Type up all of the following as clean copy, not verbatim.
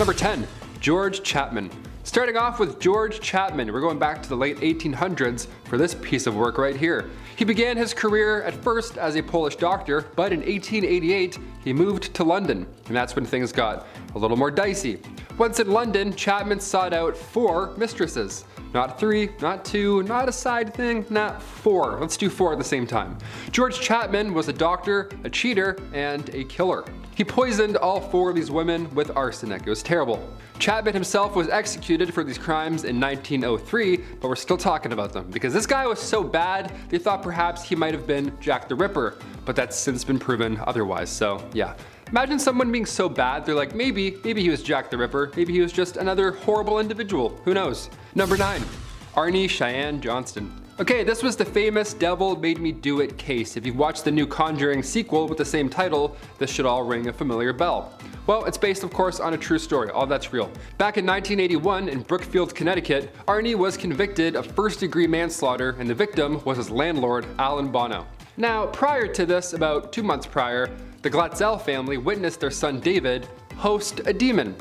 Number 10. George Chapman. Starting off with George Chapman, we're going back to the late 1800s for this piece of work right here. He began his career at first as a Polish doctor, but in 1888 he moved to London, and that's when things got a little more dicey. Once in London, Chapman sought out 4 mistresses. Not 3, not 2, not a side thing, not 4. Let's do 4 at the same time. George Chapman was a doctor, a cheater, and a killer. He poisoned all 4 of these women with arsenic. It was terrible. Chapman himself was executed for these crimes in 1903, but we're still talking about them because this guy was so bad they thought perhaps he might have been Jack the Ripper, but that's since been proven otherwise, so yeah. Imagine someone being so bad, they're like, maybe he was Jack the Ripper, maybe he was just another horrible individual, who knows. Number 9. Arnie Cheyenne Johnston. Okay, this was the famous Devil Made Me Do It case. If you've watched the new Conjuring sequel with the same title, this should all ring a familiar bell. Well, it's based of course on a true story, all that's real. Back in 1981 in Brookfield, Connecticut, Arnie was convicted of first-degree manslaughter and the victim was his landlord, Alan Bono. Now, prior to this, about 2 months prior, the Glatzel family witnessed their son David host a demon.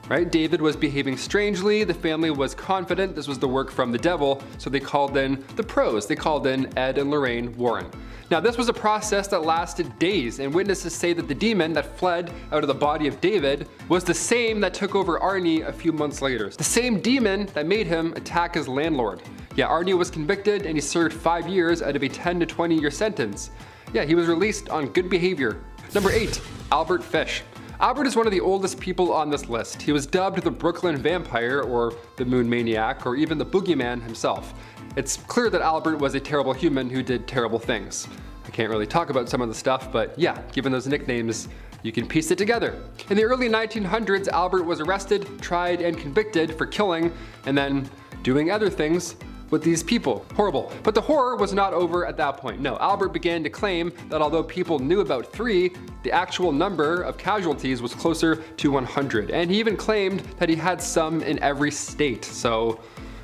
Right? David was behaving strangely, the family was confident this was the work from the devil, so they called in the pros. They called in Ed and Lorraine Warren. Now this was a process that lasted days, and witnesses say that the demon that fled out of the body of David was the same that took over Arnie a few months later. The same demon that made him attack his landlord. Yeah, Arnie was convicted and he served 5 years out of a 10 to 20 year sentence. Yeah, he was released on good behavior. Number 8. Albert Fish. Albert is one of the oldest people on this list. He was dubbed the Brooklyn Vampire, or the Moon Maniac, or even the Boogeyman himself. It's clear that Albert was a terrible human who did terrible things. I can't really talk about some of the stuff, but yeah, given those nicknames, you can piece it together. In the early 1900s, Albert was arrested, tried, and convicted for killing, and then doing other things with these people. Horrible. But the horror was not over at that point. No, Albert began to claim that although people knew about 3, the actual number of casualties was closer to 100. And he even claimed that he had some in every state. So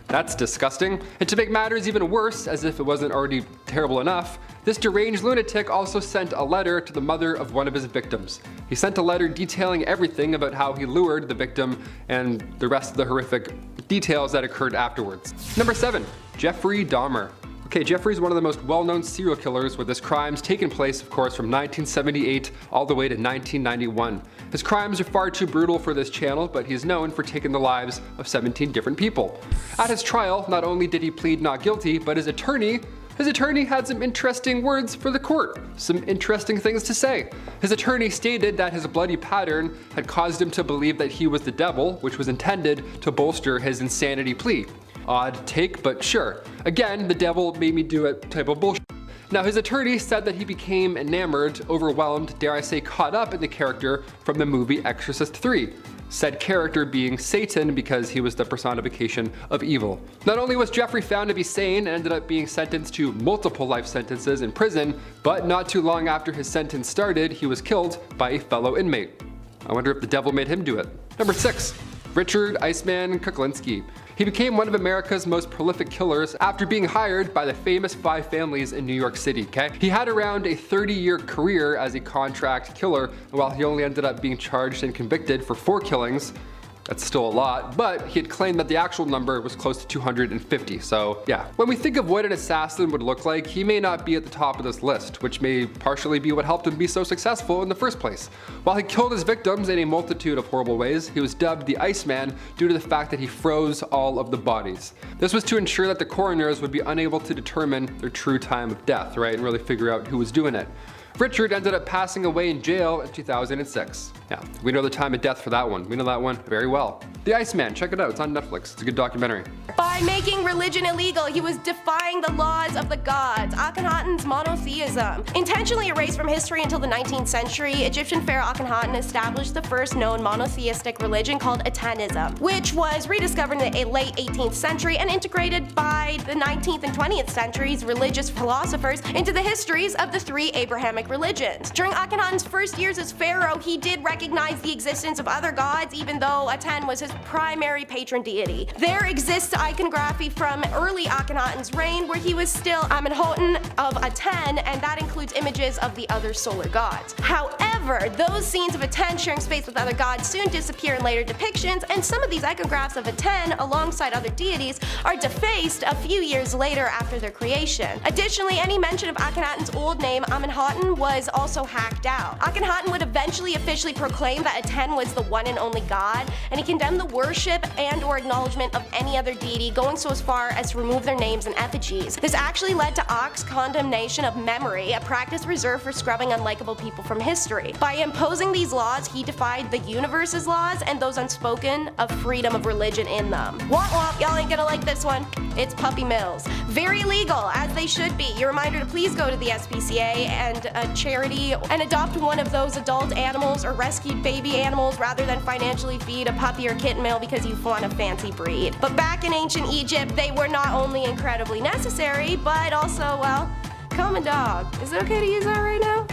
that's disgusting. And to make matters even worse, as if it wasn't already terrible enough, this deranged lunatic also sent a letter to the mother of one of his victims. He sent a letter detailing everything about how he lured the victim and the rest of the horrific details that occurred afterwards. Number 7. Jeffrey Dahmer. Okay, Jeffrey's one of the most well-known serial killers, with his crimes taking place, of course, from 1978 all the way to 1991. His crimes are far too brutal for this channel, but he's known for taking the lives of 17 different people. At his trial, not only did he plead not guilty, but his attorney had some interesting words for the court, some interesting things to say. His attorney stated that his bloody pattern had caused him to believe that he was the devil, which was intended to bolster his insanity plea. Odd take, but sure. Again, the devil made me do it type of bullshit. Now, his attorney said that he became enamored, overwhelmed, dare I say caught up in the character from the movie Exorcist 3. Said character being Satan because he was the personification of evil. Not only was Jeffrey found to be sane and ended up being sentenced to multiple life sentences in prison, but not too long after his sentence started, he was killed by a fellow inmate. I wonder if the devil made him do it. Number 6. Richard Iceman Kuklinski. He became one of America's most prolific killers after being hired by the famous 5 families in New York City, okay? He had around a 30-year career as a contract killer, and while he only ended up being charged and convicted for 4 killings, that's still a lot, but he had claimed that the actual number was close to 250, so yeah. When we think of what an assassin would look like, he may not be at the top of this list, which may partially be what helped him be so successful in the first place. While he killed his victims in a multitude of horrible ways, he was dubbed the Iceman due to the fact that he froze all of the bodies. This was to ensure that the coroners would be unable to determine their true time of death, right, and really figure out who was doing it. Richard ended up passing away in jail in 2006. Yeah, we know the time of death for that one. We know that one very well. The Iceman, check it out, it's on Netflix. It's a good documentary. By making religion illegal, he was defying the laws of the gods, Akhenaten's monotheism. Intentionally erased from history until the 19th century, Egyptian pharaoh Akhenaten established the first known monotheistic religion called Atanism, which was rediscovered in the late 18th century and integrated by the 19th and 20th centuries religious philosophers into the histories of the 3 Abrahamic religions. During Akhenaten's first years as pharaoh, he did recognize the existence of other gods, even though Aten was his primary patron deity. There exists iconography from early Akhenaten's reign where he was still Amenhotep of Aten, and that includes images of the other solar gods. However, those scenes of Aten sharing space with other gods soon disappear in later depictions, and some of these iconographs of Aten alongside other deities are defaced a few years later after their creation. Additionally, any mention of Akhenaten's old name Amenhotep was also hacked out. Akhenaten would eventually officially proclaim that Aten was the one and only god, and he condemned the worship and or acknowledgement of any other deity, going so as far as to remove their names and effigies. This actually led to Ak's condemnation of memory, a practice reserved for scrubbing unlikable people from history. By imposing these laws, he defied the universe's laws and those unspoken of freedom of religion in them. Womp womp, y'all ain't gonna like this one. It's puppy mills. Very legal, as they should be. Your reminder to please go to the SPCA and a charity and adopt one of those adult animals or rescued baby animals rather than financially feed a puppy or kitten meal because you want a fancy breed. But back in ancient Egypt, they were not only incredibly necessary, but also, well, common dog. Is it okay to use that right now?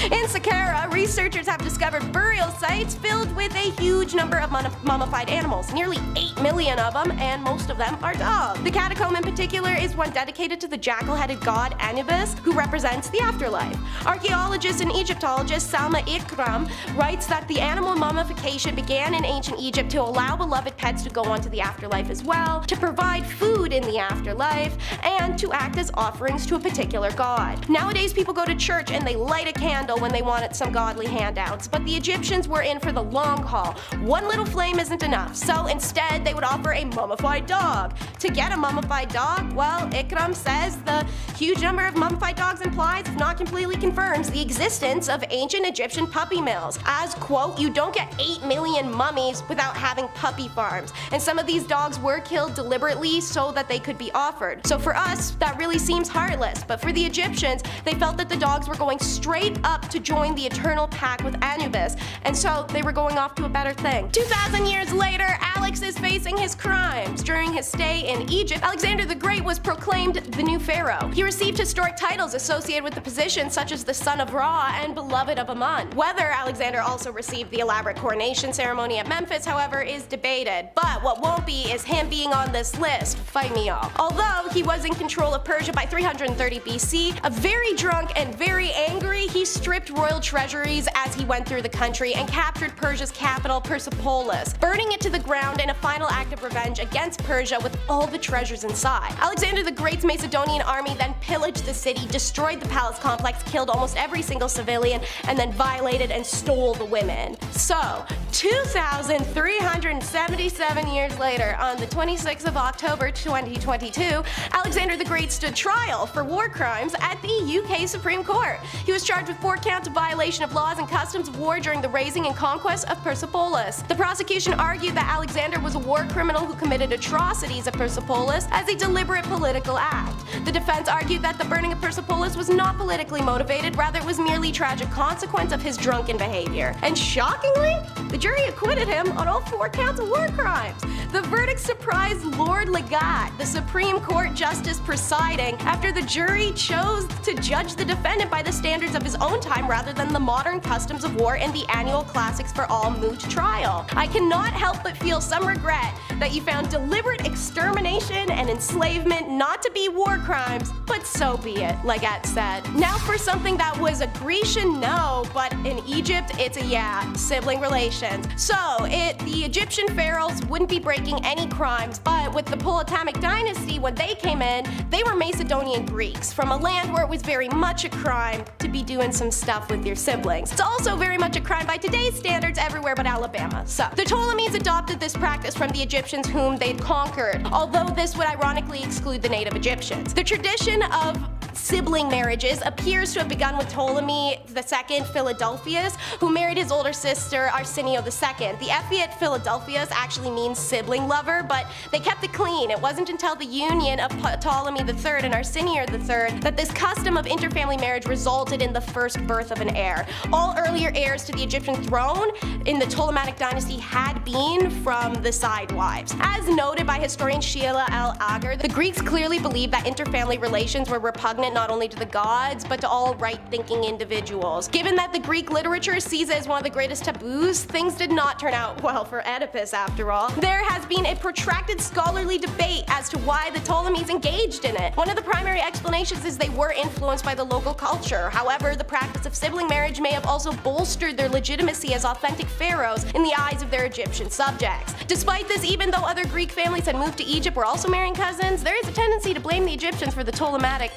In Saqqara, researchers have discovered burial sites filled with a huge number of mummified animals, nearly 8 million of them, and most of them are dogs. The catacomb in particular is one dedicated to the jackal-headed god Anubis, who represents the afterlife. Archaeologist and Egyptologist Salma Ikram writes that the animal mummification began in ancient Egypt to allow beloved pets to go on to the afterlife as well, to provide food in the afterlife, and to act as offerings to a particular god. Nowadays, people go to church and they light a candle when they wanted some godly handouts, but the Egyptians were in for the long haul. One little flame isn't enough, so instead they would offer a mummified dog. To get a mummified dog, well, Ikram says the huge number of mummified dogs implies, if not completely confirms, the existence of ancient Egyptian puppy mills. As, quote, you don't get 8 million mummies without having puppy farms, and some of these dogs were killed deliberately so that they could be offered. So for us, that really seems heartless, but for the Egyptians, they felt that the dogs were going straight up to join the eternal pack with Anubis, and so they were going off to a better thing. 2,000 years later, Alex is facing his crimes. During his stay in Egypt, Alexander the Great was proclaimed the new pharaoh. He received historic titles associated with the position, such as the son of Ra and beloved of Amun. Whether Alexander also received the elaborate coronation ceremony at Memphis, however, is debated. But what won't be is him being on this list. Fight me, y'all. Although he was in control of Persia by 330 BC, a very drunk and very angry, he stripped royal treasuries as he went through the country and captured Persia's capital, Persepolis, burning it to the ground in a final act of revenge against Persia with all the treasures inside. Alexander the Great's Macedonian army then pillaged the city, destroyed the palace complex, killed almost every single civilian, and then violated and stole the women. So, 2,377 years later, on the 26th of October 2022, Alexander the Great stood trial for war crimes at the UK Supreme Court. He was charged with 4 counts of violation of laws and customs of war during the raising and conquest of Persepolis. The prosecution argued that Alexander was a war criminal who committed atrocities at Persepolis as a deliberate political act. The defense argued that the burning of Persepolis was not politically motivated, rather it was merely a tragic consequence of his drunken behavior. And shockingly, the jury acquitted him on all 4 counts of war crimes. The verdict surprised Lord Legat, the Supreme Court justice presiding, after the jury chose to judge the defendant by the standards of his own time rather than the modern customs of war in the annual Classics for All moot trial. I cannot help but feel some regret that you found deliberate extermination and enslavement not to be war crimes, but so be it, Legat said. Now for something that was a Grecian no, but in Egypt it's a yeah, sibling relations. So, the Egyptian pharaohs wouldn't be breaking any crimes, but with the Ptolemaic dynasty, when they came in, they were Macedonian Greeks, from a land where it was very much a crime to be doing some stuff with your siblings. It's also very much a crime by today's standards everywhere but Alabama. So, the Ptolemies adopted this practice from the Egyptians whom they'd conquered, although this would ironically exclude the native Egyptians. The tradition of sibling marriages appears to have begun with Ptolemy II Philadelphus, who married his older sister Arsenio II. The epithet Philadelphus actually means sibling lover, but they kept it clean. It wasn't until the union of Ptolemy III and Arsenio III that this custom of interfamily marriage resulted in the first birth of an heir. All earlier heirs to the Egyptian throne in the Ptolemaic dynasty had been from the side wives. As noted by historian Sheila Al Agar, the Greeks clearly believed that interfamily relations were repugnant repugnant not only to the gods, but to all right-thinking individuals. Given that the Greek literature sees it as one of the greatest taboos, things did not turn out well for Oedipus after all. There has been a protracted scholarly debate as to why the Ptolemies engaged in it. One of the primary explanations is they were influenced by the local culture. However, the practice of sibling marriage may have also bolstered their legitimacy as authentic pharaohs in the eyes of their Egyptian subjects. Despite this, even though other Greek families had moved to Egypt were also marrying cousins, there is a tendency to blame the Egyptians for the Ptolemaic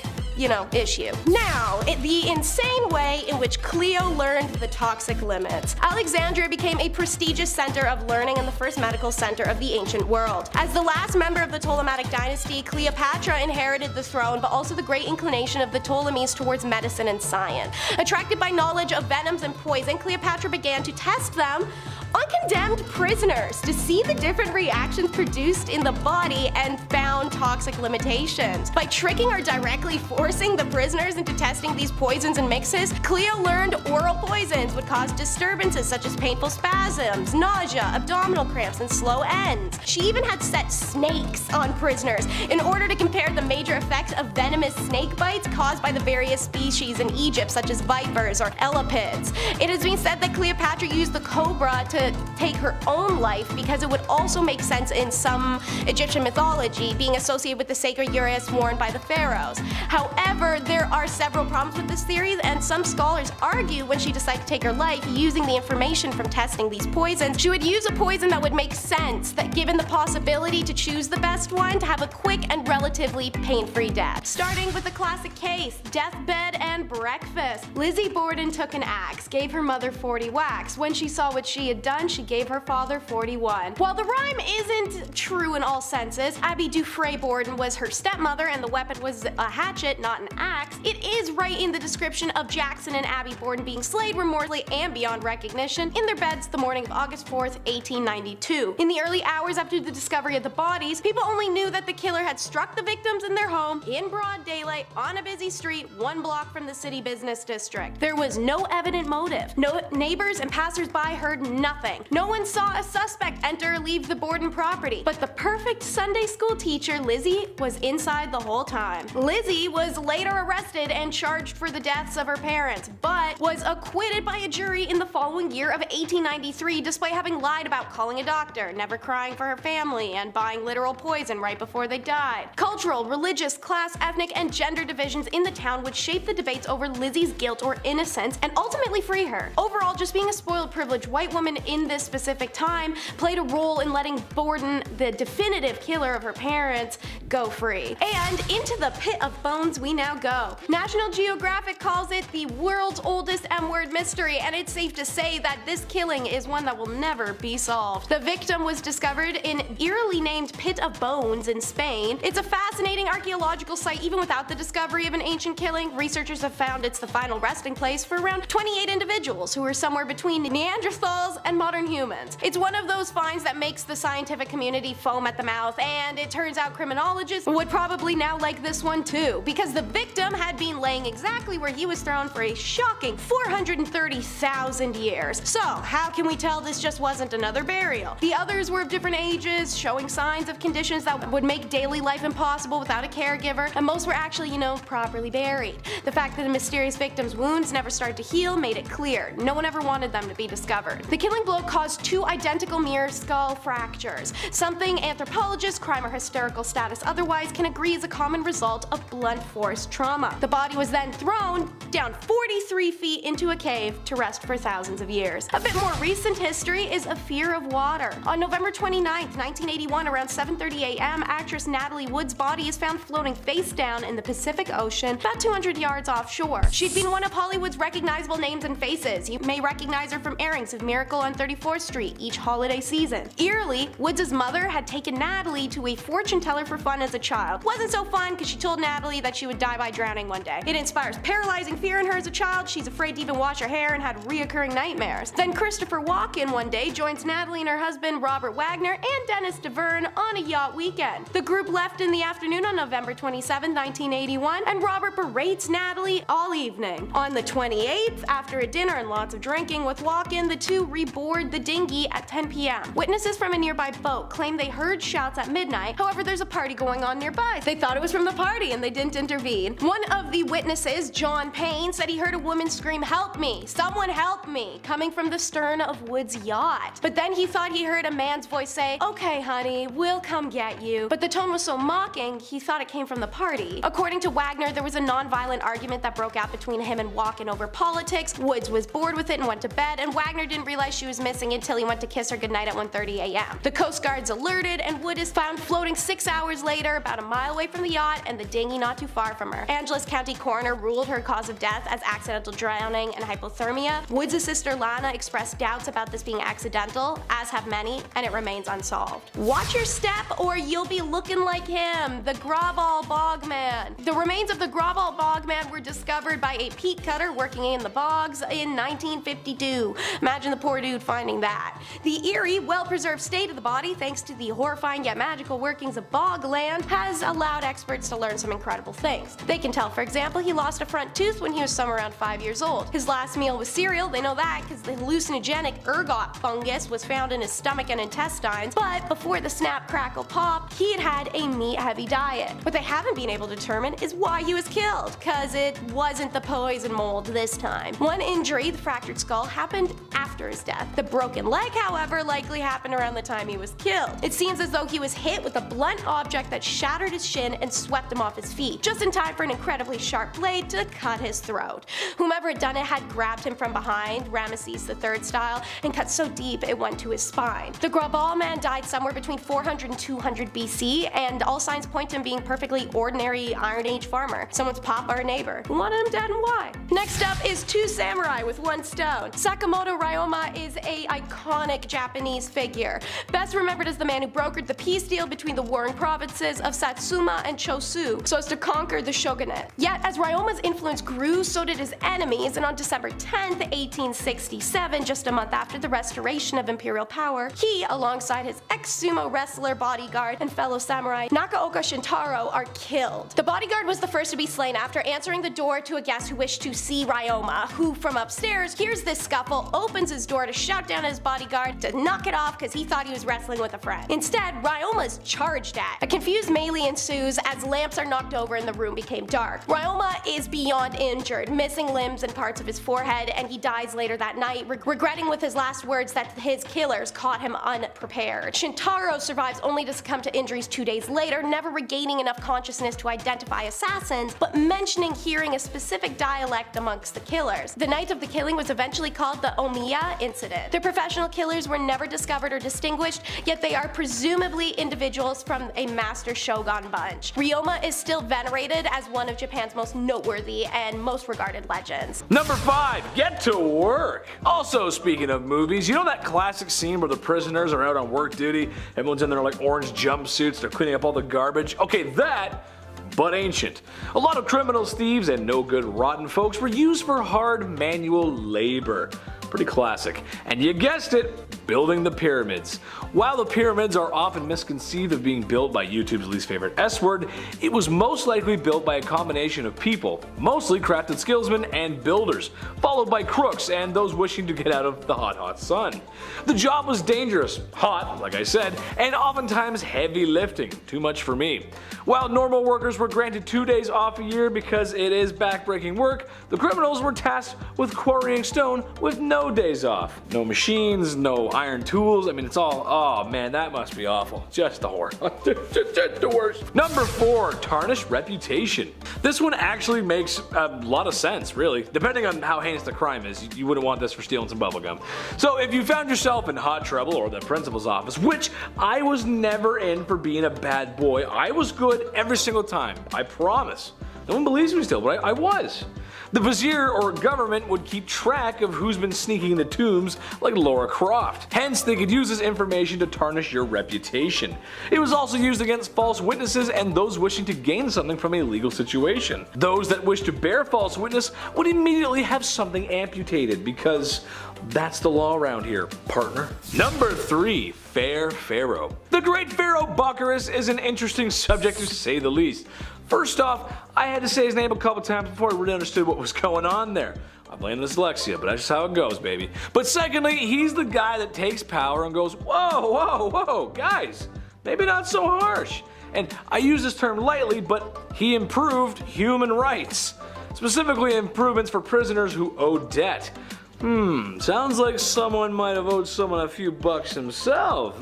issue. Now, the insane way in which Cleo learned the toxic limits. Alexandria became a prestigious center of learning and the first medical center of the ancient world. As the last member of the Ptolemaic dynasty, Cleopatra inherited the throne, but also the great inclination of the Ptolemies towards medicine and science. Attracted by knowledge of venoms and poison, Cleopatra began to test them on condemned prisoners to see the different reactions produced in the body and found toxic limitations. By tricking or directly forcing the prisoners into testing these poisons and mixes, Cleo learned oral poisons would cause disturbances such as painful spasms, nausea, abdominal cramps, and slow ends. She even had set snakes on prisoners in order to compare the major effects of venomous snake bites caused by the various species in Egypt, such as vipers or elapids. It has been said that Cleopatra used the cobra to take her own life because it would also make sense in some Egyptian mythology, being associated with the sacred uraeus worn by the pharaohs. However, there are several problems with this theory, and some scholars argue when she decided to take her life, using the information from testing these poisons, she would use a poison that would make sense, that given the possibility to choose the best one, to have a quick and relatively pain-free death. Starting with the classic case, deathbed and breakfast. Lizzie Borden took an axe, gave her mother 40 whacks. When she saw what she had done, she gave her father 41. While the rhyme isn't true in all senses, Abby Dufresne Borden was her stepmother and the weapon was a hatchet, not an axe, it is right in the description of Jackson and Abby Borden being slayed remorselessly and beyond recognition in their beds the morning of August 4th, 1892. In the early hours after the discovery of the bodies, people only knew that the killer had struck the victims in their home in broad daylight on a busy street 1 block from the city business district. There was no evident motive. No neighbors and passersby heard nothing. No one saw a suspect enter or leave the Borden property. But the perfect Sunday school teacher, Lizzie, was inside the whole time. Lizzie was later arrested and charged for the deaths of her parents, but was acquitted by a jury in the following year of 1893 despite having lied about calling a doctor, never crying for her family, and buying literal poison right before they died. Cultural, religious, class, ethnic, and gender divisions in the town would shape the debates over Lizzie's guilt or innocence and ultimately free her. Overall, just being a spoiled, privileged white woman in this specific time played a role in letting Borden, the definitive killer of her parents, go free. And into the pit of bones we now go. National Geographic calls it the world's oldest M-word mystery, and it's safe to say that this killing is one that will never be solved. The victim was discovered in eerily named Pit of Bones in Spain. It's a fascinating archaeological site even without the discovery of an ancient killing. Researchers have found it's the final resting place for around 28 individuals who were somewhere between Neanderthals and modern humans. It's one of those finds that makes the scientific community foam at the mouth, and it turns out criminologists would probably now like this one too, because the victim had been laying exactly where he was thrown for a shocking 430,000 years. So how can we tell this just wasn't another burial? The others were of different ages, showing signs of conditions that would make daily life impossible without a caregiver, and most were actually, properly buried. The fact that the mysterious victim's wounds never started to heal made it clear. No one ever wanted them to be discovered. The killing blow caused 2 identical mirror skull fractures, something anthropologists, crime or hysterical status otherwise, can agree is a common result of blunt force trauma. The body was then thrown down 43 feet into a cave to rest for thousands of years. A bit more recent history is a fear of water. On November 29th, 1981, around 7:30 a.m., actress Natalie Wood's body is found floating face down in the Pacific Ocean, about 200 yards offshore. She'd been one of Hollywood's recognizable names and faces. You may recognize her from airings of Miracle on 34th Street each holiday season. Eerily, Woods' mother had taken Natalie to a fortune teller for fun as a child. Wasn't so fun because she told Natalie that she would die by drowning one day. It inspires paralyzing fear in her as a child. She's afraid to even wash her hair and had reoccurring nightmares. Then Christopher Walken one day joins Natalie and her husband Robert Wagner and Dennis DeVerne on a yacht weekend. The group left in the afternoon on November 27, 1981, and Robert berates Natalie all evening. On the 28th, after a dinner and lots of drinking with Walken, the two reboard board the dinghy at 10 p.m. Witnesses from a nearby boat claim they heard shouts at midnight. However, there's a party going on nearby. They thought it was from the party and they didn't intervene. One of the witnesses, John Payne, said he heard a woman scream, "Help me! Someone help me!" coming from the stern of Wood's yacht. But then he thought he heard a man's voice say, "Okay, honey, we'll come get you." But the tone was so mocking, he thought it came from the party. According to Wagner, there was a non-violent argument that broke out between him and Walken over politics. Woods was bored with it and went to bed, and Wagner didn't realize she was missing until he went to kiss her goodnight at 1:30 a.m. The Coast Guard's alerted, and Wood is found floating 6 hours later about a mile away from the yacht and the dinghy not too far from her. Angeles County coroner ruled her cause of death as accidental drowning and hypothermia. Woods' sister Lana expressed doubts about this being accidental, as have many, and it remains unsolved. Watch your step or you'll be looking like him, the Graubaul Bogman. The remains of the Graubaul Bogman were discovered by a peat cutter working in the bogs in 1952. Imagine the poor dude finding that. The eerie, well-preserved state of the body, thanks to the horrifying yet magical workings of bogland, has allowed experts to learn some incredible things. They can tell, for example, he lost a front tooth when he was somewhere around 5 years old. His last meal was cereal, they know that because the hallucinogenic ergot fungus was found in his stomach and intestines, but before the snap, crackle, pop, he had had a meat-heavy diet. What they haven't been able to determine is why he was killed, cause it wasn't the poison mold this time. One injury, the fractured skull, happened after his death. The broken leg, however, likely happened around the time he was killed. It seems as though he was hit with a blunt object that shattered his shin and swept him off his feet, just in time for an incredibly sharp blade to cut his throat. Whomever had done it had grabbed him from behind, Ramesses III style, and cut so deep it went to his spine. The Graubaul man died somewhere between 400 and 200 BC, and all signs point to him being perfectly ordinary Iron Age farmer, someone's pop or neighbor. Who wanted him dead and why? Next up is two samurai with one stone. Sakamoto Ryoma is a iconic Japanese figure, best remembered as the man who brokered the peace deal between the warring provinces of Satsuma and Chosu so as to conquer the shogunate. Yet as Ryoma's influence grew, so did his enemies, and on December 10th, 1867, just a month after the restoration of imperial power, he, alongside his ex-sumo wrestler bodyguard and fellow samurai Nakaoka Shintaro, are killed. The bodyguard was the first to be slain after answering the door to a guest who wished to see Ryoma, who from upstairs hears this scuffle, opens his door to shout down at his bodyguard to knock it off because he thought he was wrestling with a friend. Instead, Ryoma is charged at. A confused melee ensues as lamps are knocked over and the room became dark. Ryoma is beyond injured, missing limbs and parts of his forehead, and he dies later that night, regretting with his last words that his killers caught him unprepared. Shintaro survives only to succumb to injuries 2 days later, never regaining enough consciousness to identify assassins, but mentioning hearing a specific dialect amongst the killers. The night of the killing was eventually called the Omiya Incident. The professional killers were never discovered or distinguished, yet they are presumably individuals from a master shogun bunch. Ryoma is still venerated as one of Japan's most noteworthy and most regarded legends. Number 5. Get to work! Also, speaking of movies, you know that classic scene where the prisoners are out on work duty, everyone's in their like orange jumpsuits, they're cleaning up all the garbage? Okay, that, but ancient. A lot of criminals, thieves, and no good rotten folks were used for hard manual labor. Pretty classic. And you guessed it, building the pyramids. While the pyramids are often misconceived of being built by YouTube's least favorite S word, it was most likely built by a combination of people, mostly crafted skillsmen and builders, followed by crooks and those wishing to get out of the hot sun. The job was dangerous, hot, like I said, and oftentimes heavy lifting, too much for me. While normal workers were granted 2 days off a year because it is backbreaking work, the criminals were tasked with quarrying stone with no days off. No machines, no iron tools, I mean it's all, oh man, that must be awful. Just the horror. Just the worst. Number 4, tarnished reputation. This one actually makes a lot of sense, really. Depending on how heinous the crime is, you wouldn't want this for stealing some bubblegum. So if you found yourself in hot trouble or the principal's office, which I was never in for being a bad boy, I was good every single time, I promise. No one believes me still, but I was. The vizier or government would keep track of who's been sneaking in the tombs like Laura Croft. Hence, they could use this information to tarnish your reputation. It was also used against false witnesses and those wishing to gain something from a legal situation. Those that wish to bear false witness would immediately have something amputated because that's the law around here, partner. Number 3. Fair Pharaoh. The great pharaoh Bacchus is an interesting subject to say the least. First off, I had to say his name a couple times before I really understood what was going on there. I blame the dyslexia, but that's just how it goes, baby. But secondly, he's the guy that takes power and goes, whoa, whoa, whoa, guys, maybe not so harsh. And I use this term lightly, but he improved human rights. Specifically improvements for prisoners who owe debt. Sounds like someone might have owed someone a few bucks himself.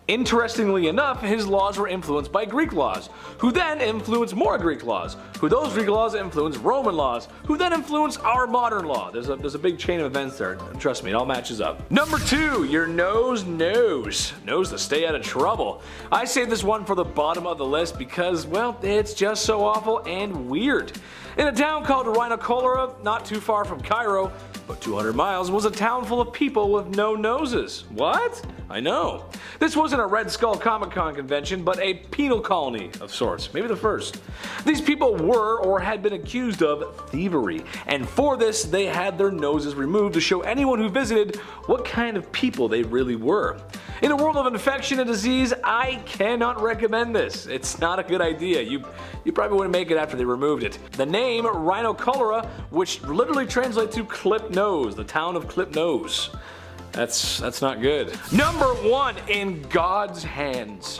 Interestingly enough, his laws were influenced by Greek laws, who then influenced more Greek laws, who those Greek laws influenced Roman laws, who then influenced our modern law. There's a big chain of events there. Trust me, it all matches up. Number 2, your nose knows. Knows to stay out of trouble. I saved this one for the bottom of the list because, well, it's just so awful and weird. In a town called Rhinocolora, not too far from Cairo, but 200 miles, was a town full of people with no noses. What? I know. This wasn't a Red Skull Comic-Con convention, but a penal colony of sorts, maybe the first. These people were or had been accused of thievery, and for this they had their noses removed to show anyone who visited what kind of people they really were. In a world of infection and disease, I cannot recommend this. It's not a good idea. You probably wouldn't make it after they removed it. The name Rhinocolora, which literally translates to clip nose, the town of clip nose. That's not good. Number 1, in God's hands.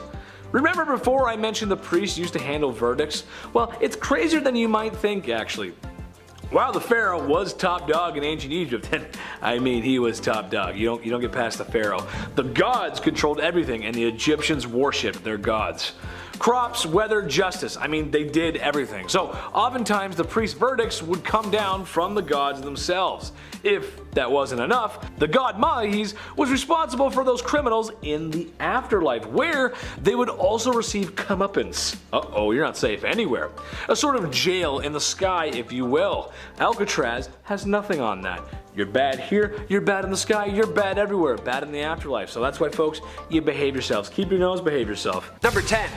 Remember before I mentioned the priests used to handle verdicts? Well, it's crazier than you might think, actually. While the Pharaoh was top dog in ancient Egypt, and I mean he was top dog, you don't get past the Pharaoh. The gods controlled everything and the Egyptians worshipped their gods. Crops, weather, justice, I mean they did everything. So oftentimes the priest's verdicts would come down from the gods themselves. If that wasn't enough, the god Mahis was responsible for those criminals in the afterlife, where they would also receive comeuppance. Uh-oh, you're not safe anywhere. A sort of jail in the sky, if you will. Alcatraz has nothing on that. You're bad here, you're bad in the sky, you're bad everywhere, bad in the afterlife. So that's why, folks, you behave yourselves. Keep your nose, behave yourself. Number 10.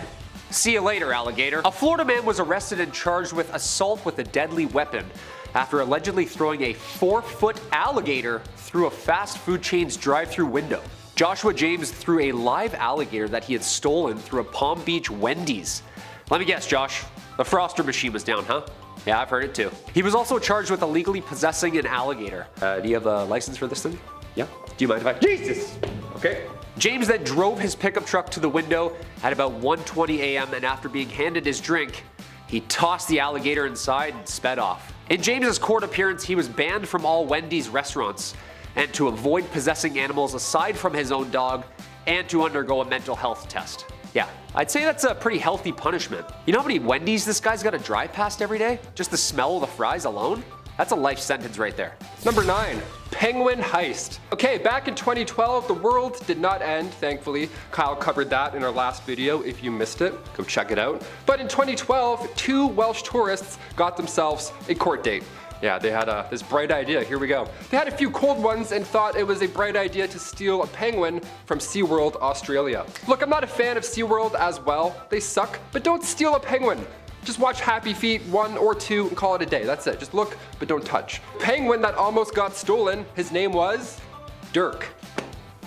See you later, alligator. A Florida man was arrested and charged with assault with a deadly weapon after allegedly throwing a 4-foot alligator through a fast food chain's drive-through window. Joshua James threw a live alligator that he had stolen through a Palm Beach Wendy's. Let me guess, Josh, the froster machine was down, huh? Yeah, I've heard it too. He was also charged with illegally possessing an alligator. Do you have a license for this thing? Yeah? Do you mind if I... Jesus! Okay. James then drove his pickup truck to the window at about 1:20 a.m. and after being handed his drink, he tossed the alligator inside and sped off. In James's court appearance, he was banned from all Wendy's restaurants and to avoid possessing animals aside from his own dog and to undergo a mental health test. Yeah, I'd say that's a pretty healthy punishment. You know how many Wendy's this guy's gotta drive past every day? Just the smell of the fries alone? That's a life sentence right there. Number 9, penguin heist. Okay, back in 2012, the world did not end, thankfully. Kyle covered that in our last video. If you missed it, go check it out. But in 2012, 2 Welsh tourists got themselves a court date. Yeah, they had this bright idea. Here we go. They had a few cold ones and thought it was a bright idea to steal a penguin from SeaWorld, Australia. Look, I'm not a fan of SeaWorld as well. They suck, but don't steal a penguin. Just watch Happy Feet 1 or 2 and call it a day. That's it. Just look, but don't touch. Penguin that almost got stolen, his name was Dirk.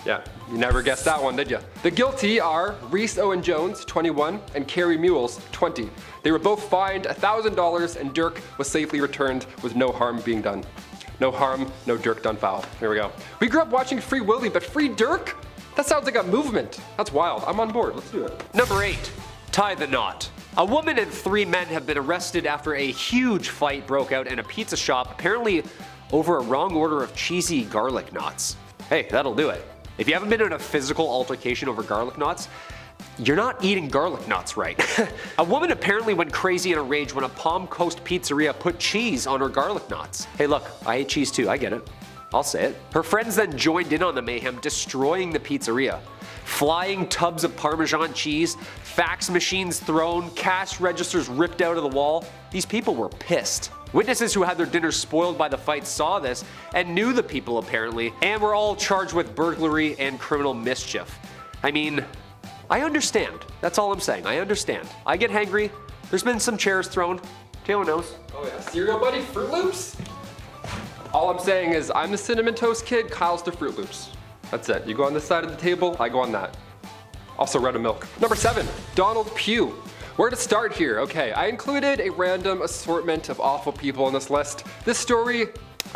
Yeah, you never guessed that one, did you? The guilty are Rhys Owen Jones, 21, and Carrie Mules, 20. They were both fined $1,000 and Dirk was safely returned with no harm being done. No harm, no Dirk done foul. Here we go. We grew up watching Free Willy, but Free Dirk? That sounds like a movement. That's wild. I'm on board. Let's do it. Number 8. Tie the knot. A woman and 3 men have been arrested after a huge fight broke out in a pizza shop, apparently over a wrong order of cheesy garlic knots. Hey, that'll do it. If you haven't been in a physical altercation over garlic knots, you're not eating garlic knots right. A woman apparently went crazy in a rage when a Palm Coast pizzeria put cheese on her garlic knots. Hey look, I hate cheese too, I get it. I'll say it. Her friends then joined in on the mayhem, destroying the pizzeria. Flying tubs of Parmesan cheese, fax machines thrown, cash registers ripped out of the wall. These people were pissed. Witnesses who had their dinners spoiled by the fight saw this and knew the people apparently, and were all charged with burglary and criminal mischief. I mean, I understand. That's all I'm saying. I understand. I get hangry. There's been some chairs thrown. Taylor knows. Oh yeah, cereal buddy, Fruit Loops? All I'm saying is I'm the Cinnamon Toast Kid, Kyle's the Fruit Loops. That's it. You go on this side of the table, I go on that. Also Red Milk. Number 7, Donald Pugh. Where to start here? Okay, I included a random assortment of awful people on this list. This story,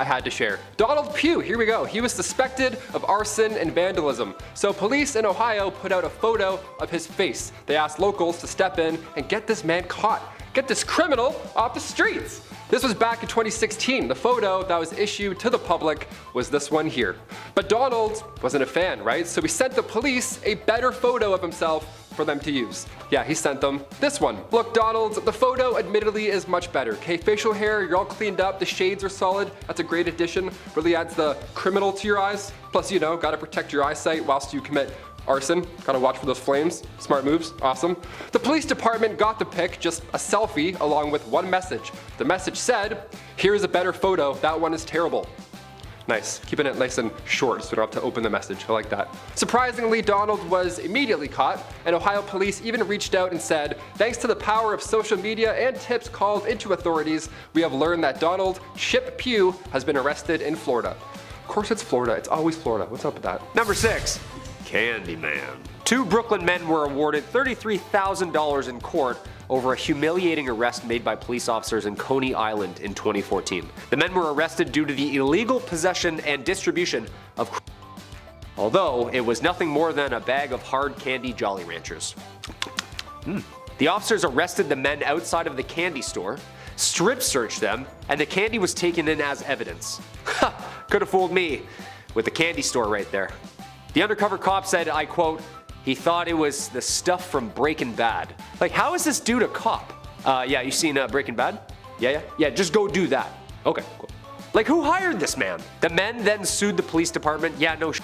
I had to share. Donald Pugh, here we go. He was suspected of arson and vandalism. So police in Ohio put out a photo of his face. They asked locals to step in and get this man caught. Get this criminal off the streets. This was back in 2016. The photo that was issued to the public was this one here. But Donald wasn't a fan, right? So he sent the police a better photo of himself for them to use. Yeah, he sent them this one. Look, Donald, the photo admittedly is much better. Okay, facial hair, you're all cleaned up, the shades are solid. That's a great addition. Really adds the criminal to your eyes. Plus, you know, gotta protect your eyesight whilst you commit arson. Gotta watch for those flames. Smart moves. Awesome. The police department got the pic, just a selfie, along with one message. The message said, "Here's a better photo. That one is terrible." Nice. Keeping it nice and short so we don't have to open the message. I like that. Surprisingly, Donald was immediately caught, and Ohio police even reached out and said, "Thanks to the power of social media and tips called into authorities, we have learned that Donald Chip Pugh has been arrested in Florida." Of course it's Florida. It's always Florida. What's up with that? Number 6. Candyman. 2 Brooklyn men were awarded $33,000 in court over a humiliating arrest made by police officers in Coney Island in 2014. The men were arrested due to the illegal possession and distribution of although it was nothing more than a bag of hard candy Jolly Ranchers. The officers arrested the men outside of the candy store, strip searched them, and the candy was taken in as evidence. Could have fooled me with the candy store right there. The undercover cop said, I quote, "He thought it was the stuff from Breaking Bad." Like, how is this dude a cop? Yeah, you seen Breaking Bad? Yeah, just go do that. Okay, cool. Like, who hired this man? The men then sued the police department. Yeah, no sh**.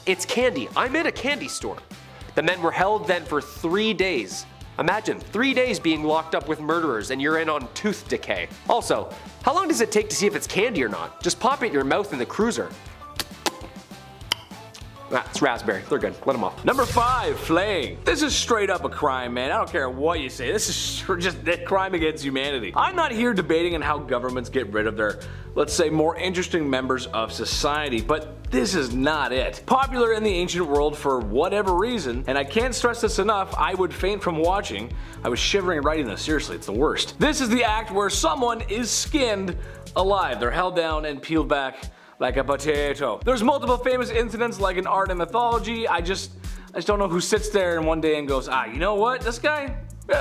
It's candy. I'm in a candy store. The men were held then for 3 days. Imagine, 3 days being locked up with murderers and you're in on tooth decay. Also, how long does it take to see if it's candy or not? Just pop it in your mouth in the cruiser. Ah, it's raspberry. They're good. Let them off. Number 5, flaying. This is straight up a crime, man. I don't care what you say. This is just a crime against humanity. I'm not here debating on how governments get rid of their, let's say, more interesting members of society, but this is not it. Popular in the ancient world for whatever reason, and I can't stress this enough, I would faint from watching. I was shivering writing this. Seriously, it's the worst. This is the act where someone is skinned alive. They're held down and peeled back like a potato. There's multiple famous incidents like in art and mythology. I just don't know who sits there in one day and goes, you know what, this guy,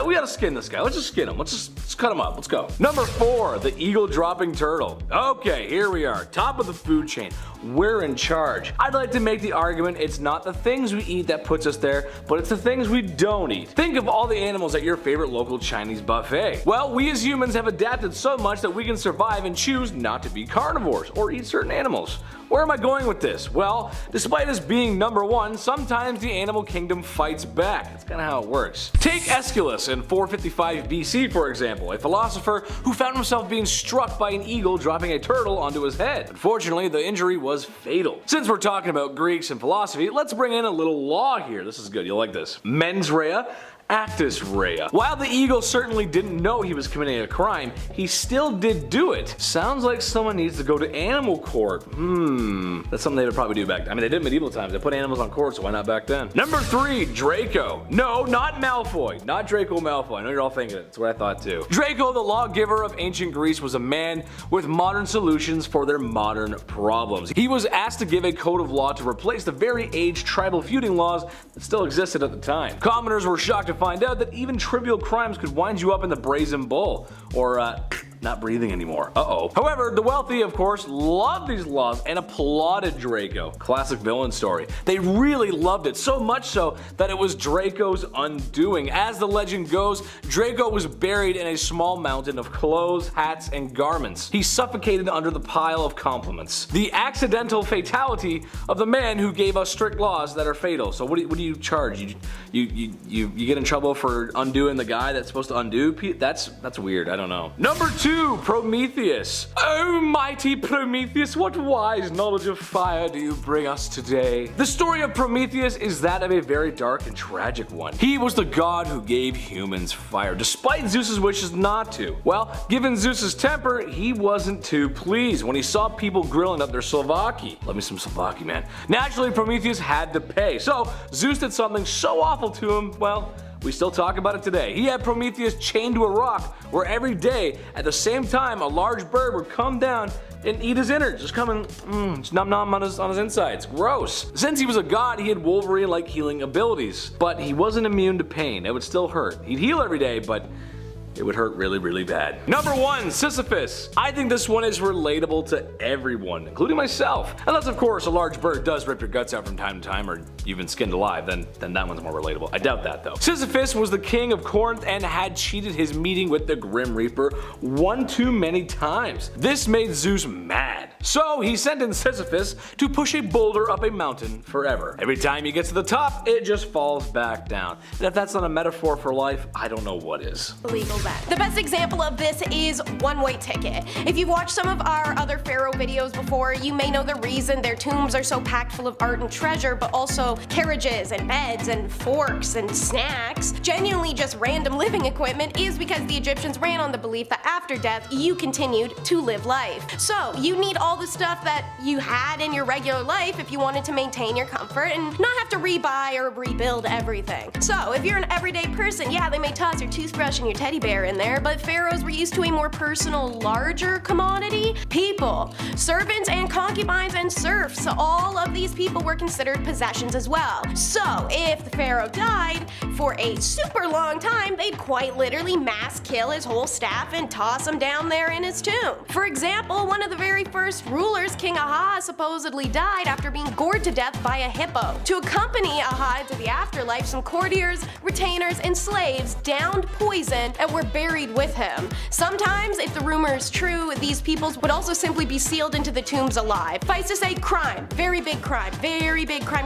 we gotta skin this guy. Let's just skin him. Let's cut him up. Let's go. Number 4, the eagle dropping turtle. Okay, here we are. Top of the food chain. We're in charge. I'd like to make the argument it's not the things we eat that puts us there, but it's the things we don't eat. Think of all the animals at your favorite local Chinese buffet. Well, we as humans have adapted so much that we can survive and choose not to be carnivores or eat certain animals. Where am I going with this? Well, despite us being number 1, sometimes the animal kingdom fights back. That's kind of how it works. Take Aeschylus in 455 BC, for example, a philosopher who found himself being struck by an eagle dropping a turtle onto his head. Unfortunately, the injury was fatal. Since we're talking about Greeks and philosophy, let's bring in a little law here. This is good. You'll like this. Mens rea, actus rea. While the eagle certainly didn't know he was committing a crime, he still did do it. Sounds like someone needs to go to animal court. That's something they would probably do back then. I mean, they did in medieval times. They put animals on court, so why not back then? Number 3, Draco. No, not Malfoy. Not Draco Malfoy. I know you're all thinking it. That's what I thought too. Draco, the lawgiver of ancient Greece, was a man with modern solutions for their modern problems. He was asked to give a code of law to replace the very aged tribal feuding laws that still existed at the time. Commoners were shocked to find out that even trivial crimes could wind you up in the brazen bull, or not breathing anymore. However, the wealthy, of course, loved these laws and applauded Draco. Classic villain story. They really loved it, so much so that it was Draco's undoing. As the legend goes, Draco was buried in a small mountain of clothes, hats, and garments. He suffocated under the pile of compliments. The accidental fatality of the man who gave us strict laws that are fatal. So what do you charge? You get in trouble for undoing the guy that's supposed to undo? That's weird. I don't know. Number 2, Prometheus. Oh, mighty Prometheus, what wise knowledge of fire do you bring us today? The story of Prometheus is that of a very dark and tragic one. He was the god who gave humans fire, despite Zeus's wishes not to. Well, given Zeus's temper, he wasn't too pleased when he saw people grilling up their Slovaki. Love me some Slovaki, man. Naturally, Prometheus had to pay, so Zeus did something so awful to him, well, we still talk about it today. He had Prometheus chained to a rock where every day at the same time a large bird would come down and eat his innards. Just come and just nom nom on his insides. Gross. Since he was a god, he had Wolverine-like healing abilities, but he wasn't immune to pain. It would still hurt. He'd heal every day, but it would hurt really, really bad. Number 1, Sisyphus. I think this one is relatable to everyone, including myself. Unless, of course, a large bird does rip your guts out from time to time, or you've been skinned alive, then that one's more relatable. I doubt that, though. Sisyphus was the king of Corinth and had cheated his meeting with the Grim Reaper one too many times. This made Zeus mad. So he sent in Sisyphus to push a boulder up a mountain forever. Every time he gets to the top, it just falls back down. And if that's not a metaphor for life, I don't know what is. Illegal then. The best example of this is One-Way Ticket. If you've watched some of our other pharaoh videos before, you may know the reason their tombs are so packed full of art and treasure, but also carriages and beds and forks and snacks, genuinely just random living equipment, is because the Egyptians ran on the belief that after death, you continued to live life. So you need all the stuff that you had in your regular life if you wanted to maintain your comfort and not have to rebuy or rebuild everything. So if you're an everyday person, yeah, they may toss your toothbrush and your teddy bear in there, but pharaohs were used to a more personal, larger commodity: people, servants and concubines and serfs. All of these people were considered possessions as well. So if the pharaoh died for a super long time, they'd quite literally mass kill his whole staff and toss him down there in his tomb. For example, one of the very first rulers, King Aha, supposedly died after being gored to death by a hippo. To accompany Aha to the afterlife, some courtiers, retainers, and slaves downed poison and were buried with him. Sometimes, if the rumor is true, these peoples would also simply be sealed into the tombs alive. Suffice to say, crime. Very big crime. Very big crime.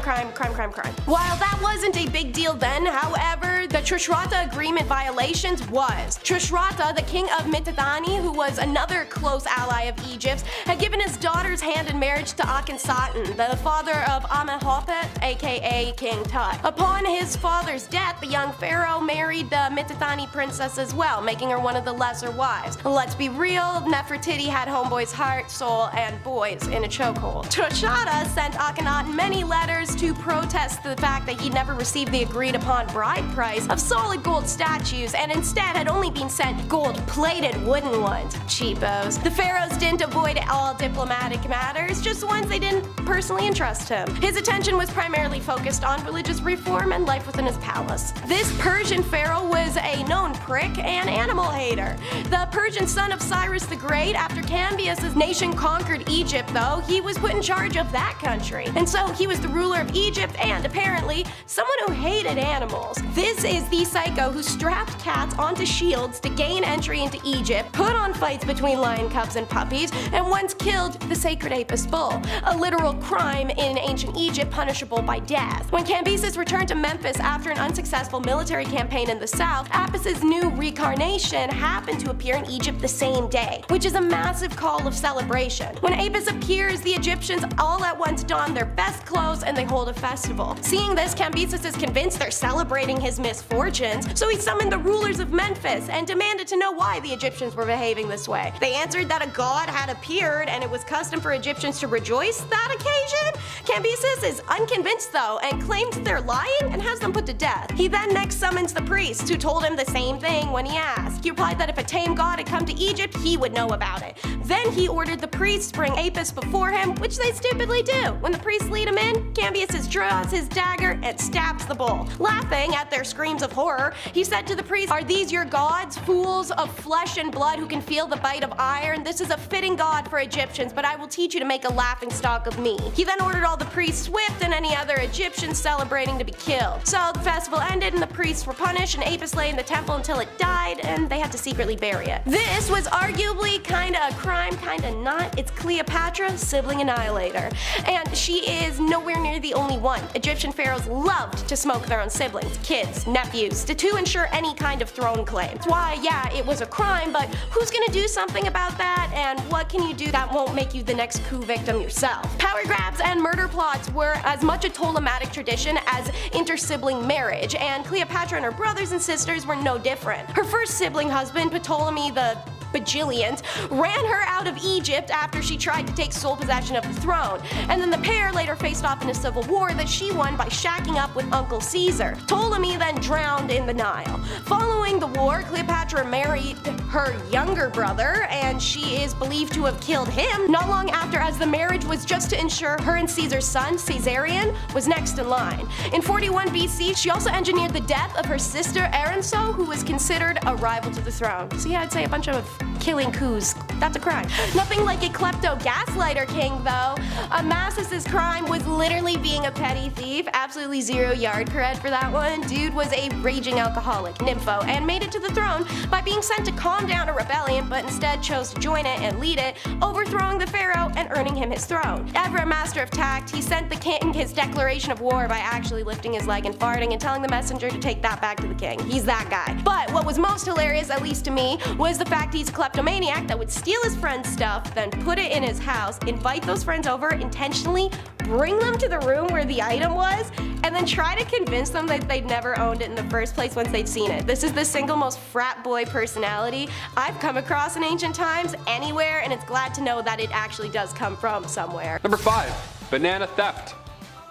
While that wasn't a big deal then, however, the Tushratta agreement violations was. Tushratta, the king of Mitanni, who was another close ally of Egypt's, had given his daughter's hand in marriage to Akhenaten, the father of Amenhotep, aka King Tut. Upon his father's death, the young pharaoh married the Mitanni princess as well, making her one of the lesser wives. Let's be real, Nefertiti had homeboy's heart, soul, and boys in a chokehold. Tushratta sent Akhenaten many letters to protest the fact that he never received the agreed upon bride price of solid gold statues, and instead had only been sent gold-plated wooden ones. Cheapos. The pharaohs didn't avoid all diplomatic matters, just the ones they didn't personally entrust him. His attention was primarily focused on religious reform and life within his palace. This Persian pharaoh was a known prick and animal hater. The Persian son of Cyrus the Great, after Cambyses' nation conquered Egypt though, he was put in charge of that country. And so he was the ruler of Egypt and, apparently, someone who hated animals. This is the psycho who strapped cats onto shields to gain entry into Egypt, put on fights between lion cubs and puppies, and once killed the sacred Apis bull, a literal crime in ancient Egypt punishable by death. When Cambyses returned to Memphis after an unsuccessful military campaign in the south, Apis' new reincarnation happened to appear in Egypt the same day, which is a massive call of celebration. When Apis appears, the Egyptians all at once don their best clothes and they hold a festival. Seeing this, Cambyses is convinced they're celebrating his misfortunes, so he summoned the rulers of Memphis and demanded to know why the Egyptians were behaving this way. They answered that a god had appeared and it was custom for Egyptians to rejoice that occasion. Cambyses is unconvinced though and claims they're lying and has them put to death. He then next summons the priests, who told him the same thing when he asked. He replied that if a tame god had come to Egypt, he would know about it. Then he ordered the priests to bring Apis before him, which they stupidly do. When the priests lead him in, Cambyses draws his dagger and stabs the bull. Laughing at their screams of horror, he said to the priests, "Are these your gods, fools of flesh and blood who can feel the bite of iron? This is a fitting god for Egyptians, but I will teach you to make a laughing stock of me." He then ordered all the priests whipped and any other Egyptians celebrating to be killed. So the festival ended and the priests were punished, and Apis lay in the temple until it died, and they had to secretly bury it. This was arguably kinda a crime, kinda not. It's Cleopatra, sibling annihilator. And she is nowhere near the only one. Egyptian pharaohs loved to smoke their own siblings, kids, nephews, to ensure any kind of throne claim. That's why, yeah, it was a crime, but who's gonna do something about that, and what can you do that won't make you the next coup victim yourself? Power grabs and murder plots were as much a Ptolemaic tradition as inter-sibling marriage, and Cleopatra and her brothers and sisters were no different. Her first sibling husband, Ptolemy the bajillions, ran her out of Egypt after she tried to take sole possession of the throne. And then the pair later faced off in a civil war that she won by shacking up with Uncle Caesar. Ptolemy then drowned in the Nile. Following the war, Cleopatra married her younger brother, and she is believed to have killed him not long after, as the marriage was just to ensure her and Caesar's son, Caesarion, was next in line. In 41 BC, she also engineered the death of her sister Aranso, who was considered a rival to the throne. So yeah, I'd say a bunch of killing coups. That's a crime. Nothing like a klepto-gaslighter king, though. Amasis' crime was literally being a petty thief. Absolutely zero yard cred for that one. Dude was a raging alcoholic, nympho, and made it to the throne by being sent to calm down a rebellion, but instead chose to join it and lead it, overthrowing the pharaoh and earning him his throne. Ever a master of tact, he sent the king his declaration of war by actually lifting his leg and farting and telling the messenger to take that back to the king. He's that guy. But what was most hilarious, at least to me, was the fact he's a kleptomaniac that would steal his friend's stuff, then put it in his house, invite those friends over, intentionally bring them to the room where the item was, and then try to convince them that they'd never owned it in the first place once they'd seen it. This is the single most frat boy personality I've come across in ancient times anywhere, and it's glad to know that it actually does come from somewhere. Number 5, banana theft.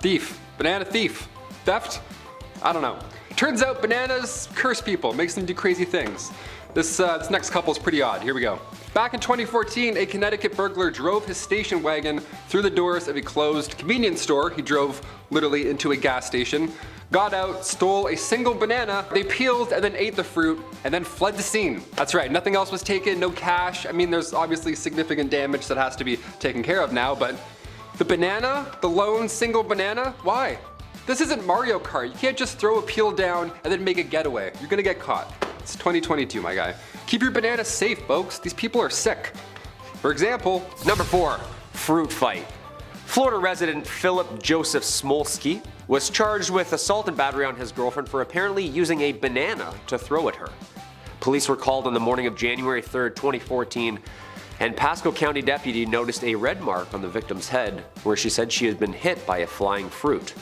Thief. Banana thief. Theft? I don't know. Turns out bananas curse people, makes them do crazy things. This next couple is pretty odd. Here we go. Back in 2014, a Connecticut burglar drove his station wagon through the doors of a closed convenience store. He drove literally into a gas station, got out, stole a single banana, they peeled and then ate the fruit, and then fled the scene. That's right, nothing else was taken, no cash. I mean, there's obviously significant damage that has to be taken care of now, but the banana, the lone single banana, why? This isn't Mario Kart. You can't just throw a peel down and then make a getaway. You're gonna get caught. It's 2022, my guy. Keep your bananas safe, folks. These people are sick. For example, Number 4, fruit fight. Florida resident Philip Joseph Smolsky was charged with assault and battery on his girlfriend for apparently using a banana to throw at her. Police were called on the morning of January 3rd, 2014, and Pasco County deputy noticed a red mark on the victim's head where she said she had been hit by a flying fruit.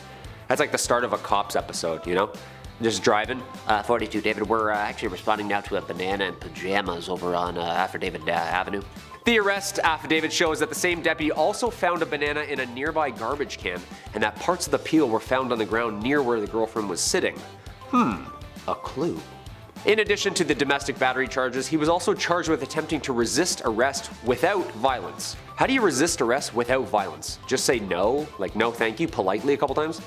That's like the start of a Cops episode, you know? Just driving. 42 David, we're actually responding now to a banana in pajamas over on Affidavit Avenue. The arrest affidavit shows that the same deputy also found a banana in a nearby garbage can, and that parts of the peel were found on the ground near where the girlfriend was sitting. A clue. In addition to the domestic battery charges, he was also charged with attempting to resist arrest without violence. How do you resist arrest without violence? Just say no, like no thank you, politely a couple times?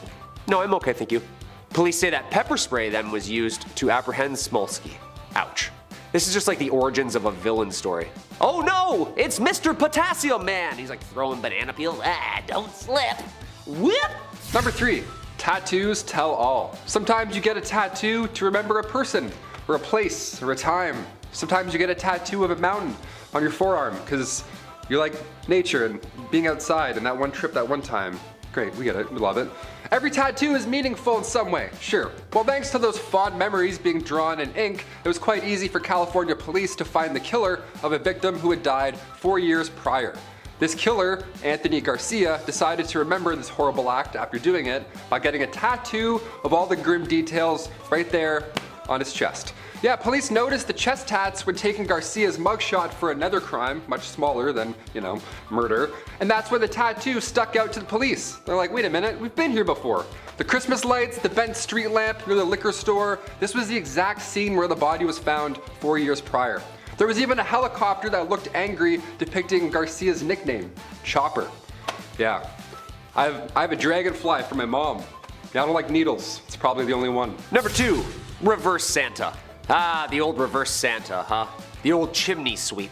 No, I'm okay, thank you. Police say that pepper spray then was used to apprehend Smolsky. Ouch. This is just like the origins of a villain story. Oh no, it's Mr. Potassium Man. He's like throwing banana peels. Don't slip. Whip! Number 3, tattoos tell all. Sometimes you get a tattoo to remember a person, or a place, or a time. Sometimes you get a tattoo of a mountain on your forearm because you like nature and being outside and that one trip that one time. Great, we get it, we love it. Every tattoo is meaningful in some way, sure. Well, thanks to those fond memories being drawn in ink, it was quite easy for California police to find the killer of a victim who had died 4 years prior. This killer, Anthony Garcia, decided to remember this horrible act after doing it by getting a tattoo of all the grim details right there on his chest. Yeah, police noticed the chest tats when taking Garcia's mugshot for another crime, much smaller than, murder, and that's where the tattoo stuck out to the police. They're like, wait a minute, we've been here before. The Christmas lights, the bent street lamp near the liquor store, this was the exact scene where the body was found 4 years prior. There was even a helicopter that looked angry depicting Garcia's nickname, Chopper. Yeah, I have a dragonfly for my mom. Yeah, I don't like needles, it's probably the only one. Number 2, reverse Santa. The old reverse Santa, huh? The old chimney sweep.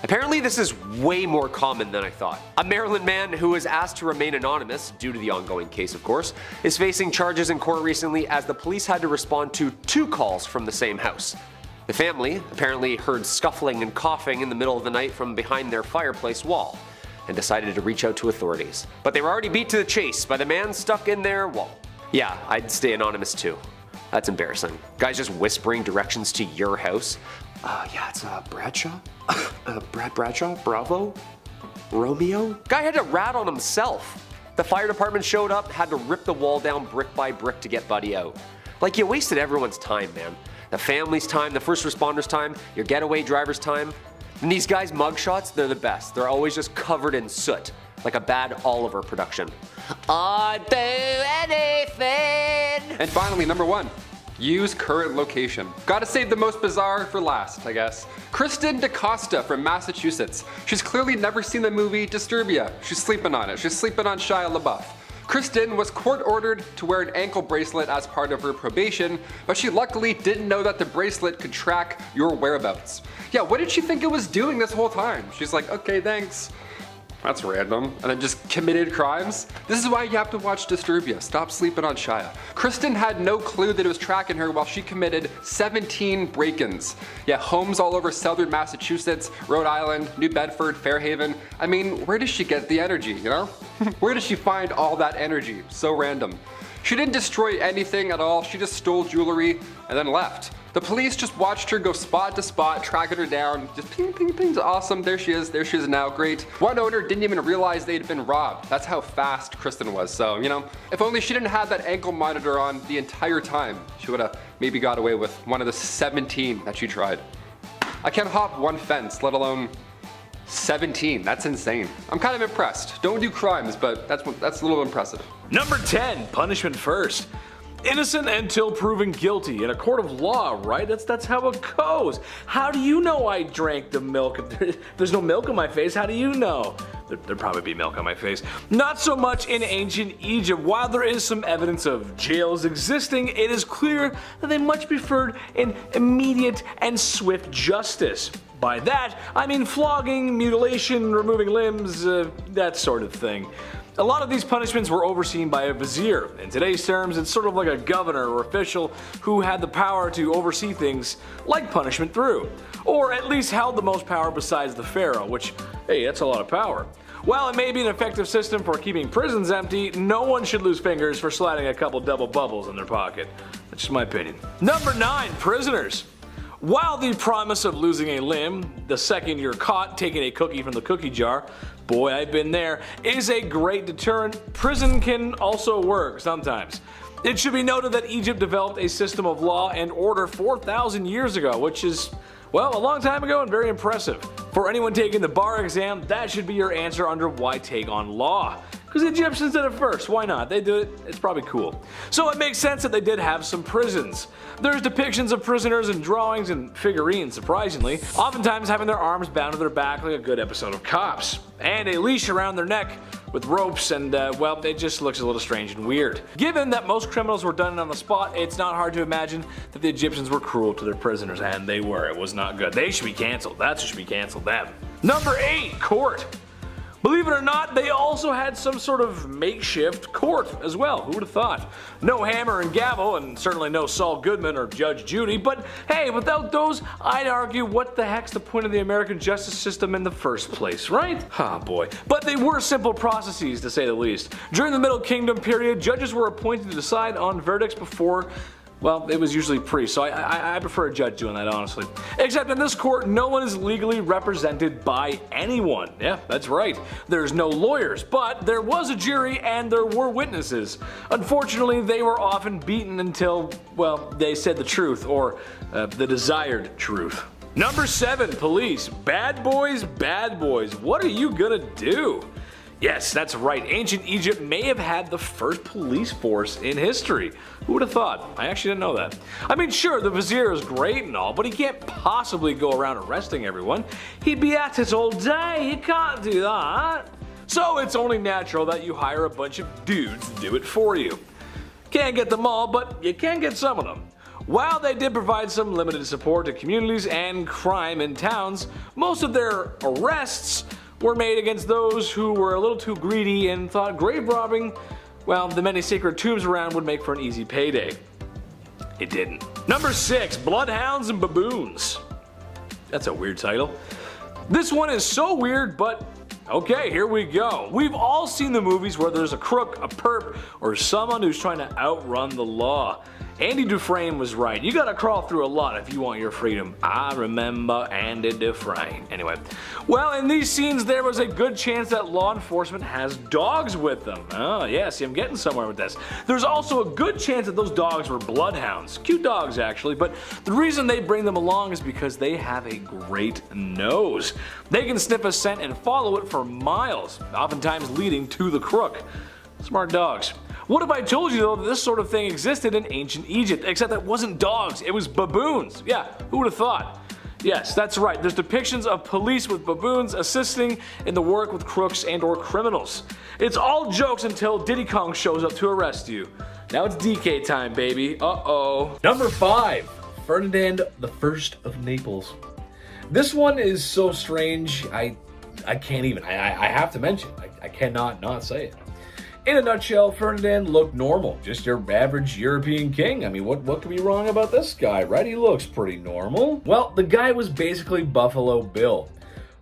Apparently this is way more common than I thought. A Maryland man who was asked to remain anonymous, due to the ongoing case of course, is facing charges in court recently as the police had to respond to 2 calls from the same house. The family apparently heard scuffling and coughing in the middle of the night from behind their fireplace wall and decided to reach out to authorities. But they were already beat to the chase by the man stuck in their wall. Yeah, I'd stay anonymous too. That's embarrassing. Guys just whispering directions to your house. Yeah, it's Bradshaw? Brad Bradshaw? Bravo? Romeo? Guy had to rat on himself. The fire department showed up, had to rip the wall down brick by brick to get Buddy out. Like, you wasted everyone's time, man. The family's time, the first responders' time, your getaway driver's time. And these guys' mugshots, they're the best. They're always just covered in soot, like a bad Oliver production. I'd do anything. And finally, number 1. Use current location. Gotta save the most bizarre for last, I guess. Kristen DaCosta from Massachusetts. She's clearly never seen the movie Disturbia. She's sleeping on it. She's sleeping on Shia LaBeouf. Kristen was court ordered to wear an ankle bracelet as part of her probation, but she luckily didn't know that the bracelet could track your whereabouts. Yeah, what did she think it was doing this whole time? She's like, okay, thanks. That's random. And then just committed crimes? This is why you have to watch Disturbia. Stop sleeping on Shia. Kristen had no clue that it was tracking her while she committed 17 break-ins. Yeah, homes all over southern Massachusetts, Rhode Island, New Bedford, Fairhaven. I mean, where does she get the energy, you know? Where does she find all that energy? So random. She didn't destroy anything at all. She just stole jewelry and then left. The police just watched her go spot to spot, tracking her down. Just ping, ping, ping. Awesome. There she is now. Great. One owner didn't even realize they'd been robbed. That's how fast Kristen was. So, you know, if only she didn't have that ankle monitor on the entire time, she would have maybe got away with one of the 17 that she tried. I can't hop one fence, let alone 17. That's insane. I'm kind of impressed. Don't do crimes, but that's a little impressive. Number 10, punishment first. Innocent until proven guilty in a court of law, right? That's how it goes. How do you know I drank the milk? If there's no milk on my face, how do you know? There'd probably be milk on my face. Not so much in ancient Egypt. While there is some evidence of jails existing, it is clear that they much preferred an immediate and swift justice. By that, I mean flogging, mutilation, removing limbs, that sort of thing. A lot of these punishments were overseen by a vizier. In today's terms, it's sort of like a governor or official who had the power to oversee things like punishment through. Or at least held the most power besides the pharaoh, which, hey, that's a lot of power. While it may be an effective system for keeping prisons empty, no one should lose fingers for sliding a couple double bubbles in their pocket. That's just my opinion. Number 9, prisoners. While the promise of losing a limb, the second you're caught taking a cookie from the cookie jar, boy I've been there, is a great deterrent, prison can also work sometimes. It should be noted that Egypt developed a system of law and order 4,000 years ago, which is, well, a long time ago and very impressive. For anyone taking the bar exam, that should be your answer under why take on law. Because the Egyptians did it first, why not? They do it, it's probably cool. So it makes sense that they did have some prisons. There's depictions of prisoners in drawings and figurines, surprisingly, oftentimes having their arms bound to their back like a good episode of Cops. And a leash around their neck with ropes and, well, it just looks a little strange and weird. Given that most criminals were done on the spot, it's not hard to imagine that the Egyptians were cruel to their prisoners, and they were. It was not good. They should be cancelled. That's what should be cancelled, them. Number 8, court. Believe it or not, they also had some sort of makeshift court as well. Who would have thought? No hammer and gavel, and certainly no Saul Goodman or Judge Judy, but hey, without those, I'd argue what the heck's the point of the American justice system in the first place, right? Ah, boy. But they were simple processes, to say the least. During the Middle Kingdom period, judges were appointed to decide on verdicts before, well, it was usually priests, so I prefer a judge doing that, honestly. Except in this court, no one is legally represented by anyone. Yeah, that's right. There's no lawyers, but there was a jury and there were witnesses. Unfortunately, they were often beaten until, well, they said the truth, or the desired truth. Number 7, police. Bad boys, bad boys. What are you gonna do? Yes, that's right. Ancient Egypt may have had the first police force in history. Who would have thought? I actually didn't know that. I mean, sure, the vizier is great and all, but he can't possibly go around arresting everyone. He'd be at it all day. He can't do that. So it's only natural that you hire a bunch of dudes to do it for you. Can't get them all, but you can get some of them. While they did provide some limited support to communities and crime in towns, most of their arrests were made against those who were a little too greedy and thought grave robbing, well, the many sacred tombs around would make for an easy payday. It didn't. Number 6, bloodhounds and baboons. That's a weird title. This one is so weird, but okay, here we go. We've all seen the movies where there's a crook, a perp, or someone who's trying to outrun the law. Andy Dufresne was right. You gotta crawl through a lot if you want your freedom. I remember Andy Dufresne. Anyway, well, in these scenes there was a good chance that law enforcement has dogs with them. Oh yeah, see, I'm getting somewhere with this. There's also a good chance that those dogs were bloodhounds. Cute dogs actually, but the reason they bring them along is because they have a great nose. They can sniff a scent and follow it for miles, oftentimes leading to the crook. Smart dogs. What if I told you though that this sort of thing existed in ancient Egypt, except that it wasn't dogs, it was baboons? Yeah, who would have thought? Yes, that's right, there's depictions of police with baboons assisting in the work with crooks and or criminals. It's all jokes until Diddy Kong shows up to arrest you. Now it's DK time, baby. Uh-oh. Number 5. Ferdinand I of Naples. This one is so strange, I can't even, I have to mention, I cannot not say it. In a nutshell, Ferdinand looked normal, just your average European king. I mean, what could be wrong about this guy, right? He looks pretty normal. Well, the guy was basically Buffalo Bill.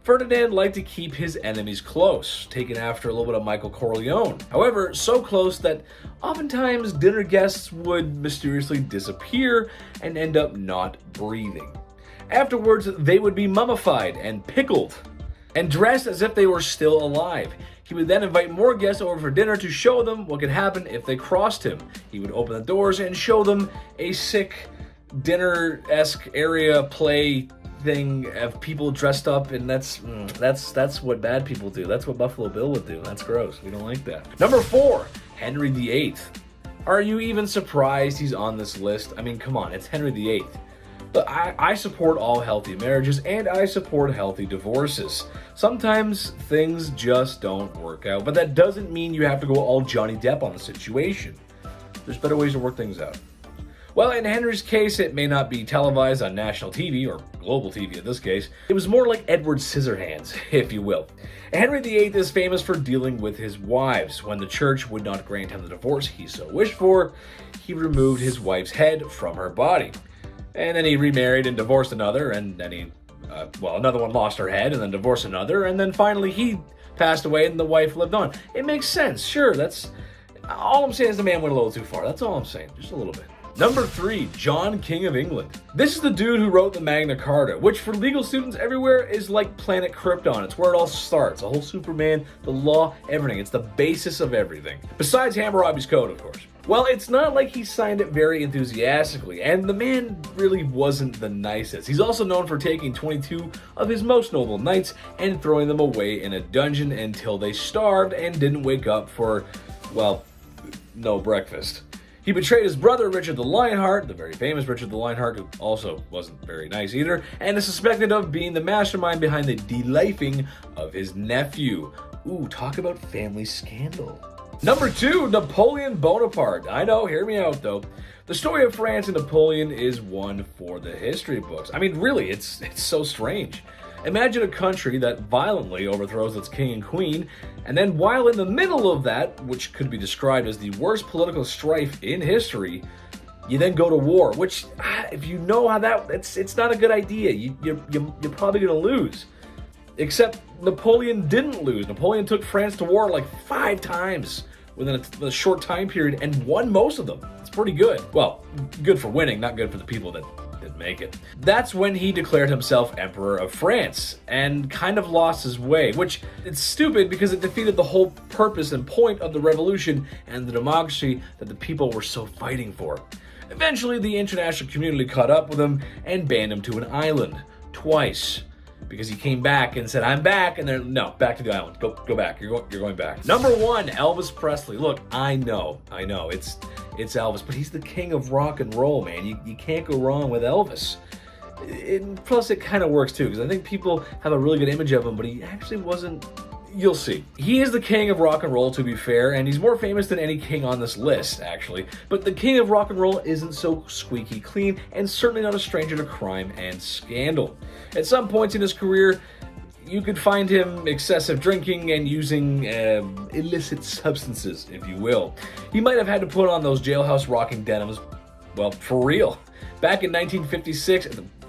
Ferdinand liked to keep his enemies close, taken after a little bit of Michael Corleone. However, so close that oftentimes dinner guests would mysteriously disappear and end up not breathing. Afterwards, they would be mummified and pickled and dressed as if they were still alive. He would then invite more guests over for dinner to show them what could happen if they crossed him. He would open the doors and show them a sick dinner-esque area play thing of people dressed up, and that's what bad people do. That's what Buffalo Bill would do. That's gross. We don't like that. Number 4, Henry VIII. Are you even surprised he's on this list? I mean, come on, it's Henry VIII. But I support all healthy marriages and I support healthy divorces. Sometimes things just don't work out, but that doesn't mean you have to go all Johnny Depp on the situation. There's better ways to work things out. Well, in Henry's case, it may not be televised on national TV, or global TV in this case. It was more like Edward Scissorhands, if you will. Henry VIII is famous for dealing with his wives. When the church would not grant him the divorce he so wished for, he removed his wife's head from her body. And then he remarried and divorced another, and then another one lost her head and then divorced another, and then finally he passed away and the wife lived on. It makes sense, sure, that's... All I'm saying is the man went a little too far, that's all I'm saying, just a little bit. Number 3, John, King of England. This is the dude who wrote the Magna Carta, which for legal students everywhere is like Planet Krypton. It's where it all starts. The whole Superman, the law, everything. It's the basis of everything. Besides Hammurabi's Code, of course. Well, it's not like he signed it very enthusiastically, and the man really wasn't the nicest. He's also known for taking 22 of his most noble knights and throwing them away in a dungeon until they starved and didn't wake up for, well, no breakfast. He betrayed his brother, Richard the Lionheart, the very famous Richard the Lionheart, who also wasn't very nice either, and is suspected of being the mastermind behind the de-lifing of his nephew. Ooh, talk about family scandal. Number 2, Napoleon Bonaparte. I know, hear me out though. The story of France and Napoleon is one for the history books. I mean, really, it's so strange. Imagine a country that violently overthrows its king and queen, and then while in the middle of that, which could be described as the worst political strife in history, you then go to war, which, if you know how it's not a good idea. You're probably going to lose. Except Napoleon didn't lose. Napoleon took France to war like 5 times within a short time period and won most of them. It's pretty good. Well, good for winning, not good for the people that didn't make it. That's when he declared himself Emperor of France and kind of lost his way, which it's stupid because it defeated the whole purpose and point of the revolution and the democracy that the people were so fighting for. Eventually, the international community caught up with him and banned him to an island twice. Because he came back and said, I'm back, and they're, no, back to the island. Go back. You're going back. Number 1, Elvis Presley. Look, I know, it's Elvis, but he's the king of rock and roll, man. You can't go wrong with Elvis. Plus, it kind of works too, because I think people have a really good image of him, but he actually wasn't. You'll see. He is the king of rock and roll, to be fair, and he's more famous than any king on this list, actually. But the king of rock and roll isn't so squeaky clean, and certainly not a stranger to crime and scandal. At some points in his career, you could find him excessive drinking and using illicit substances, if you will. He might have had to put on those jailhouse rocking denims, well, for real. Back in 1956,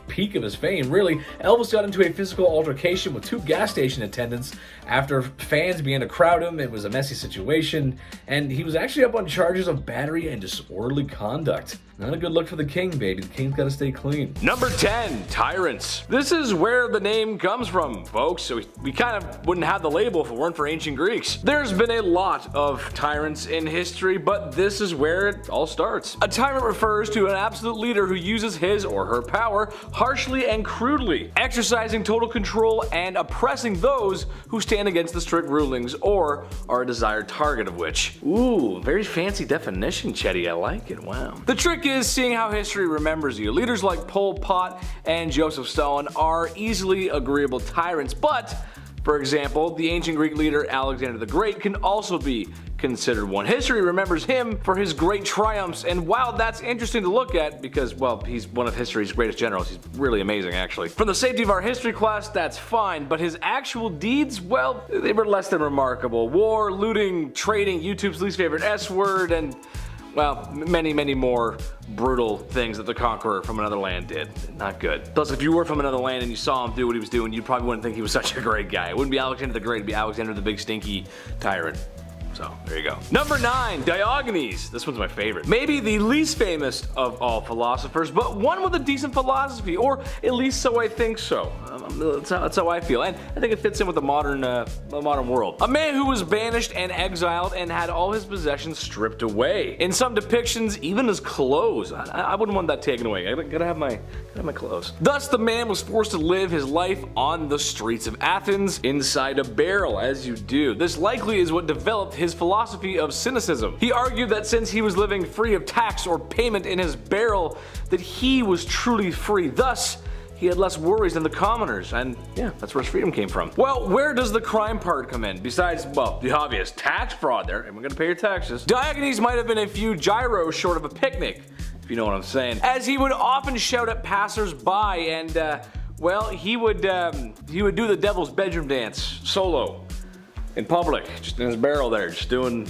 peak of his fame, really. Elvis got into a physical altercation with 2 gas station attendants after fans began to crowd him. It was a messy situation, and he was actually up on charges of battery and disorderly conduct. Not a good look for the king, baby. The king's gotta stay clean. Number 10, tyrants. This is where the name comes from, folks, so we kind of wouldn't have the label if it weren't for ancient Greeks. There's been a lot of tyrants in history, but this is where it all starts. A tyrant refers to an absolute leader who uses his or her power harshly and crudely, exercising total control and oppressing those who stand against the strict rulings or are a desired target of which. Ooh, very fancy definition, Chetty. I like it. Wow. The trick is seeing how history remembers you. Leaders like Pol Pot and Joseph Stalin are easily agreeable tyrants, but for example, the ancient Greek leader Alexander the Great can also be considered one. History remembers him for his great triumphs, and while that's interesting to look at because, well, he's one of history's greatest generals, he's really amazing actually. For the safety of our history class, that's fine, but his actual deeds, well, they were less than remarkable. War, looting, trading, YouTube's least favorite S word, and well, many, many more brutal things that the conqueror from another land did. Not good. Plus, if you were from another land and you saw him do what he was doing, you probably wouldn't think he was such a great guy. It wouldn't be Alexander the Great, it'd be Alexander the Big Stinky Tyrant. So, there you go. Number 9, Diogenes. This one's my favorite. Maybe the least famous of all philosophers, but one with a decent philosophy, or at least so I think so. That's how I feel, and I think it fits in with the modern world. A man who was banished and exiled and had all his possessions stripped away. In some depictions, even his clothes. I wouldn't want that taken away. I gotta have my clothes. Thus, the man was forced to live his life on the streets of Athens, inside a barrel, as you do. This likely is what developed his philosophy of cynicism. He argued that since he was living free of tax or payment in his barrel, that he was truly free. Thus, he had less worries than the commoners, and yeah, that's where his freedom came from. Well, where does the crime part come in? Besides, well, the obvious tax fraud there, and we're gonna pay your taxes. Diogenes might have been a few gyros short of a picnic, if you know what I'm saying, as he would often shout at passers-by, and well, he would do the devil's bedroom dance solo in public, just in his barrel there, just doing.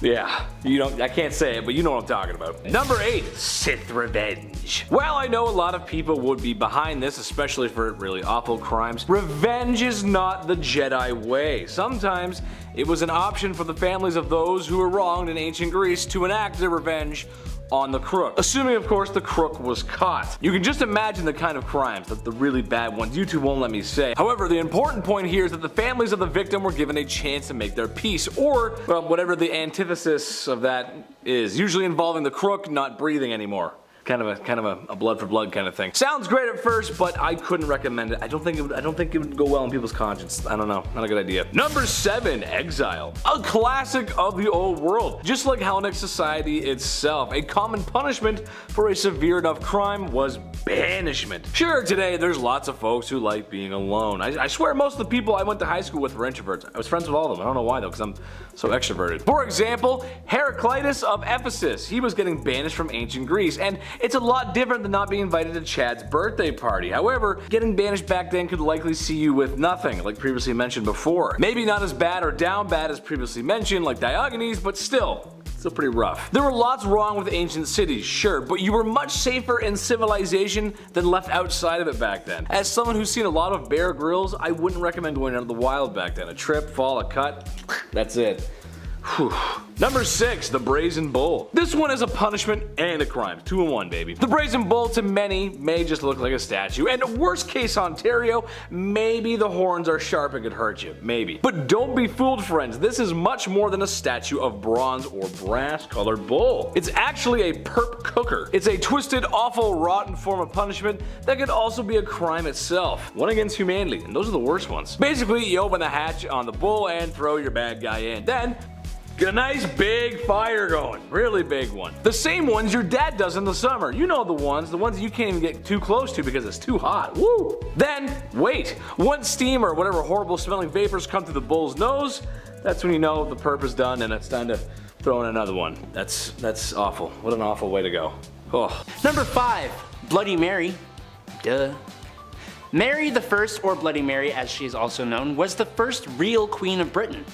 Yeah, I can't say it, but you know what I'm talking about. Number 8, Sith revenge. Well, I know a lot of people would be behind this, especially for really awful crimes. Revenge is not the Jedi way. Sometimes it was an option for the families of those who were wronged in ancient Greece to enact their revenge on the crook. Assuming, of course, the crook was caught. You can just imagine the kind of crimes, the really bad ones. YouTube won't let me say. However, the important point here is that the families of the victim were given a chance to make their peace, or, well, whatever the antithesis of that is, usually involving the crook not breathing anymore. Kind of a blood for blood kind of thing. Sounds great at first, but I couldn't recommend it. I don't think it would go well in people's conscience. I don't know. Not a good idea. Number 7, exile. A classic of the old world. Just like Hellenic society itself, a common punishment for a severe enough crime was banishment. Sure, today there's lots of folks who like being alone. I swear most of the people I went to high school with were introverts. I was friends with all of them. I don't know why though, because I'm so extroverted. For example, Heraclitus of Ephesus. He was getting banished from ancient Greece, and it's a lot different than not being invited to Chad's birthday party. However, getting banished back then could likely see you with nothing, like previously mentioned before. Maybe not as bad or down bad as previously mentioned, like Diogenes, but still pretty rough. There were lots wrong with ancient cities, sure, but you were much safer in civilization than left outside of it back then. As someone who's seen a lot of Bear Grylls, I wouldn't recommend going out of the wild back then. A trip, fall, a cut, that's it. Whew. Number 6, the Brazen Bull. This one is a punishment and a crime. 2 in 1, baby. The Brazen Bull to many may just look like a statue, and worst case Ontario, maybe the horns are sharp and could hurt you. Maybe. But don't be fooled, friends. This is much more than a statue of bronze or brass colored bull. It's actually a perp cooker. It's a twisted, awful, rotten form of punishment that could also be a crime itself. One against humanity, and those are the worst ones. Basically, you open the hatch on the bull and throw your bad guy in. Then, get a nice big fire going. Really big one. The same ones your dad does in the summer. You know the ones that you can't even get too close to because it's too hot. Woo! Then, wait. Once steam or whatever horrible smelling vapors come through the bull's nose, that's when you know the perp is done and it's time to throw in another one. That's awful. What an awful way to go. Oh. Number 5, Bloody Mary. Duh. Mary the First, or Bloody Mary as she is also known, was the first real Queen of Britain.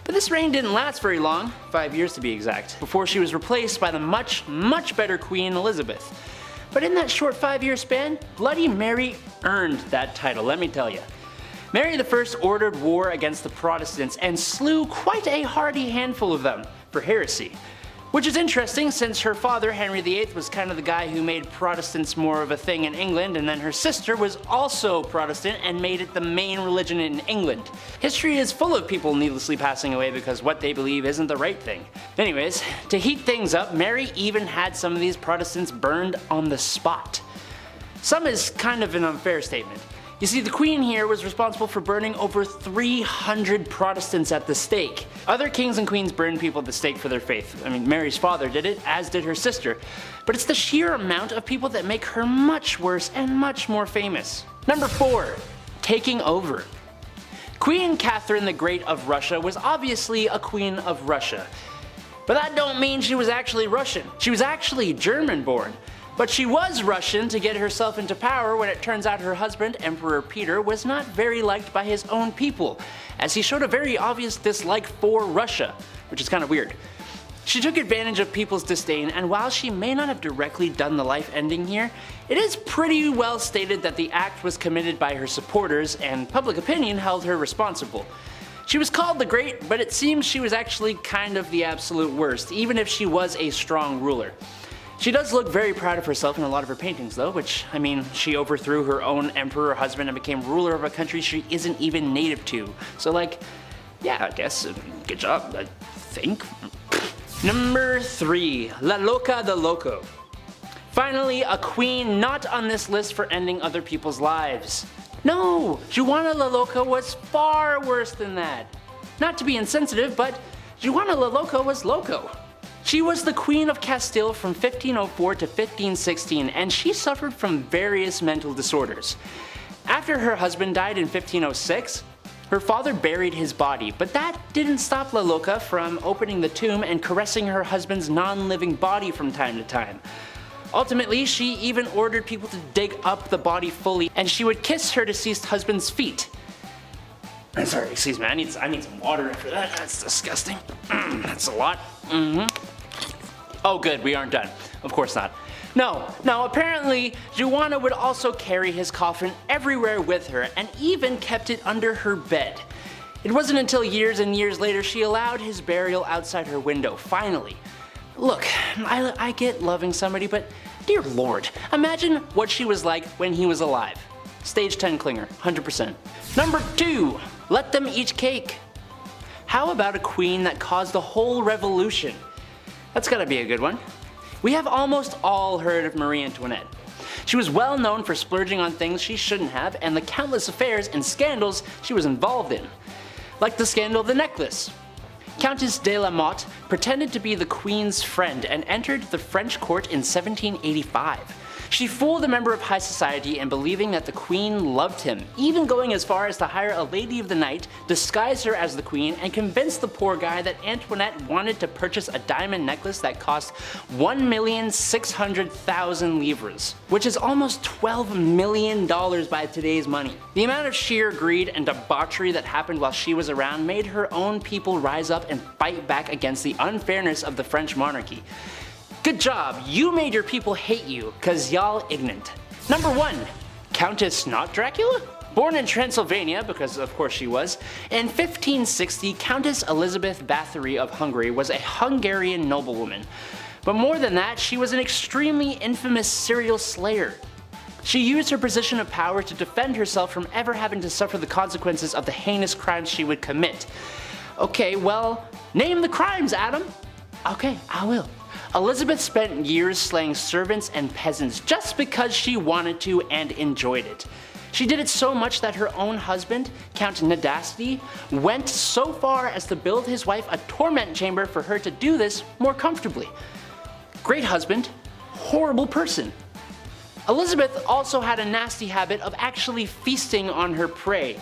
But this reign didn't last very long, 5 years to be exact, before she was replaced by the much better Queen Elizabeth. But in that short 5-year span, Bloody Mary earned that title, let me tell you. Mary I ordered war against the Protestants and slew quite a hearty handful of them for heresy. Which is interesting since her father, Henry VIII, was kind of the guy who made Protestants more of a thing in England, and then her sister was also Protestant and made it the main religion in England. History is full of people needlessly passing away because what they believe isn't the right thing. Anyways, to heat things up, Mary even had some of these Protestants burned on the spot. Some is kind of an unfair statement. You see, the Queen here was responsible for burning over 300 Protestants at the stake. Other kings and queens burned people at the stake for their faith. I mean, Mary's father did it, as did her sister. But it's the sheer amount of people that make her much worse and much more famous. Number 4. Taking over. Queen Catherine the Great of Russia was obviously a queen of Russia. But that don't mean she was actually Russian. She was actually German-born. But she was Russian to get herself into power when it turns out her husband, Emperor Peter, was not very liked by his own people, as he showed a very obvious dislike for Russia, which is kind of weird. She took advantage of people's disdain, and while she may not have directly done the life ending here, it is pretty well stated that the act was committed by her supporters, and public opinion held her responsible. She was called the Great, but it seems she was actually kind of the absolute worst, even if she was a strong ruler. She does look very proud of herself in a lot of her paintings though, which, I mean, she overthrew her own emperor husband and became ruler of a country she isn't even native to. So like, yeah, I guess, good job, I think. Number 3. La Loca de Loco. Finally, a queen not on this list for ending other people's lives. No, Juana La Loca was far worse than that. Not to be insensitive, but Juana La Loca was loco. She was the Queen of Castile from 1504 to 1516, and she suffered from various mental disorders. After her husband died in 1506, her father buried his body, but that didn't stop La Loca from opening the tomb and caressing her husband's non-living body from time to time. Ultimately, she even ordered people to dig up the body fully, and she would kiss her deceased husband's feet. Sorry, excuse me, I need some water after that. That's disgusting. That's a lot. Oh good, we aren't done. Of course not. No, apparently, Juana would also carry his coffin everywhere with her and even kept it under her bed. It wasn't until years and years later she allowed his burial outside her window, finally. Look, I get loving somebody, but dear lord, imagine what she was like when he was alive. Stage 10 clinger, 100%. Number 2, let them eat cake. How about a queen that caused a whole revolution? That's gotta be a good one. We have almost all heard of Marie Antoinette. She was well known for splurging on things she shouldn't have and the countless affairs and scandals she was involved in. Like the scandal of the necklace. Countess de la Motte pretended to be the queen's friend and entered the French court in 1785. She fooled a member of high society in believing that the queen loved him, even going as far as to hire a lady of the night, disguise her as the queen, and convince the poor guy that Antoinette wanted to purchase a diamond necklace that cost 1,600,000 livres, which is almost $12 million by today's money. The amount of sheer greed and debauchery that happened while she was around made her own people rise up and fight back against the unfairness of the French monarchy. Good job, you made your people hate you, cause y'all ignorant. Number 1, Countess not Dracula? Born in Transylvania, because of course she was, in 1560 Countess Elizabeth Bathory of Hungary was a Hungarian noblewoman. But more than that, she was an extremely infamous serial slayer. She used her position of power to defend herself from ever having to suffer the consequences of the heinous crimes she would commit. Okay, well, name the crimes, Adam. Okay, I will. Elizabeth spent years slaying servants and peasants just because she wanted to and enjoyed it. She did it so much that her own husband, Count Nadasti, went so far as to build his wife a torment chamber for her to do this more comfortably. Great husband, horrible person. Elizabeth also had a nasty habit of actually feasting on her prey.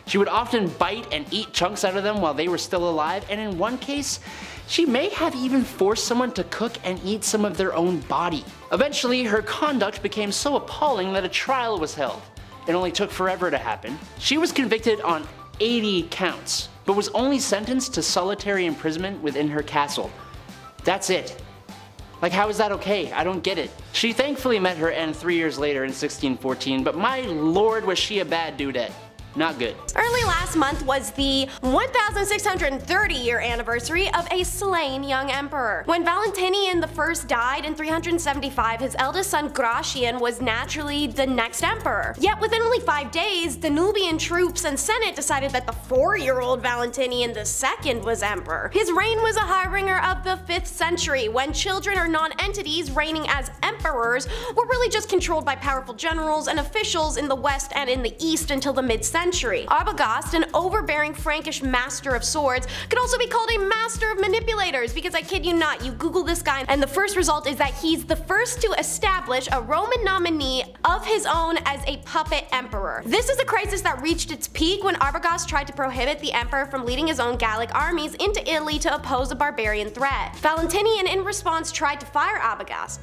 She would often bite and eat chunks out of them while they were still alive, and in one case, she may have even forced someone to cook and eat some of their own body. Eventually, her conduct became so appalling that a trial was held. It only took forever to happen. She was convicted on 80 counts, but was only sentenced to solitary imprisonment within her castle. That's it. Like, how is that okay? I don't get it. She thankfully met her end 3 years later in 1614, but my lord was she a bad dudette. Not good. Early last month was the 1630-year anniversary of a slain young emperor. When Valentinian I died in 375, his eldest son Gratian was naturally the next emperor. Yet within only 5 days, the Nubian troops and senate decided that the 4-year-old Valentinian II was emperor. His reign was a harbinger of the 5th century, when children or non-entities reigning as emperors were really just controlled by powerful generals and officials in the west and in the east until the mid-century. Arbogast, an overbearing Frankish master of swords, could also be called a master of manipulators, because I kid you not, you Google this guy and the first result is that he's the first to establish a Roman nominee of his own as a puppet emperor. This is a crisis that reached its peak when Arbogast tried to prohibit the emperor from leading his own Gallic armies into Italy to oppose a barbarian threat. Valentinian in response tried to fire Arbogast.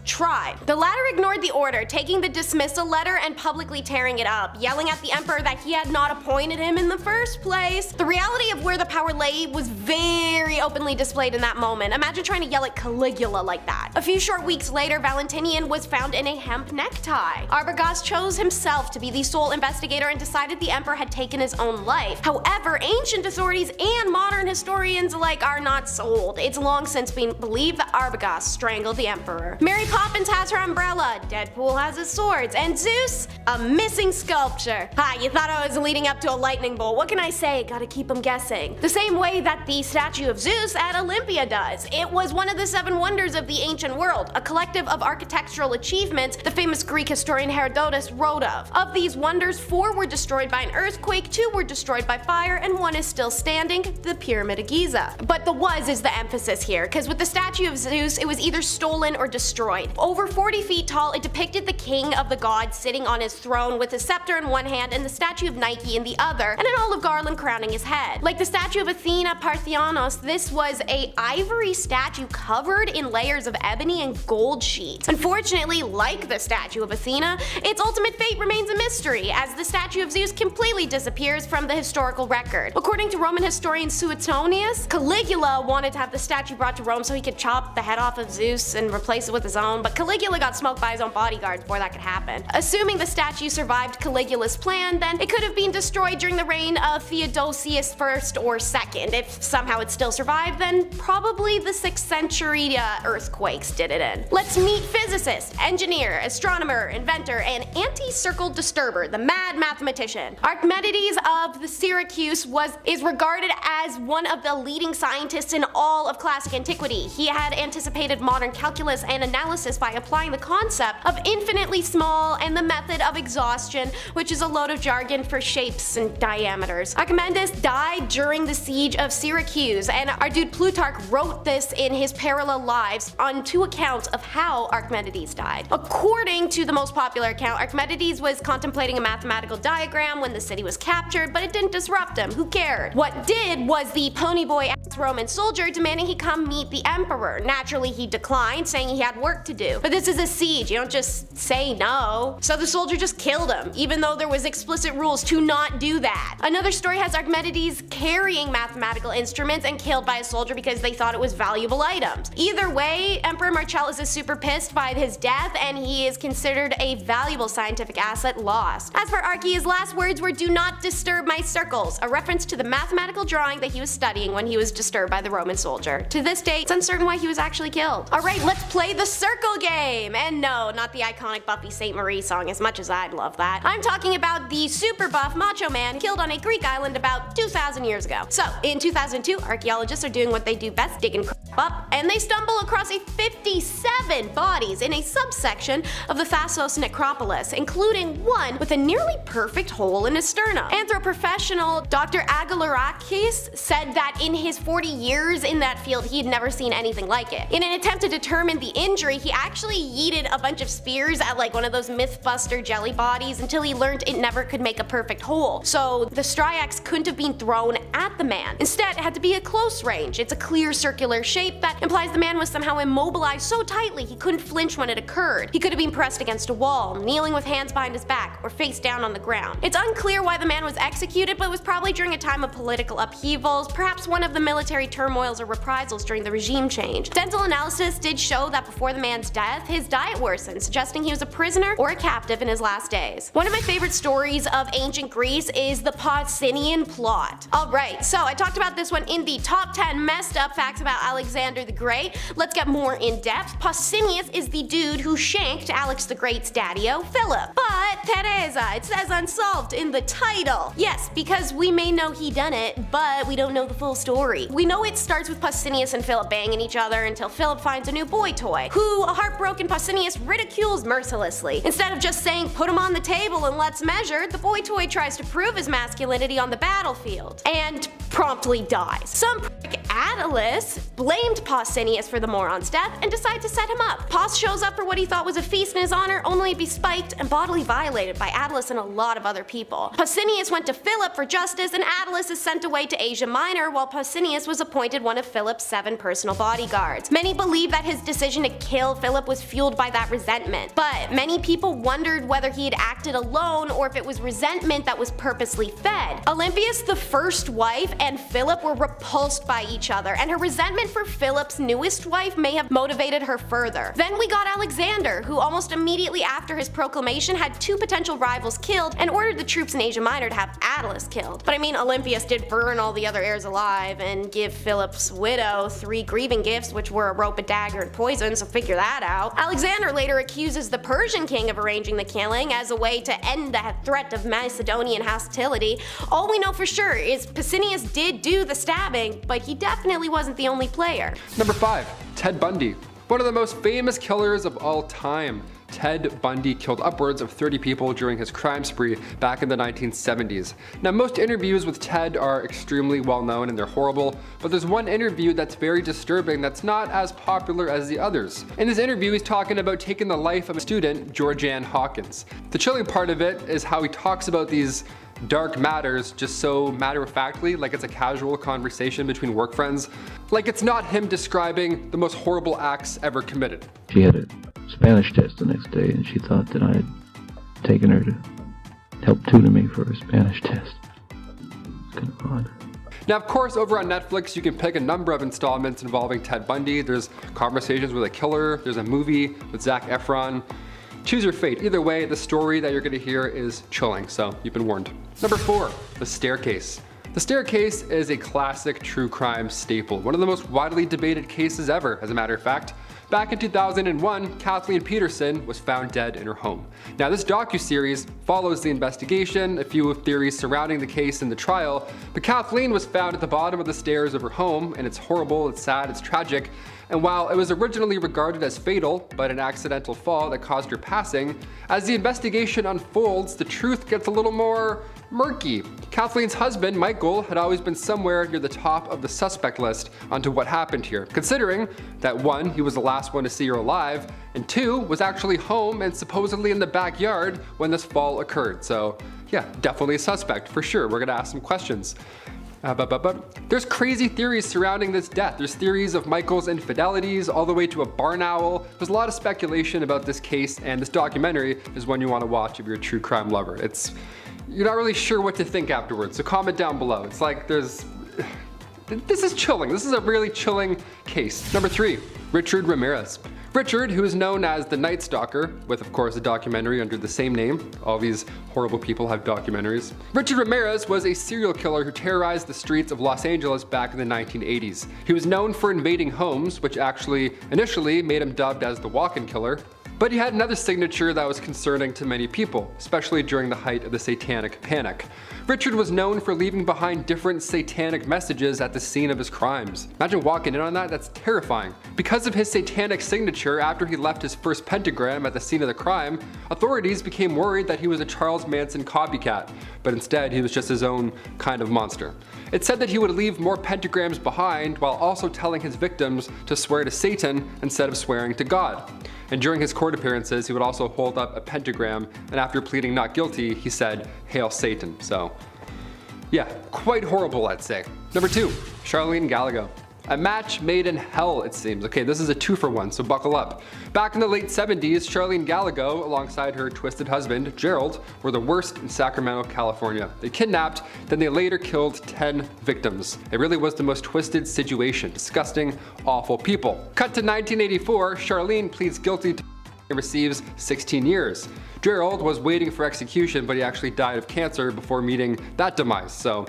The latter ignored the order, taking the dismissal letter and publicly tearing it up, yelling at the emperor that he had not appointed him in the first place. The reality of where the power lay was very openly displayed in that moment. Imagine trying to yell at Caligula like that. A few short weeks later, Valentinian was found in a hemp necktie. Arbogast chose himself to be the sole investigator and decided the emperor had taken his own life. However, ancient authorities and modern historians alike are not sold. It's long since been believed that Arbogast strangled the emperor. Mary Poppins has her umbrella, Deadpool has his swords, and Zeus, a missing sculpture. Hi, you thought I was leading up to a lightning bolt. What can I say? Gotta keep them guessing. The same way that the statue of Zeus at Olympia does. It was one of the 7 wonders of the ancient world, a collective of architectural achievements the famous Greek historian Herodotus wrote of. Of these wonders, 4 were destroyed by an earthquake, 2 were destroyed by fire, and 1 is still standing, the Pyramid of Giza. But the was is the emphasis here, because with the statue of Zeus, it was either stolen or destroyed. Over 40 feet tall, it depicted the king of the gods sitting on his throne with his scepter in one hand and the statue of Nike in the other, and an olive garland crowning his head. Like the statue of Athena Parthenos, this was a ivory statue covered in layers of ebony and gold sheets. Unfortunately, like the statue of Athena, its ultimate fate remains a mystery, as the statue of Zeus completely disappears from the historical record. According to Roman historian Suetonius, Caligula wanted to have the statue brought to Rome so he could chop the head off of Zeus and replace it with his own, but Caligula got smoked by his own bodyguards before that could happen. Assuming the statue survived Caligula's plan, then it could have been destroyed during the reign of Theodosius I or II. If somehow it still survived, then probably the 6th century earthquakes did it in. Let's meet physicist, engineer, astronomer, inventor, and anti-circle disturber, the mad mathematician. Archimedes of the Syracuse is regarded as one of the leading scientists in all of classic antiquity. He had anticipated modern calculus and analysis by applying the concept of infinitely small and the method of exhaustion, which is a load of jargon for shapes and diameters. Archimedes died during the siege of Syracuse, and our dude Plutarch wrote this in his parallel lives on 2 accounts of how Archimedes died. According to the most popular account, Archimedes was contemplating a mathematical diagram when the city was captured, but it didn't disrupt him. Who cared? What did was the ponyboy Roman soldier demanding he come meet the emperor. Naturally, he declined, saying he had work to do. But this is a siege, you don't just say no. So the soldier just killed him, even though there was explicit rules to not do that. Another story has Archimedes carrying mathematical instruments and killed by a soldier because they thought it was valuable items. Either way, Emperor Marcellus is super pissed by his death, and he is considered a valuable scientific asset lost. As for Archie, his last words were, "Do not disturb my circles," a reference to the mathematical drawing that he was studying when he was disturbed by the Roman soldier. To this day, it's uncertain why he was actually killed. Alright, let's play the circle game! And no, not the iconic Buffy St. Marie song, as much as I'd love that. I'm talking about the super buff macho man killed on a Greek island about 2,000 years ago. So, in 2002, archaeologists are doing what they do best, digging crap up, and they stumble across 57 bodies in a subsection of the Thassos necropolis, including one with a nearly perfect hole in his sternum. Anthroprofessional Dr. Agalarakis said that in his 40 years in that field, he had never seen anything like it. In an attempt to determine the injury, he actually yeeted a bunch of spears at like one of those Mythbuster jelly bodies until he learned it never could make a perfect hole. hole, so the Stryx couldn't have been thrown at the man. Instead, it had to be at close range. It's a clear circular shape that implies the man was somehow immobilized so tightly he couldn't flinch when it occurred. He could have been pressed against a wall, kneeling with hands behind his back, or face down on the ground. It's unclear why the man was executed, but it was probably during a time of political upheavals, perhaps one of the military turmoils or reprisals during the regime change. Dental analysis did show that before the man's death, his diet worsened, suggesting he was a prisoner or a captive in his last days. One of my favorite stories of ancient Greece is the Pausanian plot. Alright, so I talked about this one in the top 10 messed up facts about Alexander the Great. Let's get more in depth. Pausanias is the dude who shanked Alex the Great's daddy-o, Philip. But Teresa, it says unsolved in the title. Yes, because we may know he done it, but we don't know the full story. We know it starts with Pausanias and Philip banging each other until Philip finds a new boy toy, who a heartbroken Pausanias ridicules mercilessly. Instead of just saying put him on the table and let's measure, the boy toy tries to prove his masculinity on the battlefield, and promptly dies. Some prick Attalus blamed Pausanias for the moron's death and decided to set him up. Paus shows up for what he thought was a feast in his honor, only to be spiked and bodily violated by Attalus and a lot of other people. Pausanias went to Philip for justice, and Attalus is sent away to Asia Minor, while Pausanias was appointed one of Philip's 7 personal bodyguards. Many believe that his decision to kill Philip was fueled by that resentment, but many people wondered whether he had acted alone or if it was resentment that was purposely fed. Olympias, the first wife, and Philip were repulsed by each other, and her resentment for Philip's newest wife may have motivated her further. Then we got Alexander, who almost immediately after his proclamation had 2 potential rivals killed and ordered the troops in Asia Minor to have Attalus killed. But I mean, Olympias did burn all the other heirs alive and give Philip's widow 3 grieving gifts, which were a rope, a dagger, and poison, so figure that out. Alexander later accuses the Persian king of arranging the killing as a way to end the threat of Macedonian hostility. All we know for sure is Pausanias did do the stabbing, but he definitely wasn't the only player. Number 5. Ted Bundy. One of the most famous killers of all time. Ted Bundy killed upwards of 30 people during his crime spree back in the 1970s. Now, most interviews with Ted are extremely well known and they're horrible, but there's one interview that's very disturbing that's not as popular as the others. In this interview, he's talking about taking the life of a student, Georgianne Hawkins. The chilling part of it is how he talks about these dark matters just so matter-of-factly, like it's a casual conversation between work friends. Like it's not him describing the most horrible acts ever committed. She had a Spanish test the next day, and she thought that I had taken her to help tutor me for a Spanish test. It's kind of odd. Now, of course, over on Netflix, you can pick a number of installments involving Ted Bundy. There's Conversations with a Killer, there's a movie with Zac Efron. Choose your fate. Either way, the story that you're going to hear is chilling, so you've been warned. Number 4, The Staircase. The Staircase is a classic true crime staple, one of the most widely debated cases ever, as a matter of fact. Back in 2001, Kathleen Peterson was found dead in her home. Now, this docuseries follows the investigation, a few theories surrounding the case and the trial, but Kathleen was found at the bottom of the stairs of her home, and it's horrible, it's sad, it's tragic. And while it was originally regarded as fatal, but an accidental fall that caused her passing, as the investigation unfolds, the truth gets a little more murky. Kathleen's husband, Michael, had always been somewhere near the top of the suspect list onto what happened here, considering that 1, he was the last one to see her alive, and 2, was actually home and supposedly in the backyard when this fall occurred. So yeah, definitely a suspect, for sure. We're gonna ask some questions. But there's crazy theories surrounding this death. There's theories of Michael's infidelities all the way to a barn owl. There's a lot of speculation about this case, and this documentary is one you want to watch if you're a true crime lover. You're not really sure what to think afterwards, so comment down below. It's like this is chilling. This is a really chilling case. Number 3, Richard Ramirez. Richard, who is known as the Night Stalker, with of course a documentary under the same name. All these horrible people have documentaries. Richard Ramirez was a serial killer who terrorized the streets of Los Angeles back in the 1980s. He was known for invading homes, which actually initially made him dubbed as the Walk-In Killer. But he had another signature that was concerning to many people, especially during the height of the Satanic Panic. Richard was known for leaving behind different satanic messages at the scene of his crimes. Imagine walking in on that, that's terrifying. Because of his satanic signature after he left his first pentagram at the scene of the crime, authorities became worried that he was a Charles Manson copycat, but instead he was just his own kind of monster. It's said that he would leave more pentagrams behind while also telling his victims to swear to Satan instead of swearing to God. And during his court appearances, he would also hold up a pentagram, and after pleading not guilty, he said, "Hail Satan." So, yeah, quite horrible, I'd say. Number 2, Charlene Gallego. A match made in hell, it seems. Okay, this is a 2-for-1, so buckle up. Back in the late 70s, Charlene Gallego, alongside her twisted husband, Gerald, were the worst in Sacramento, California. They kidnapped, then they later killed 10 victims. It really was the most twisted situation. Disgusting, awful people. Cut to 1984, Charlene pleads guilty to and receives 16 years. Gerald was waiting for execution, but he actually died of cancer before meeting that demise. So,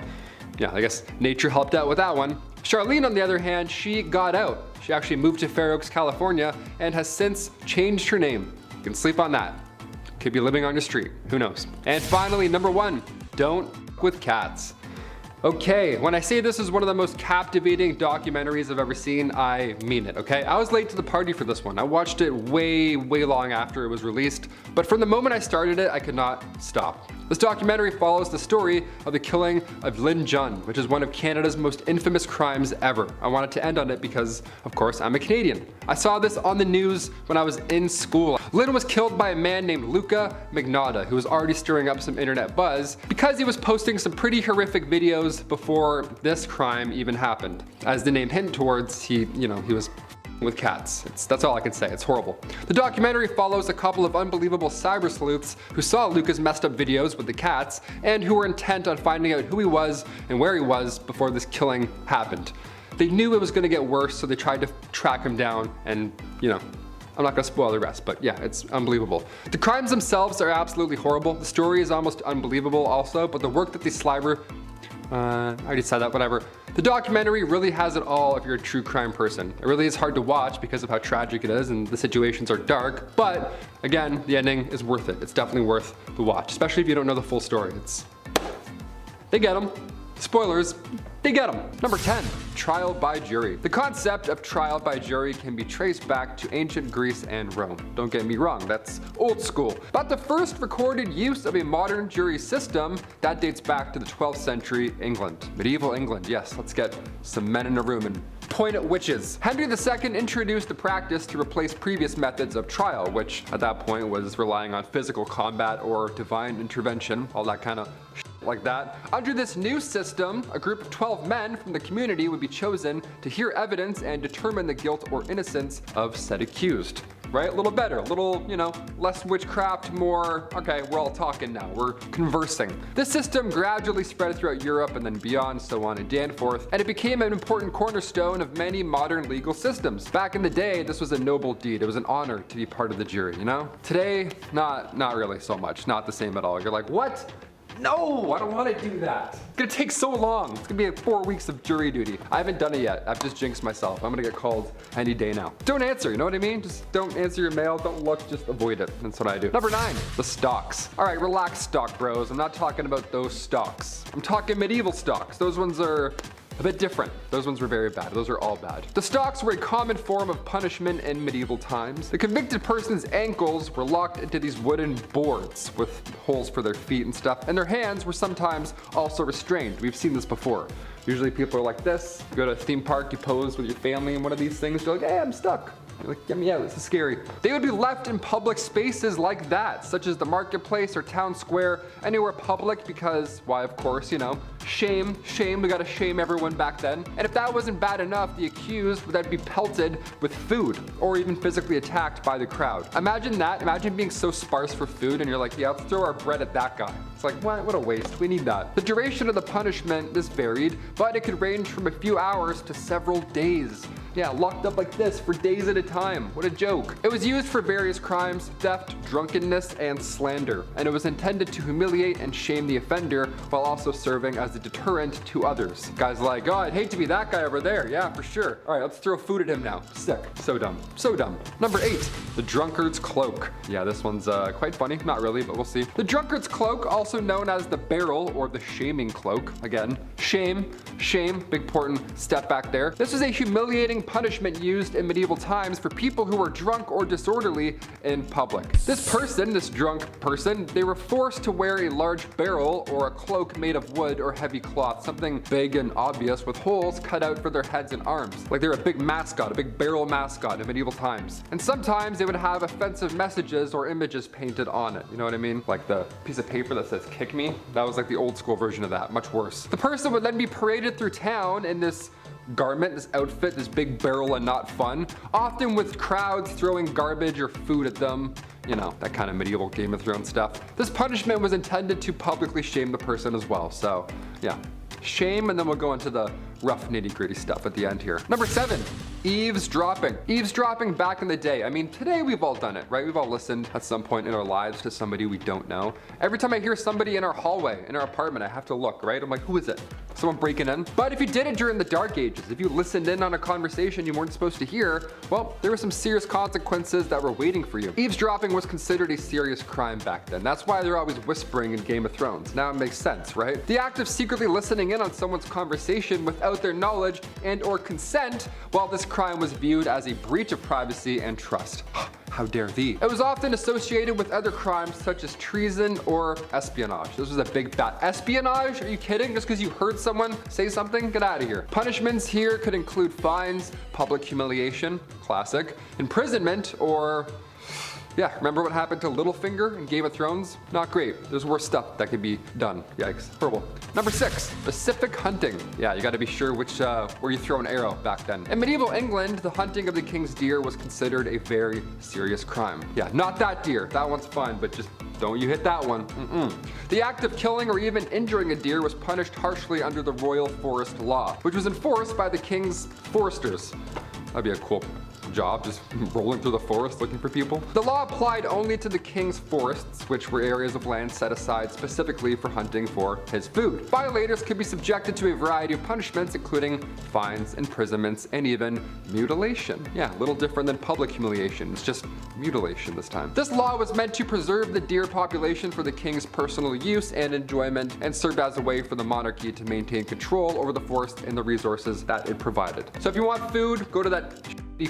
yeah, I guess nature helped out with that one. Charlene, on the other hand, she got out. She actually moved to Fair Oaks, California, and has since changed her name. You can sleep on that. Could be living on your street, who knows. And finally, number 1, don't f with cats. Okay, when I say this is one of the most captivating documentaries I've ever seen, I mean it, okay? I was late to the party for this one. I watched it way long after it was released, but from the moment I started it, I could not stop. This documentary follows the story of the killing of Lynn Junn, which is one of Canada's most infamous crimes ever. I wanted to end on it because, of course, I'm a Canadian. I saw this on the news when I was in school. Lynn was killed by a man named Luca Magnotta, who was already stirring up some internet buzz because he was posting some pretty horrific videos before this crime even happened. As the name hinted towards, he was with cats. That's all I can say. It's horrible. The documentary follows a couple of unbelievable cyber sleuths who saw Luca's messed up videos with the cats and who were intent on finding out who he was and where he was before this killing happened. They knew it was going to get worse, so they tried to track him down, and I'm not going to spoil the rest, but yeah, it's unbelievable. The crimes themselves are absolutely horrible. The story is almost unbelievable also, but the work that these cyber I already said that, whatever. The documentary really has it all if you're a true crime person. It really is hard to watch because of how tragic it is and the situations are dark, but again, the ending is worth it. It's definitely worth the watch, especially if you don't know the full story. They get them. Spoilers, they get them. Number 10, trial by jury. The concept of trial by jury can be traced back to ancient Greece and Rome. Don't get me wrong, that's old school. But the first recorded use of a modern jury system, that dates back to the 12th century England. Medieval England, yes, let's get some men in a room and point at witches. Henry II introduced the practice to replace previous methods of trial, which at that point was relying on physical combat or divine intervention, all that kind of like that. Under this new system, a group of 12 men from the community would be chosen to hear evidence and determine the guilt or innocence of said accused. Right? A little better, a little, less witchcraft, more, okay, we're all talking now, we're conversing. This system gradually spread throughout Europe and then beyond, so on and dan forth, and it became an important cornerstone of many modern legal systems. Back in the day, this was a noble deed. It was an honor to be part of the jury, Today, not really so much, not the same at all. You're like, what? No, I don't want to do that. It's gonna take so long. It's gonna be like 4 weeks of jury duty. I haven't done it yet. I've just jinxed myself. I'm gonna get called any day now. Don't answer, you know what I mean? Just don't answer your mail, don't look, just avoid it. That's what I do. Number 9, the stocks. All right, relax, stock bros. I'm not talking about those stocks. I'm talking medieval stocks. Those ones are a bit different. Those ones were very bad. Those are all bad. The stocks were a common form of punishment in medieval times. The convicted person's ankles were locked into these wooden boards with holes for their feet and stuff, and their hands were sometimes also restrained. We've seen this before. Usually people are like this. You go to a theme park, you pose with your family in one of these things, you're like, hey, I'm stuck. You're like, get me out, this is scary. They would be left in public spaces like that, such as the marketplace or town square, anywhere public because, why, of course, shame, we gotta shame everyone back then. And if that wasn't bad enough, the accused would then be pelted with food or even physically attacked by the crowd. Imagine that, imagine being so sparse for food and you're like, yeah, let's throw our bread at that guy. It's like, what a waste, we need that. The duration of the punishment, this varied, but it could range from a few hours to several days. Yeah, locked up like this for days at a time. What a joke. It was used for various crimes, theft, drunkenness, and slander, and it was intended to humiliate and shame the offender while also serving as a deterrent to others. Guys like, oh, I'd hate to be that guy over there. Yeah, for sure. All right, let's throw food at him now. Sick. So dumb. So dumb. Number 8, the drunkard's cloak. Yeah, this one's quite funny. Not really, but we'll see. The drunkard's cloak, also known as the barrel or the shaming cloak. Again, shame, big important step back there. This was a humiliating devastating punishment used in medieval times for people who were drunk or disorderly in public. This drunk person, they were forced to wear a large barrel or a cloak made of wood or heavy cloth, something big and obvious with holes cut out for their heads and arms. Like they're a big mascot, a big barrel mascot in medieval times. And sometimes they would have offensive messages or images painted on it. You know what I mean? Like the piece of paper that says "kick me." That was like the old school version of that, much worse. The person would then be paraded through town in this garment, this outfit, this big barrel and not fun, often with crowds throwing garbage or food at them. You know, that kind of medieval Game of Thrones stuff. This punishment was intended to publicly shame the person as well. So yeah, shame, and then we'll go into the rough nitty-gritty stuff at the end here. Number 7, eavesdropping. Eavesdropping back in the day. I mean, today we've all done it, right? We've all listened at some point in our lives to somebody we don't know. Every time I hear somebody in our hallway, in our apartment, I have to look, right? I'm like, who is it? Someone breaking in? But if you did it during the Dark Ages, if you listened in on a conversation you weren't supposed to hear, well, there were some serious consequences that were waiting for you. Eavesdropping was considered a serious crime back then. That's why they're always whispering in Game of Thrones. Now it makes sense, right? The act of secretly listening in on someone's conversation without their knowledge and or consent, well, this crime was viewed as a breach of privacy and trust. How dare thee? It was often associated with other crimes such as treason or espionage. This was a big fat espionage? Are you kidding? Just because you heard someone say something? Get out of here. Punishments here could include fines, public humiliation, classic, imprisonment, or yeah, remember what happened to Littlefinger in Game of Thrones? Not great. There's worse stuff that could be done. Yikes. Horrible. Number 6, specific hunting. Yeah, you gotta be sure which where you throw an arrow back then. In medieval England, the hunting of the king's deer was considered a very serious crime. Yeah, not that deer. That one's fine, but just don't you hit that one. The act of killing or even injuring a deer was punished harshly under the Royal Forest Law, which was enforced by the king's foresters. That'd be a cool job, just rolling through the forest looking for people. The law applied only to the king's forests, which were areas of land set aside specifically for hunting for his food. Violators could be subjected to a variety of punishments, including fines, imprisonments, and even mutilation. Yeah, a little different than public humiliation. It's just mutilation this time. This law was meant to preserve the deer population for the king's personal use and enjoyment, and served as a way for the monarchy to maintain control over the forest and the resources that it provided. So if you want food, go to that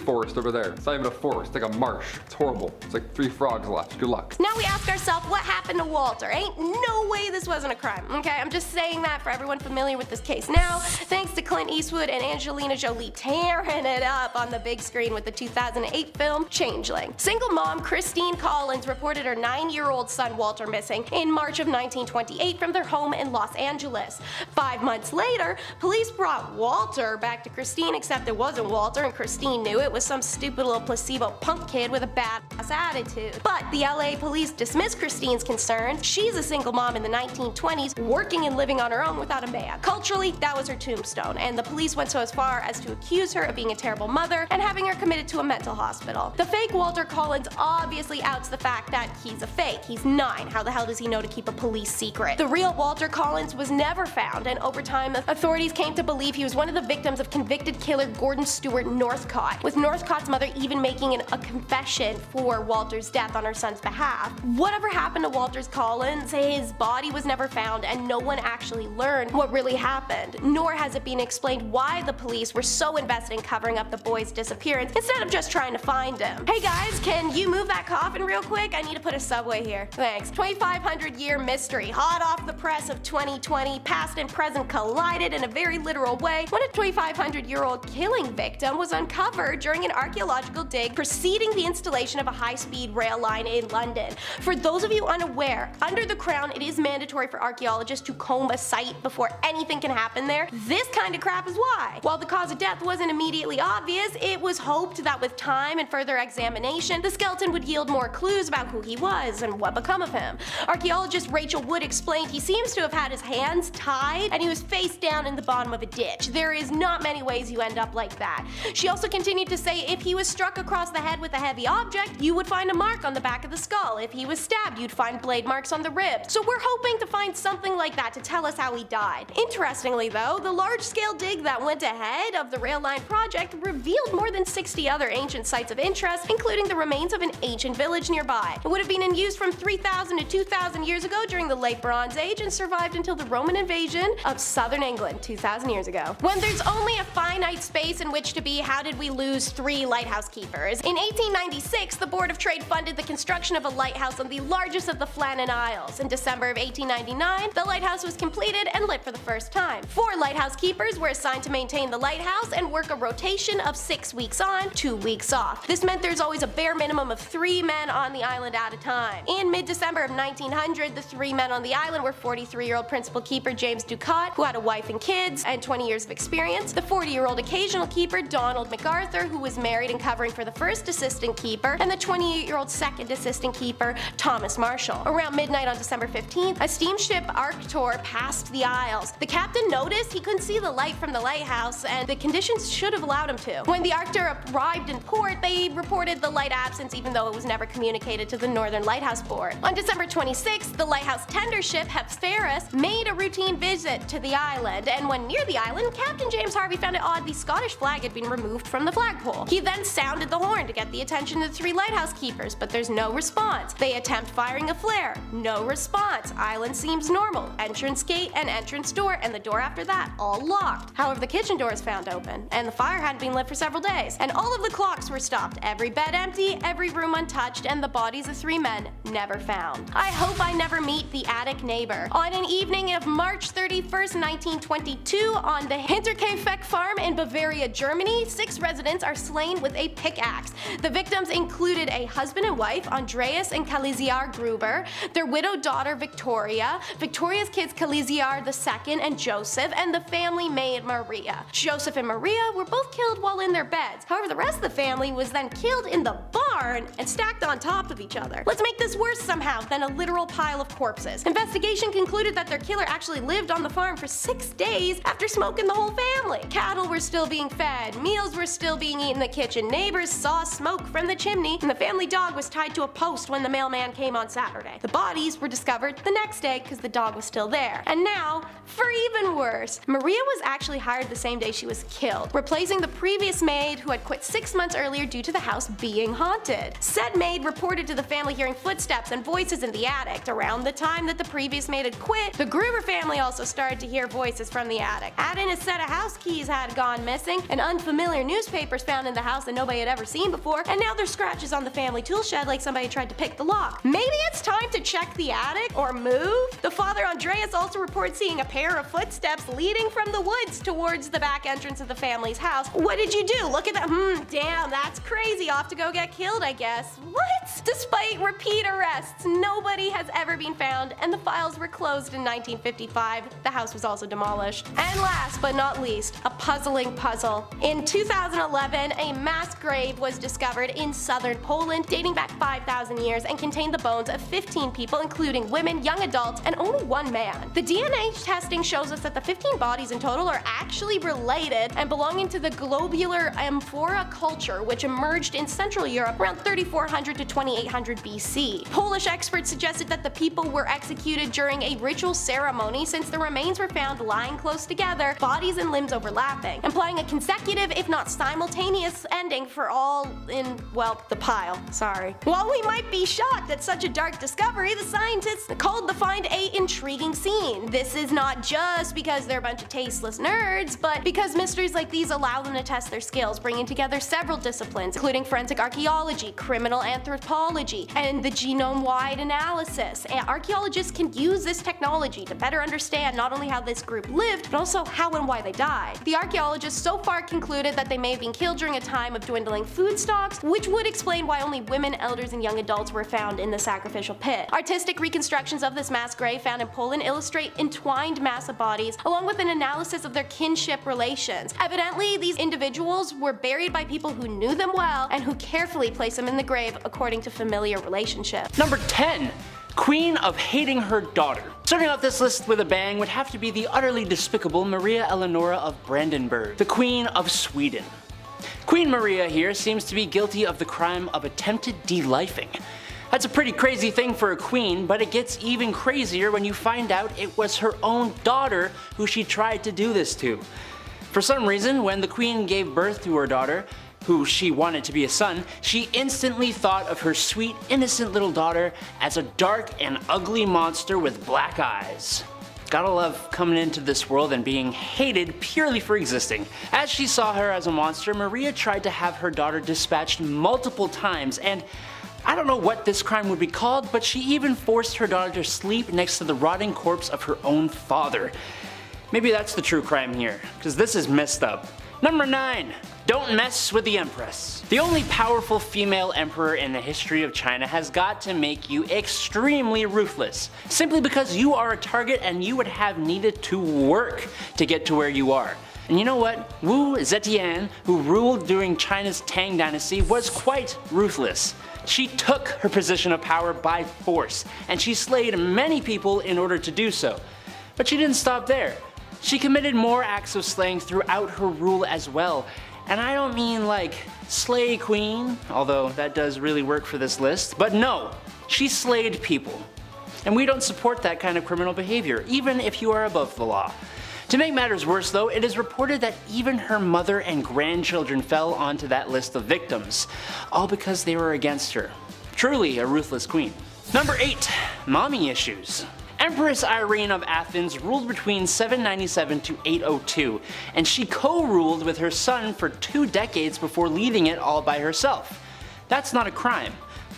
forest over there. It's not even a forest, it's like a marsh. It's horrible. It's like 3 frogs left. Good luck. Now we ask ourselves, what happened to Walter? Ain't no way this wasn't a crime, okay? I'm just saying that for everyone familiar with this case now, thanks to Clint Eastwood and Angelina Jolie tearing it up on the big screen with the 2008 film Changeling. Single mom Christine Collins reported her 9-year-old son Walter missing in March of 1928 from their home in Los Angeles. 5 months later, police brought Walter back to Christine, except it wasn't Walter and Christine knew it was some stupid little placebo punk kid with a badass attitude. But the LA police dismissed Christine's concerns. She's a single mom in the 1920s, working and living on her own without a man. Culturally, that was her tombstone, and the police went so as far as to accuse her of being a terrible mother and having her committed to a mental hospital. The fake Walter Collins obviously outs the fact that he's a fake. He's 9. How the hell does he know to keep a police secret? The real Walter Collins was never found, and over time, authorities came to believe he was one of the victims of convicted killer Gordon Stewart Northcott, with Northcott's mother even making a confession for Walter's death on her son's behalf. Whatever happened to Walter Collins, his body was never found, and no one actually learned what really happened, nor has it been explained why the police were so invested in covering up the boy's disappearance instead of just trying to find him. Hey guys, can you move that coffin real quick? I need to put a subway here. Thanks. 2,500-year mystery, hot off the press of 2020, past and present collided in a very literal way when a 2,500-year-old killing victim was uncovered during an archaeological dig preceding the installation of a high-speed rail line in London. For those of you unaware, under the Crown it is mandatory for archaeologists to comb a site before anything can happen there. This kind of crap is why. While the cause of death wasn't immediately obvious, it was hoped that with time and further examination, the skeleton would yield more clues about who he was and what become of him. Archaeologist Rachel Wood explained he seems to have had his hands tied and he was face down in the bottom of a ditch. There is not many ways you end up like that. She also continued to say if he was struck across the head with a heavy object, you would find a mark on the back of the skull. If he was stabbed, you'd find blade marks on the ribs, so we're hoping to find something like that to tell us how he died. Interestingly though, the large-scale dig that went ahead of the rail line project revealed more than 60 other ancient sites of interest, including the remains of an ancient village nearby. It would have been in use from 3,000 to 2,000 years ago during the Late Bronze Age and survived until the Roman invasion of southern England 2,000 years ago. When there's only a finite space in which to be, how did we lose 3 lighthouse keepers? In 1896, the Board of Trade funded the construction of a lighthouse on the largest of the Flannan Isles. In December of 1899, the lighthouse was completed and lit for the first time. 4 lighthouse keepers were assigned to maintain the lighthouse and work a rotation of 6 weeks on, 2 weeks off. This meant there's always a bare minimum of 3 men on the island at a time. In mid-December of 1900, the 3 men on the island were 43-year-old principal keeper James Ducat, who had a wife and kids and 20 years of experience, the 40-year-old occasional keeper Donald MacArthur, who was married and covering for the first assistant keeper, and the 28-year-old second assistant keeper Thomas Marshall. Around midnight on December 15th, a steamship Arctur passed the Isles. The captain noticed he couldn't see the light from the lighthouse, and the conditions should have allowed him to. When the Arctur arrived in port, they reported the light absence even though it was never communicated to the Northern Lighthouse Board. On December 26th, the lighthouse tender ship Hesperus made a routine visit to the island, and when near the island, Captain James Harvey found it odd the Scottish flag had been removed from the flagpole. He then sounded the horn to get the attention of the 3 lighthouse keepers, but there's no response. They attempt firing a flare. No response. Island seems normal. Entrance gate and entrance door, and the door after that, all locked. However, the kitchen door is found open, and the fire hadn't been lit for several days, and all of the clocks were stopped, every bed empty, every room untouched, and the bodies of 3 men never found. I hope I never meet the attic neighbor. On an evening of March 31st, 1922, on the Hinterkaifeck farm in Bavaria, Germany, 6 residents are slain with a pickaxe. The victims included a husband and wife, Andreas and Kaliziar Gruber, their widowed daughter Victoria, Victoria's kids Kaliziar II and Joseph, and the family maid Maria. Joseph and Maria were both killed while in their beds. However, the rest of the family was then killed in the barn and stacked on top of each other. Let's make this worse somehow than a literal pile of corpses. Investigation concluded that their killer actually lived on the farm for 6 days after smoking the whole family. Cattle were still being fed, meals were still being eaten in the kitchen, neighbors saw smoke from the chimney, and the family dog was tied to a post when the mailman came on Saturday. The bodies were discovered the next day because the dog was still there. And now, for even worse, Maria was actually hired the same day she was killed, replacing the previous maid who had quit 6 months earlier due to the house being haunted. Said maid reported to the family hearing footsteps and voices in the attic. Around the time that the previous maid had quit, the Gruber family also started to hear voices from the attic. Add in a set of house keys had gone missing, and unfamiliar newspapers found in the house that nobody had ever seen before, and now there's scratches on the family tool shed like somebody tried to pick the lock. Maybe it's time to check the attic or move? The father Andreas also reported seeing a pair of footsteps leading from the woods towards the back entrance of the family's house. What did you do? Look at that. Damn, that's crazy. Off to go get killed, I guess. What? Despite repeat arrests, nobody has ever been found, and the files were closed in 1955. The house was also demolished. And last but not least, a puzzling puzzle. In 2011, a mass grave was discovered in southern Poland, dating back 5,000 years, and contained the bones of 15 people, including women, young adults, and only 1 man. The DNA testing shows us that the 15 bodies in total are actually related and belonging to the globular amphora culture, which emerged in Central Europe around 3400 to 2800 BC. Polish experts suggested that the people were executed during a ritual ceremony since the remains were found lying close together, bodies and limbs overlapping, implying a consecutive, if not simultaneous, ending for all in, well, the pile. Sorry. While we might be shocked at such a dark discovery, the scientists called the find a intriguing scene. This is not just because they're a bunch of tasteless nerds, but because mysteries like these allow them to test their skills, bringing together several disciplines, including forensic archaeology, criminal anthropology, and the genome-wide analysis. And archaeologists can use this technology to better understand not only how this group lived, but also how and why they died. The archaeologists so far concluded that they may have been killed during a time of dwindling food stocks, which would explain why only women, elders, and young adults were found in the sacrificial pit. Artistic reconstructions of this mass grave found in Poland illustrate entwined massive bodies, along with an analysis of their kinship relations. Evidently, these individuals were buried by people who knew them well and who carefully placed them in the grave according to familiar relationship. Number 10. Queen of hating her daughter. Starting off this list with a bang would have to be the utterly despicable Maria Eleonora of Brandenburg, the Queen of Sweden. Queen Maria here seems to be guilty of the crime of attempted delifing. That's a pretty crazy thing for a queen, but it gets even crazier when you find out it was her own daughter who she tried to do this to. For some reason, when the queen gave birth to her daughter, who she wanted to be a son, she instantly thought of her sweet, innocent little daughter as a dark and ugly monster with black eyes. Gotta love coming into this world and being hated purely for existing. As she saw her as a monster, Maria tried to have her daughter dispatched multiple times, and I don't know what this crime would be called, but she even forced her daughter to sleep next to the rotting corpse of her own father. Maybe that's the true crime here, because this is messed up. Number 9. Don't mess with the Empress. The only powerful female emperor in the history of China has got to make you extremely ruthless, simply because you are a target and you would have needed to work to get to where you are. And you know what? Wu Zetian, who ruled during China's Tang Dynasty, was quite ruthless. She took her position of power by force, and she slayed many people in order to do so. But she didn't stop there. She committed more acts of slaying throughout her rule as well. And I don't mean like slay queen, although that does really work for this list, but no, she slayed people. And we don't support that kind of criminal behavior, even if you are above the law. To make matters worse though, it is reported that even her mother and grandchildren fell onto that list of victims, all because they were against her. Truly a ruthless queen. Number 8. Mommy issues. Empress Irene of Athens ruled between 797 to 802, and she co-ruled with her son for 2 decades before leaving it all by herself. That's not a crime,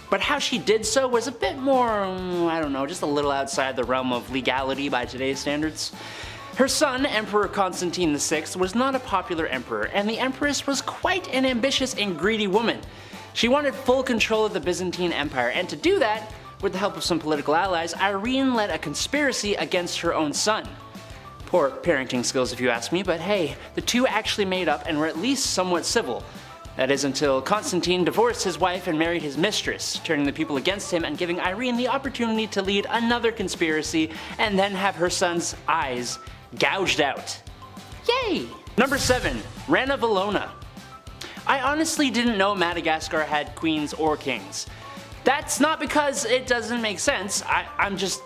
but how she did so was a bit more, I don't know, just a little outside the realm of legality by today's standards. Her son, Emperor Constantine VI, was not a popular emperor, and the empress was quite an ambitious and greedy woman. She wanted full control of the Byzantine Empire, and to do that, with the help of some political allies, Irene led a conspiracy against her own son. Poor parenting skills if you ask me, but hey, the two actually made up and were at least somewhat civil. That is until Constantine divorced his wife and married his mistress, turning the people against him and giving Irene the opportunity to lead another conspiracy and then have her son's eyes gouged out. Yay! Number 7. Ranavalona. I honestly didn't know Madagascar had queens or kings. That's not because it doesn't make sense, I'm just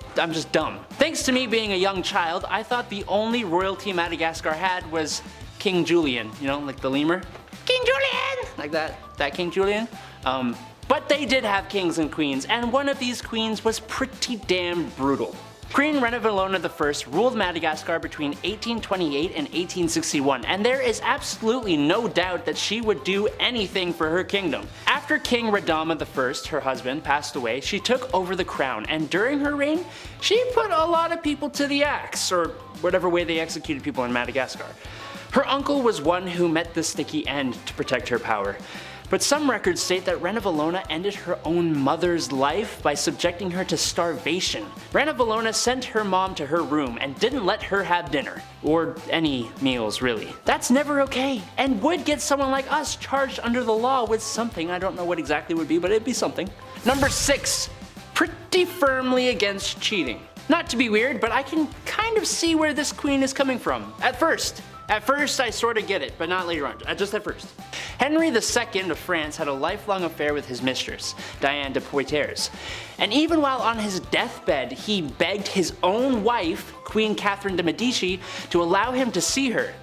dumb. Thanks to me being a young child, I thought the only royalty Madagascar had was King Julian, you know, like the lemur. King Julian! Like that King Julian. But they did have kings and queens, and one of these queens was pretty damn brutal. Queen Ranavalona I ruled Madagascar between 1828 and 1861, and there is absolutely no doubt that she would do anything for her kingdom. After King Radama I, her husband, passed away, she took over the crown, and during her reign, she put a lot of people to the axe, or whatever way they executed people in Madagascar. Her uncle was one who met the sticky end to protect her power. But some records state that Ranavalona ended her own mother's life by subjecting her to starvation. Ranavalona sent her mom to her room and didn't let her have dinner. Or any meals, really. That's never okay, and would get someone like us charged under the law with something. I don't know what exactly it would be, but it'd be something. Number 6. Pretty firmly against cheating. Not to be weird, but I can kind of see where this queen is coming from. At first I sort of get it, but not later on, just at first. Henry II of France had a lifelong affair with his mistress, Diane de Poitiers. And even while on his deathbed, he begged his own wife, Queen Catherine de Medici, to allow him to see her.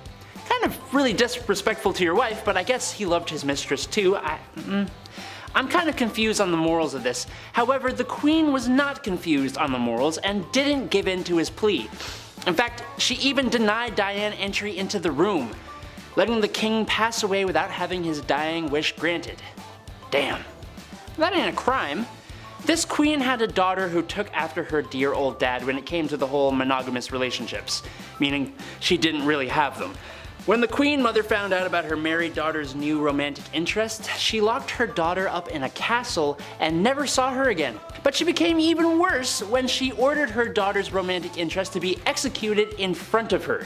Kind of really disrespectful to your wife, but I guess he loved his mistress too. I'm kind of confused on the morals of this. However, the queen was not confused on the morals and didn't give in to his plea. In fact, she even denied Diane entry into the room, letting the king pass away without having his dying wish granted. Damn. That ain't a crime. This queen had a daughter who took after her dear old dad when it came to the whole monogamous relationships, meaning she didn't really have them. When the queen mother found out about her married daughter's new romantic interest, she locked her daughter up in a castle and never saw her again. But she became even worse when she ordered her daughter's romantic interest to be executed in front of her.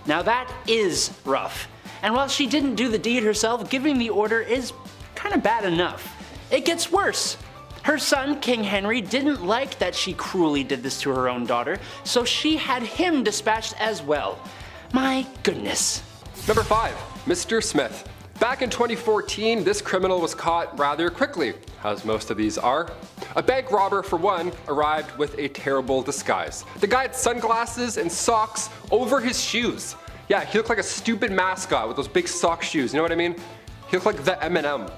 Now that is rough. And while she didn't do the deed herself, giving the order is kind of bad enough. It gets worse. Her son, King Henry, didn't like that she cruelly did this to her own daughter, so she had him dispatched as well. My goodness. Number 5. Mr. Smith. Back in 2014, this criminal was caught rather quickly, as most of these are. A bank robber, for one, arrived with a terrible disguise. The guy had sunglasses and socks over his shoes. Yeah, he looked like a stupid mascot with those big sock shoes, you know what I mean? He looked like the M&M.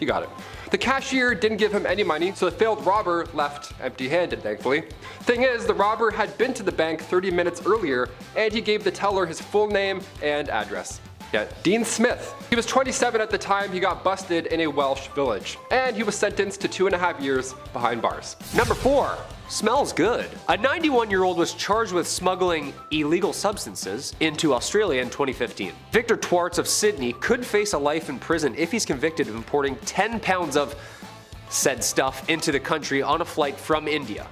You got it. The cashier didn't give him any money, so the failed robber left empty-handed, thankfully. Thing is, the robber had been to the bank 30 minutes earlier, and he gave the teller his full name and address. Yeah, Dean Smith. He was 27 at the time he got busted in a Welsh village, and he was sentenced to 2.5 years behind bars. Number 4. Smells good. A 91-year-old was charged with smuggling illegal substances into Australia in 2015. Victor Twartz of Sydney could face a life in prison if he's convicted of importing 10 pounds of said stuff into the country on a flight from India.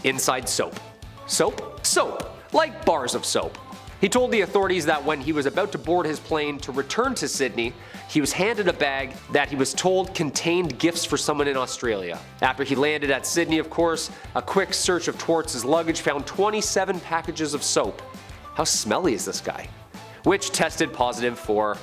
Inside soap. Soap? Soap. Like bars of soap. He told the authorities that when he was about to board his plane to return to Sydney, he was handed a bag that he was told contained gifts for someone in Australia. After he landed at Sydney, of course, a quick search of Twartz's luggage found 27 packages of soap. How smelly is this guy? Which tested positive for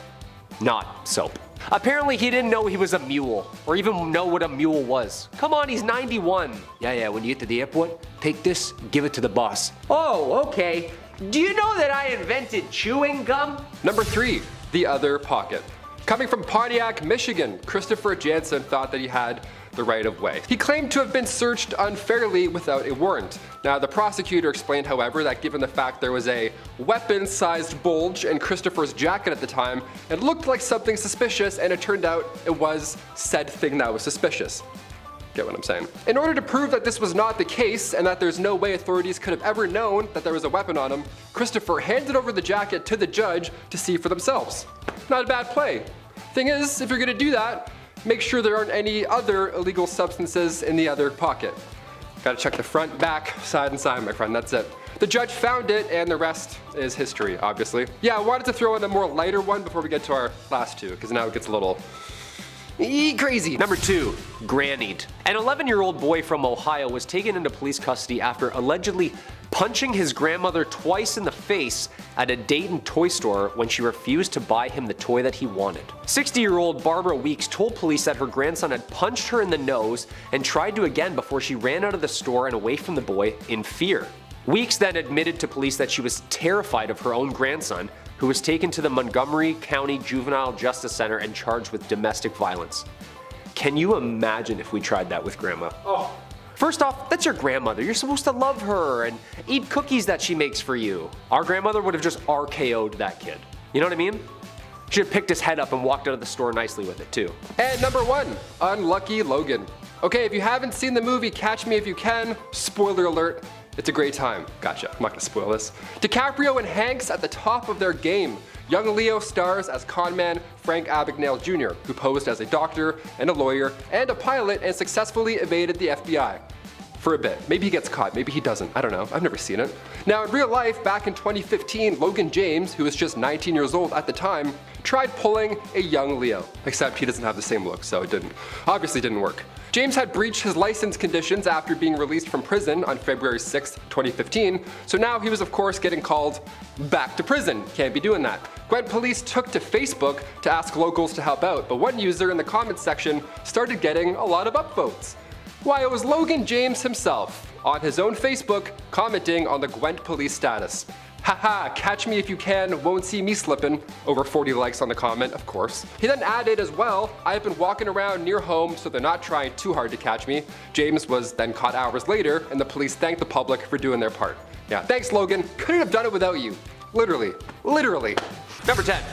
not soap. Apparently he didn't know he was a mule, or even know what a mule was. Come on, he's 91. Yeah, when you get to the airport, take this, give it to the boss. Oh, okay. Do you know that I invented chewing gum? Number 3, the other pocket. Coming from Pontiac, Michigan, Christopher Jansen thought that he had the right of way. He claimed to have been searched unfairly without a warrant. Now, the prosecutor explained, however, that given the fact there was a weapon-sized bulge in Christopher's jacket at the time, it looked like something suspicious, and it turned out it was said thing that was suspicious. Get what I'm saying? In order to prove that this was not the case and that there's no way authorities could have ever known that there was a weapon on him, Christopher handed over the jacket to the judge to see for themselves. Not a bad play. Thing is, if you're gonna do that, make sure there aren't any other illegal substances in the other pocket. Gotta check the front, back, side, and side, my friend, that's it. The judge found it, and the rest is history, obviously. Yeah, I wanted to throw in a more lighter one before we get to our last two, because now it gets a little crazy. Number 2, grannied. An 11-year-old boy from Ohio was taken into police custody after allegedly punching his grandmother twice in the face at a Dayton toy store when she refused to buy him the toy that he wanted. 60-year-old Barbara Weeks told police that her grandson had punched her in the nose and tried to again before she ran out of the store and away from the boy in fear. Weeks then admitted to police that she was terrified of her own grandson, who was taken to the Montgomery County Juvenile Justice Center and charged with domestic violence. Can you imagine if we tried that with grandma? Oh. First off, that's your grandmother. You're supposed to love her and eat cookies that she makes for you. Our grandmother would have just RKO'd that kid. You know what I mean? She had picked his head up and walked out of the store nicely with it too. And number 1, Unlucky Logan. Okay, if you haven't seen the movie Catch Me If You Can, spoiler alert, it's a great time. Gotcha, I'm not gonna spoil this. DiCaprio and Hanks at the top of their game. Young Leo stars as conman Frank Abagnale Jr., who posed as a doctor and a lawyer and a pilot and successfully evaded the FBI. For a bit. Maybe he gets caught, maybe he doesn't, I don't know, I've never seen it. Now in real life, back in 2015, Logan James, who was just 19 years old at the time, tried pulling a young Leo. Except he doesn't have the same look, so it obviously didn't work. James had breached his license conditions after being released from prison on February 6, 2015, so now he was of course getting called back to prison. Can't be doing that. Gwent police took to Facebook to ask locals to help out, but one user in the comments section started getting a lot of upvotes. Why, it was Logan James himself, on his own Facebook, commenting on the Gwent police status. Haha, catch me if you can, won't see me slippin'. Over 40 likes on the comment, of course. He then added as well, I have been walking around near home so they're not trying too hard to catch me. James was then caught hours later, and the police thanked the public for doing their part. Yeah, thanks Logan, couldn't have done it without you. Literally. Number 10.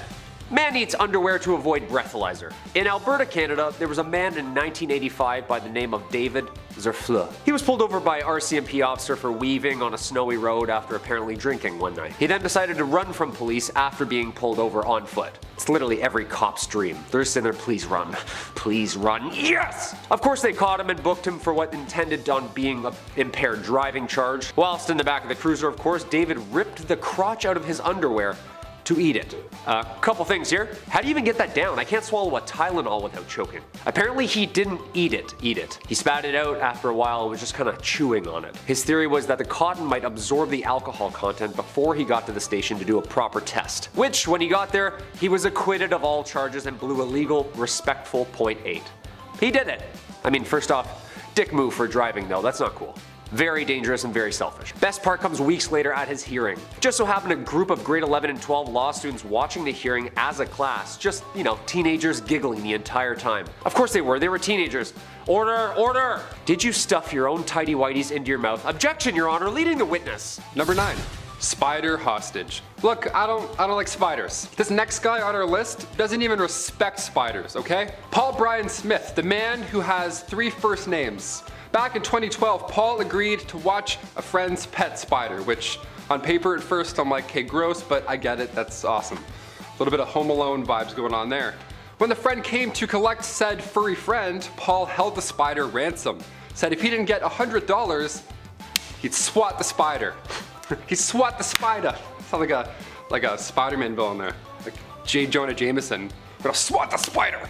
Man eats underwear to avoid breathalyzer. In Alberta, Canada, there was a man in 1985 by the name of David Zerfleur. He was pulled over by an RCMP officer for weaving on a snowy road after apparently drinking one night. He then decided to run from police after being pulled over on foot. It's literally every cop's dream. They're just sitting there, please run, yes! Of course they caught him and booked him for what intended on being an impaired driving charge. Whilst in the back of the cruiser, of course, David ripped the crotch out of his underwear to eat it. Couple things here. How do you even get that down? I can't swallow a Tylenol without choking. Apparently he didn't eat it. He spat it out after a while and was just kind of chewing on it. His theory was that the cotton might absorb the alcohol content before he got to the station to do a proper test. Which, when he got there, he was acquitted of all charges and blew a legal, respectful .8. He did it. I mean, first off, dick move for driving though, that's not cool. Very dangerous and very selfish. Best part comes weeks later at his hearing. Just so happened a group of grade 11 and 12 law students watching the hearing as a class, just, teenagers giggling the entire time. Of course they were teenagers. Order, order! Did you stuff your own tidy whities into your mouth? Objection, Your Honor, leading the witness. Number 9. Spider hostage. Look, I don't like spiders. This next guy on our list doesn't even respect spiders, okay? Paul Brian Smith, the man who has 3 first names. Back in 2012, Paul agreed to watch a friend's pet spider, which on paper at first I'm like, hey, gross, but I get it, that's awesome. A little bit of Home Alone vibes going on there. When the friend came to collect said furry friend, Paul held the spider ransom. Said if he didn't get $100, he'd swat the spider. He swat the spider. Sounds like a Spider-Man villain there. Like J. Jonah Jameson. Gonna swat the spider.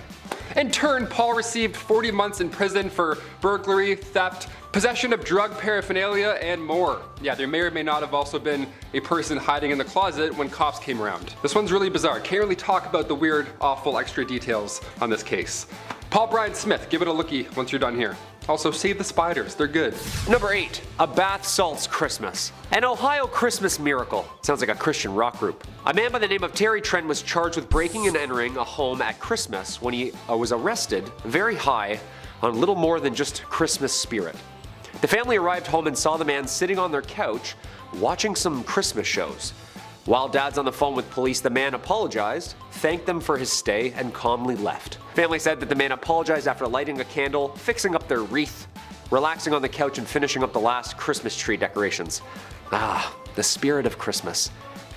In turn, Paul received 40 months in prison for burglary, theft, possession of drug paraphernalia, and more. Yeah, there may or may not have also been a person hiding in the closet when cops came around. This one's really bizarre. Can't really talk about the weird, awful extra details on this case. Paul Brian Smith, give it a lookie once you're done here. Also, save the spiders, they're good. Number 8. A bath salts Christmas. An Ohio Christmas miracle. Sounds like a Christian rock group. A man by the name of Terry Trent was charged with breaking and entering a home at Christmas when he was arrested very high on little more than just Christmas spirit. The family arrived home and saw the man sitting on their couch watching some Christmas shows. While Dad's on the phone with police, the man apologized, thanked them for his stay, and calmly left. Family said that the man apologized after lighting a candle, fixing up their wreath, relaxing on the couch, and finishing up the last Christmas tree decorations. Ah, the spirit of Christmas.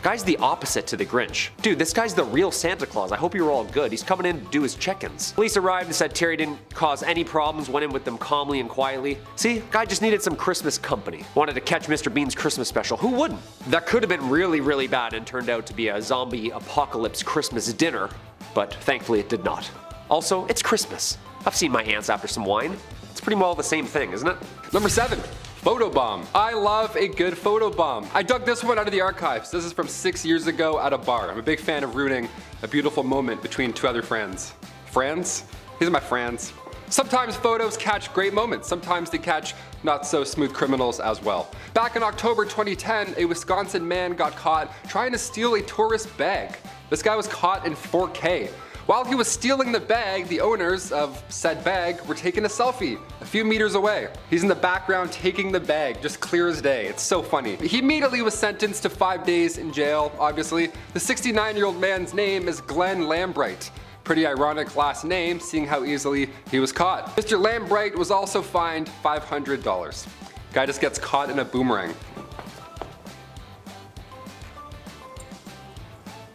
Guy's the opposite to the Grinch. Dude, this guy's the real Santa Claus. I hope you're all good. He's coming in to do his check-ins. Police arrived and said Terry didn't cause any problems, went in with them calmly and quietly. See, guy just needed some Christmas company. Wanted to catch Mr. Bean's Christmas special. Who wouldn't? That could have been really, really bad and turned out to be a zombie apocalypse Christmas dinner, but thankfully it did not. Also, it's Christmas. I've seen my aunts after some wine. It's pretty well the same thing, isn't it? Number 7. Photobomb. I love a good photobomb. I dug this one out of the archives. This is from 6 years ago at a bar. I'm a big fan of ruining a beautiful moment between 2 other friends. Friends? These are my friends. Sometimes photos catch great moments. Sometimes they catch not so smooth criminals as well. Back in October 2010, a Wisconsin man got caught trying to steal a tourist bag. This guy was caught in 4K. While he was stealing the bag, the owners of said bag were taking a selfie a few meters away. He's in the background taking the bag, just clear as day. It's so funny. He immediately was sentenced to 5 days in jail, obviously. The 69-year-old man's name is Glenn Lambright. Pretty ironic last name, seeing how easily he was caught. Mr. Lambright was also fined $500. Guy just gets caught in a boomerang.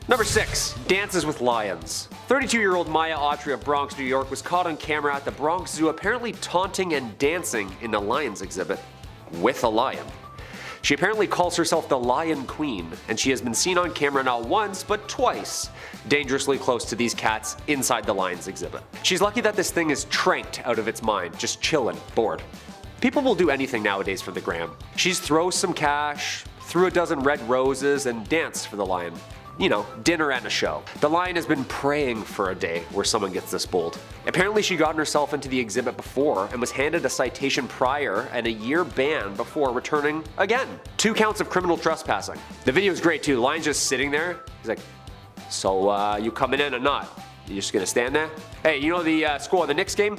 Number 6. Dances with lions. 32-year-old Maya Autry of Bronx, New York was caught on camera at the Bronx Zoo apparently taunting and dancing in a lions exhibit with a lion. She apparently calls herself the Lion Queen, and she has been seen on camera not once, but twice, dangerously close to these cats inside the lions exhibit. She's lucky that this thing is tranked out of its mind, just chillin', bored. People will do anything nowadays for the gram. She's throws some cash, threw a dozen red roses, and danced for the lion. You know, dinner and a show. The lion has been praying for a day where someone gets this bold. Apparently she gotten herself into the exhibit before and was handed a citation prior and a year ban before returning again. 2 counts of criminal trespassing. The video is great too. The lion's just sitting there. He's like, so you coming in or not? You just gonna stand there? Hey, you know the score of the Knicks game?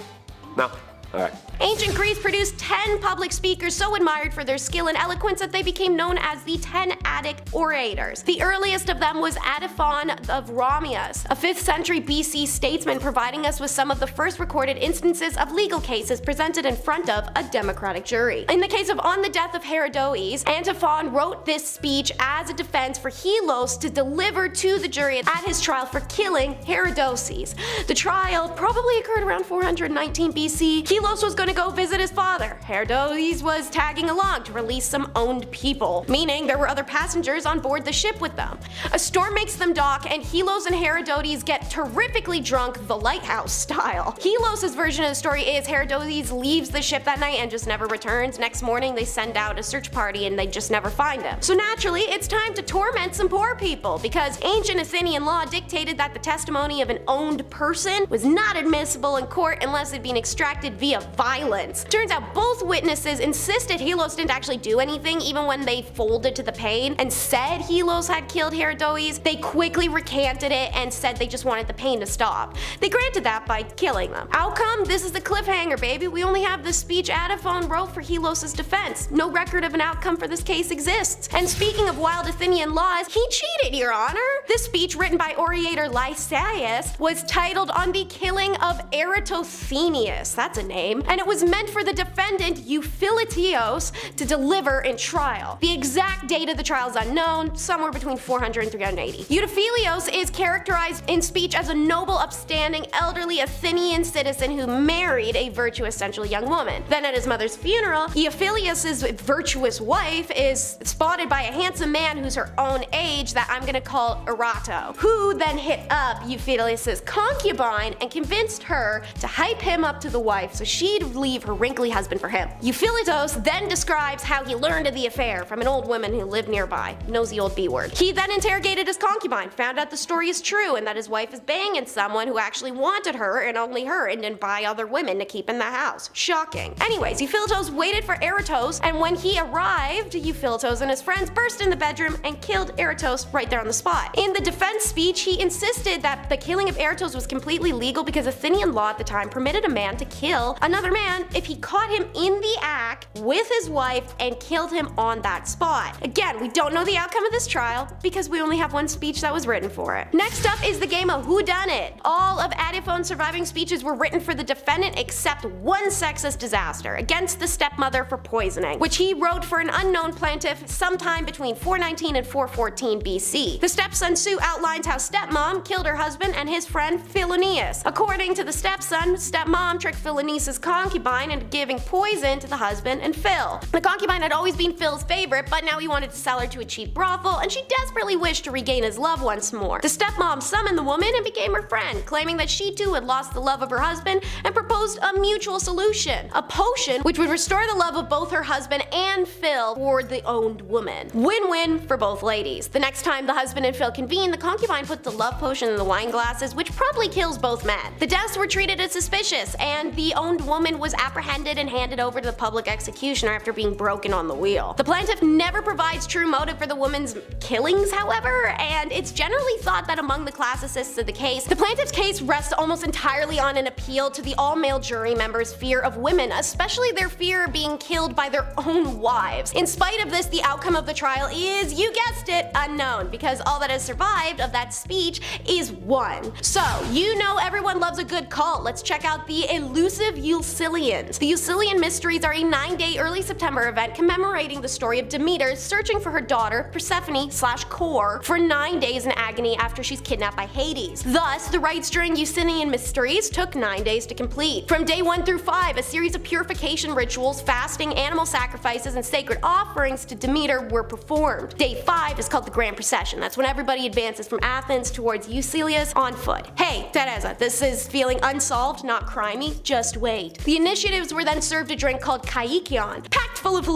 No? Alright. Ancient Greece produced 10 public speakers so admired for their skill and eloquence that they became known as the 10 Attic orators. The earliest of them was Adaphon of Ramius, a 5th century BC statesman, providing us with some of the first recorded instances of legal cases presented in front of a democratic jury. In the case of On the Death of Herodotus, Antiphon wrote this speech as a defense for Helos to deliver to the jury at his trial for killing Herodotus. The trial probably occurred around 419 BC. Helos was gonna go visit his father. Herodotus was tagging along to release some owned people, meaning there were other passengers on board the ship with them. A storm makes them dock, and Helos and Herodotus get terrifically drunk, the lighthouse style. Helos' version of the story is Herodotus leaves the ship that night and just never returns. Next morning they send out a search party and they just never find him. So naturally, it's time to torment some poor people, because ancient Athenian law dictated that the testimony of an owned person was not admissible in court unless it had been extracted via violence. Turns out both witnesses insisted Helos didn't actually do anything, even when they folded to the pain and said Helos had killed Herodotus. They quickly recanted it and said they just wanted the pain to stop. They granted that by killing them. Outcome? This is the cliffhanger, baby. We only have the speech Adaphone wrote for Helos' defense. No record of an outcome for this case exists. And speaking of wild Athenian laws, he cheated, Your Honor. This speech, written by orator Lysias, was titled On the Killing of Eratosthenius, that's a name, and it was meant for the defendant Euphiletios to deliver in trial. The exact date of the trial is unknown, somewhere between 400 and 380. Euphiletios is characterized in speech as a noble, upstanding, elderly Athenian citizen who married a virtuous, sensual young woman. Then at his mother's funeral, Euphilios' virtuous wife is spotted by a handsome man who's her own age that I'm gonna call Erato, who then hit up Euphilios' concubine and convinced her to hype him up to the wife so she'd leave her wrinkly husband for him. Euphilios then describes how he learned of the affair from an old woman who lived nearby, knows the old B word. He then interrogated his concubine, found out the story is true and that his wife is banging someone who actually wanted her and only her and didn't buy other women to keep in the house. Shocking. Anyways, Euphilios waited for Eratos, and when he arrived, Euphilios and his friends burst in the bedroom and killed Eratos right there on the spot. In the defense speech, he insisted that the killing of Eratos was completely legal because Athenian law at the time permitted a man to kill another man if he caught him in the act with his wife and killed him on that spot. Again, we don't know the outcome of this trial because we only have one speech that was written for it. Next up is the game of whodunit. All of Adiphone's surviving speeches were written for the defendant except one sexist disaster against the stepmother for poisoning, which he wrote for an unknown plaintiff sometime between 419 and 414 BC. The stepson suit outlines how stepmom killed her husband and his friend Philoneus. According to the stepson, stepmom tricked Philoneus' concubine into giving poison to the husband and Phil. The concubine had always been Phil's favorite, but now he wanted to sell her to a cheap brothel, and she desperately wished to regain his love once more. The stepmom summoned the woman and became her friend, claiming that she too had lost the love of her husband, and proposed a mutual solution, a potion which would restore the love of both her husband and Phil for the owned woman. Win-win for both ladies. The next time the husband and Phil convene, the concubine put the love potion in the wine glasses, which probably kills both men. The deaths were treated as suspicious, and the owned woman was apprehended and handed over to the public executioner after being broken on the wheel. The plaintiff never provides true motive for the woman's killings, however, and it's generally thought that among the classicists of the case, the plaintiff's case rests almost entirely on an appeal to the all-male jury members' fear of women, especially their fear of being killed by their own wives. In spite of this, the outcome of the trial is, you guessed it, unknown, because all that has survived of that speech is one. So, you know everyone loves a good cult. Let's check out the elusive Eucilians. The Eucilian Mysteries are a 9-day early September event commemorating the story of Demeter searching for her daughter, Persephone/Core, for 9 days in agony after she's kidnapped by Hades. Thus, the rites during Eucilian Mysteries took 9 days to complete. From day 1 through 5, a series of purification rituals, fasting, animal sacrifices, and sacred offerings to Demeter were performed. Day 5 is called the Grand Procession. That's when everybody advances from Athens towards Eucilius on foot. Hey, Teresa, this is feeling unsolved, not crimey. Just wait. The initiatives were then served a drink called kaikion, packed full of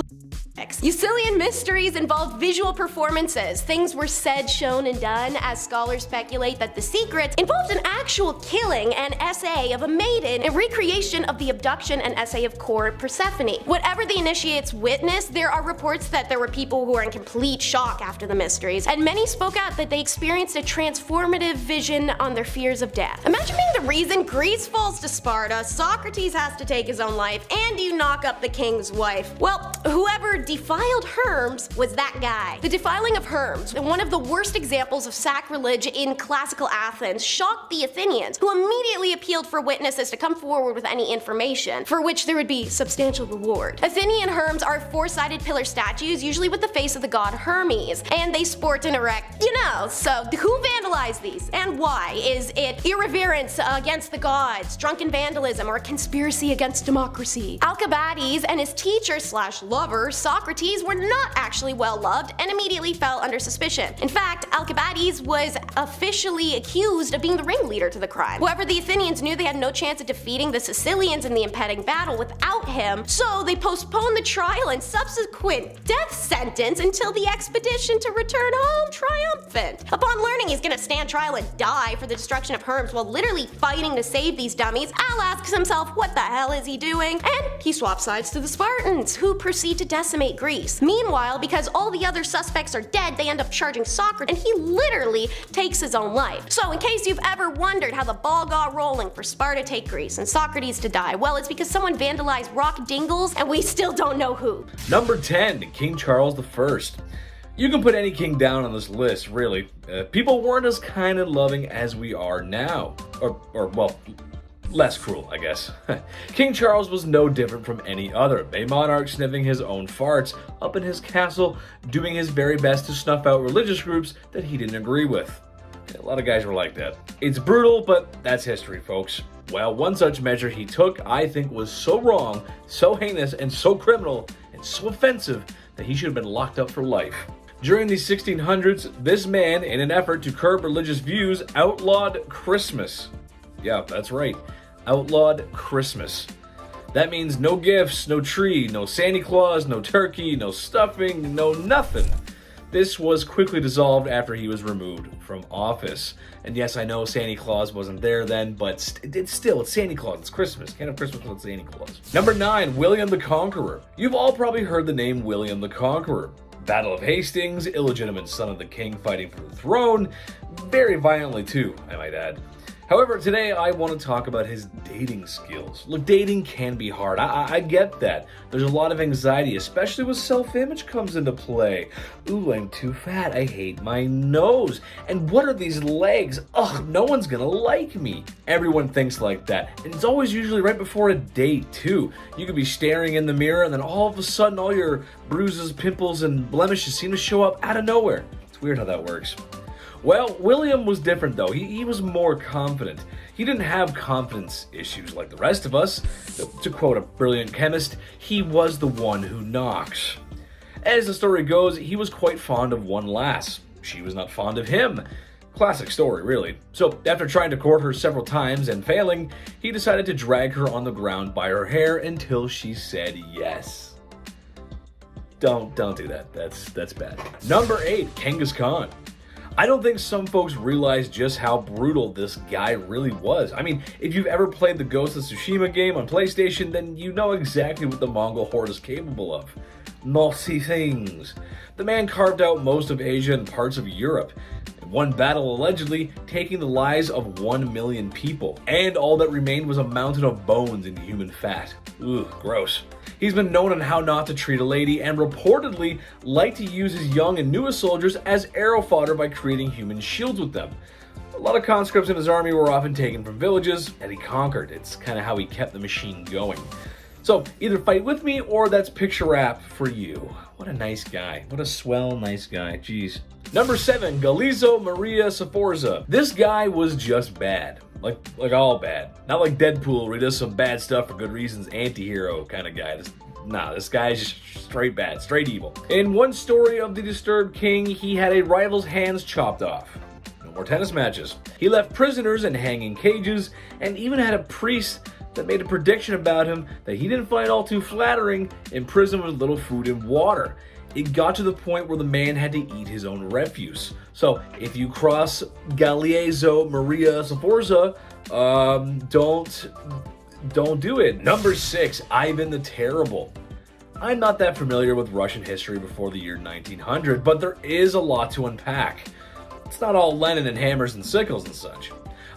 Eucilian Mysteries involved visual performances. Things were said, shown, and done, as scholars speculate that the secret involved an actual killing and essay of a maiden, a recreation of the abduction and essay of Core Persephone. Whatever the initiates witnessed, there are reports that there were people who were in complete shock after the mysteries, and many spoke out that they experienced a transformative vision on their fears of death. Imagine being the reason Greece falls to Sparta, Socrates has to take his own life, and you knock up the king's wife. Well, whoever defiled Hermes was that guy. The defiling of Hermes, one of the worst examples of sacrilege in classical Athens, shocked the Athenians, who immediately appealed for witnesses to come forward with any information, for which there would be substantial reward. Athenian Hermes are four-sided pillar statues, usually with the face of the god Hermes, and they sport an erect, so who vandalized these, and why? Is it irreverence against the gods, drunken vandalism, or a conspiracy against democracy? Alcibiades and his teacher/lover, Socrates, were not actually well loved and immediately fell under suspicion. In fact, Alcibiades was officially accused of being the ringleader to the crime. However, the Athenians knew they had no chance of defeating the Sicilians in the impending battle without him, so they postponed the trial and subsequent death sentence until the expedition to return home triumphant. Upon learning he's gonna stand trial and die for the destruction of Hermes while literally fighting to save these dummies, Al asks himself what the hell is he doing, and he swaps sides to the Spartans, who proceed to decimate Greece. Meanwhile, because all the other suspects are dead, they end up charging Socrates, and he literally takes his own life. So in case you've ever wondered how the ball got rolling for Sparta to take Greece and Socrates to die, well, it's because someone vandalized rock dingles and we still don't know who. Number 10, King Charles I. You can put any king down on this list, really. People weren't as kind and loving as we are now. Or well, less cruel, I guess. King Charles was no different from any other, a monarch sniffing his own farts up in his castle, doing his very best to snuff out religious groups that he didn't agree with. A lot of guys were like that. It's brutal, but that's history, folks. Well, one such measure he took, I think, was so wrong, so heinous, and so criminal, and so offensive that he should have been locked up for life. During the 1600s, this man, in an effort to curb religious views, outlawed Christmas. Yeah, that's right. Outlawed Christmas. That means no gifts, no tree, no Santa Claus, no turkey, no stuffing, no nothing. This was quickly dissolved after he was removed from office. And yes, I know Santa Claus wasn't there then, but it's Santa Claus, it's Christmas. Can't have Christmas without Santa Claus. Number 9, William the Conqueror. You've all probably heard the name William the Conqueror. Battle of Hastings, illegitimate son of the king fighting for the throne, very violently too, I might add. However, today I want to talk about his dating skills. Look, dating can be hard. I get that. There's a lot of anxiety, especially when self-image comes into play. Ooh, I'm too fat. I hate my nose. And what are these legs? Ugh, no one's gonna like me. Everyone thinks like that. And it's always usually right before a date, too. You could be staring in the mirror and then all of a sudden all your bruises, pimples, and blemishes seem to show up out of nowhere. It's weird how that works. Well, William was different though. He was more confident. He didn't have confidence issues like the rest of us. To quote a brilliant chemist, he was the one who knocks. As the story goes, he was quite fond of one lass. She was not fond of him. Classic story, really. So after trying to court her several times and failing, he decided to drag her on the ground by her hair until she said yes. Don't do that. That's bad. Number 8, Genghis Khan. I don't think some folks realize just how brutal this guy really was. I mean, if you've ever played the Ghost of Tsushima game on PlayStation, then you know exactly what the Mongol horde is capable of. Naughty things. The man carved out most of Asia and parts of Europe. In one battle, allegedly taking the lives of 1 million people. And all that remained was a mountain of bones and human fat. Ugh, gross. He's been known on how not to treat a lady and reportedly liked to use his young and newest soldiers as arrow fodder by creating human shields with them. A lot of conscripts in his army were often taken from villages that he conquered. It's kind of how he kept the machine going. So either fight with me or that's picture wrap for you. What a nice guy. What a swell nice guy. Jeez. Number 7, Galeazzo Maria Sforza. This guy was just bad. Like all bad. Not like Deadpool where he does some bad stuff for good reasons, anti-hero kind of guy. This guy's just straight bad, straight evil. In one story of the Disturbed King, he had a rival's hands chopped off. No more tennis matches. He left prisoners in hanging cages and even had a priest that made a prediction about him that he didn't find all too flattering in prison with little food and water. It got to the point where the man had to eat his own refuse. So if you cross Galeazzo Maria Sforza, don't do it. Number 6, Ivan the Terrible. I'm not that familiar with Russian history before the year 1900, but there is a lot to unpack. It's not all Lenin and hammers and sickles and such.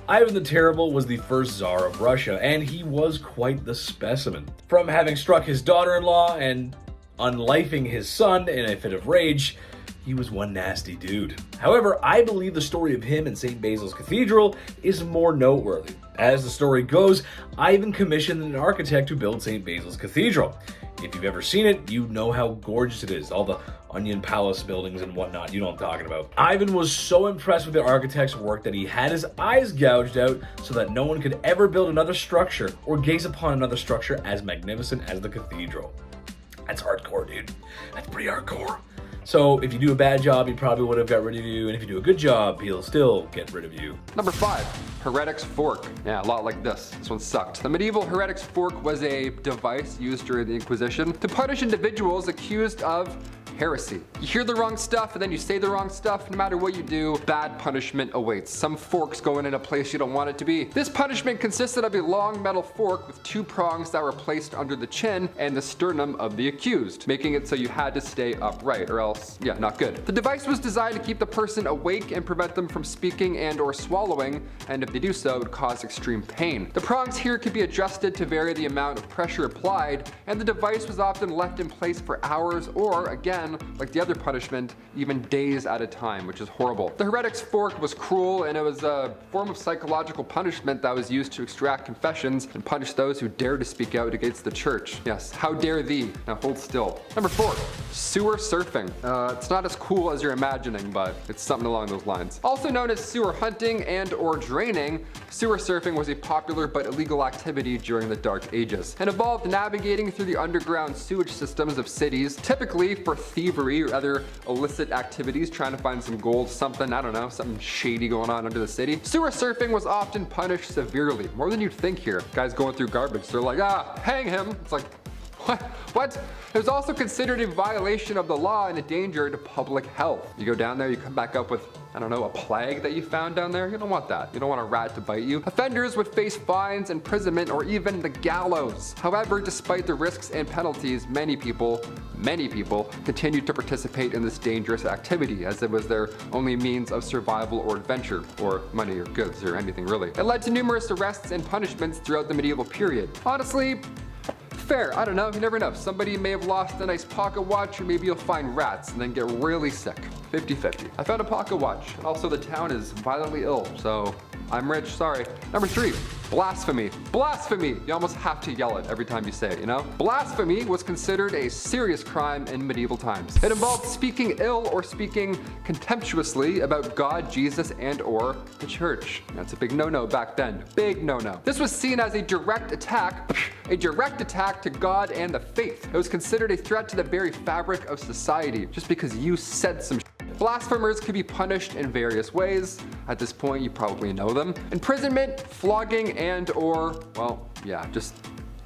Ivan the Terrible was the first Tsar of Russia, and he was quite the specimen. From having struck his daughter-in-law and unlifing his son in a fit of rage. He was one nasty dude. However, I believe the story of him in St. Basil's Cathedral is more noteworthy. As the story goes, Ivan commissioned an architect to build St. Basil's Cathedral. If you've ever seen it, you know how gorgeous it is. All the onion palace buildings and whatnot, you know what I'm talking about. Ivan was so impressed with the architect's work that he had his eyes gouged out so that no one could ever build another structure or gaze upon another structure as magnificent as the cathedral. That's hardcore, dude. That's pretty hardcore. So if you do a bad job, he probably would have got rid of you, and if you do a good job, he'll still get rid of you. Number 5, heretic's fork. Yeah, a lot like this. This one sucked. The medieval heretic's fork was a device used during the Inquisition to punish individuals accused of heresy. You hear the wrong stuff and then you say the wrong stuff, no matter what you do, bad punishment awaits. Some forks going in a place you don't want it to be. This punishment consisted of a long metal fork with 2 prongs that were placed under the chin and the sternum of the accused, making it so you had to stay upright or else, yeah, not good. The device was designed to keep the person awake and prevent them from speaking and or swallowing, and if they do so, it would cause extreme pain. The prongs here could be adjusted to vary the amount of pressure applied, and the device was often left in place for hours or, again, like the other punishment, even days at a time, which is horrible. The heretic's fork was cruel, and it was a form of psychological punishment that was used to extract confessions and punish those who dared to speak out against the church. Yes, how dare thee? Now hold still. Number 4, sewer surfing. It's not as cool as you're imagining, but it's something along those lines. Also known as sewer hunting and or draining, sewer surfing was a popular but illegal activity during the Dark Ages and involved navigating through the underground sewage systems of cities, typically for thievery or other illicit activities, trying to find some gold, something, I don't know, something shady going on under the city. Sewer surfing was often punished severely, more than you'd think here. Guys going through garbage, they're like, hang him. It's like, what? It was also considered a violation of the law and a danger to public health. You go down there, you come back up with, I don't know, a plague that you found down there. You don't want that. You don't want a rat to bite you. Offenders would face fines, imprisonment, or even the gallows. However, despite the risks and penalties, many people continued to participate in this dangerous activity as it was their only means of survival or adventure, or money or goods or anything really. It led to numerous arrests and punishments throughout the medieval period. Honestly, fair, I don't know, you never know. Somebody may have lost a nice pocket watch, or maybe you'll find rats and then get really sick. 50-50. I found a pocket watch, and also the town is violently ill, so I'm rich, sorry. Number 3, blasphemy. Blasphemy! You almost have to yell it every time you say it, you know? Blasphemy was considered a serious crime in medieval times. It involved speaking ill or speaking contemptuously about God, Jesus, and or the church. That's a big no-no back then. Big no-no. This was seen as a direct attack to God and the faith. It was considered a threat to the very fabric of society, just because you said some shit. Blasphemers could be punished in various ways. At this point, you probably know them. Imprisonment, flogging, and or, well, yeah, just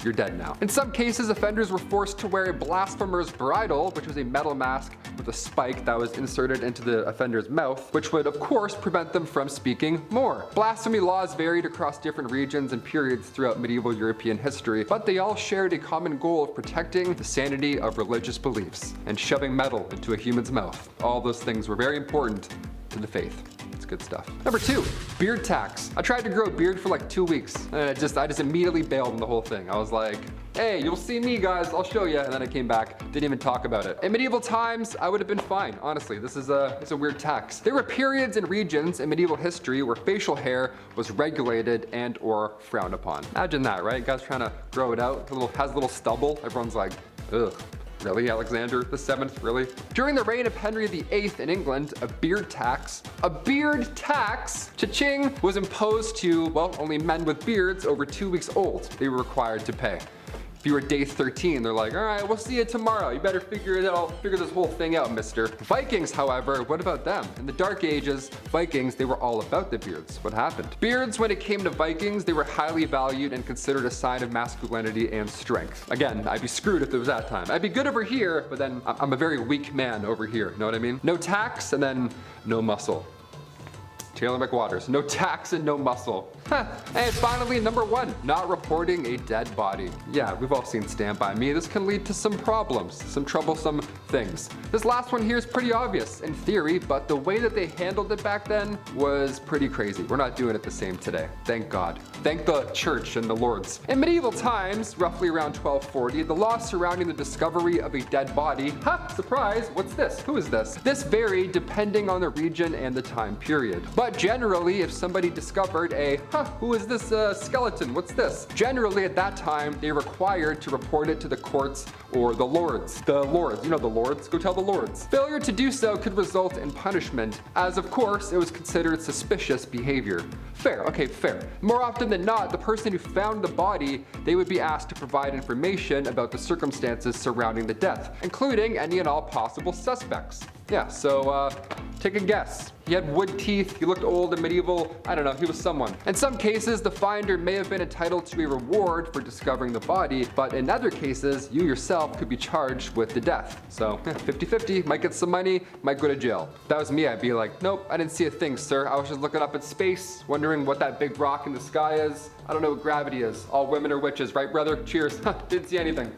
you're dead now. In some cases, offenders were forced to wear a blasphemer's bridle, which was a metal mask with a spike that was inserted into the offender's mouth, which would of course prevent them from speaking more. Blasphemy laws varied across different regions and periods throughout medieval European history, but they all shared a common goal of protecting the sanity of religious beliefs and shoving metal into a human's mouth. All those things were very important to the faith. It's good stuff. Number 2, beard tax. I tried to grow a beard for like 2 weeks, and I just immediately bailed on the whole thing. I was like, hey, you'll see me, guys, I'll show you. And then I came back, didn't even talk about it. In medieval times, I would have been fine, honestly. It's a weird tax. There were periods and regions in medieval history where facial hair was regulated and or frowned upon. Imagine that, right? Guys trying to grow it out, has a little stubble. Everyone's like, ugh. Really, Alexander the 7th, really? During the reign of Henry VIII in England, a beard tax, cha-ching, was imposed to, well, only men with beards over 2 weeks old. They were required to pay. If you were day 13, they're like, all right, we'll see you tomorrow. You better figure this whole thing out, mister. Vikings, however, what about them? In the Dark Ages, Vikings, they were all about the beards. What happened? Beards, when it came to Vikings, they were highly valued and considered a sign of masculinity and strength. Again, I'd be screwed if it was that time. I'd be good over here, but then I'm a very weak man over here. Know what I mean? No tax and then no muscle. Taylor McWaters. No tax and no muscle. And finally, number 1, not reporting a dead body. Yeah, we've all seen Stand By Me. This can lead to some problems, some troublesome things. This last one here is pretty obvious in theory, but the way that they handled it back then was pretty crazy. We're not doing it the same today. Thank God. Thank the church and the lords. In medieval times, roughly around 1240, the law surrounding the discovery of a dead body, surprise, what's this? Who is this? This varied depending on the region and the time period. But generally, if somebody discovered a, who is this skeleton? What's this? Generally, at that time, they were required to report it to the courts or the lords. The lords, you know the lords, go tell the lords. Failure to do so could result in punishment, as of course, it was considered suspicious behavior. Fair, okay, fair. More often than not, the person who found the body, they would be asked to provide information about the circumstances surrounding the death, including any and all possible suspects. Yeah, so take a guess. He had wood teeth, he looked old and medieval, I don't know, he was someone. In some cases, the finder may have been entitled to a reward for discovering the body, but in other cases, you yourself could be charged with the death. So, 50-50, might get some money, might go to jail. If that was me, I'd be like, nope, I didn't see a thing, sir. I was just looking up at space, wondering what that big rock in the sky is. I don't know what gravity is. All women are witches, right, brother? Cheers. Didn't see anything.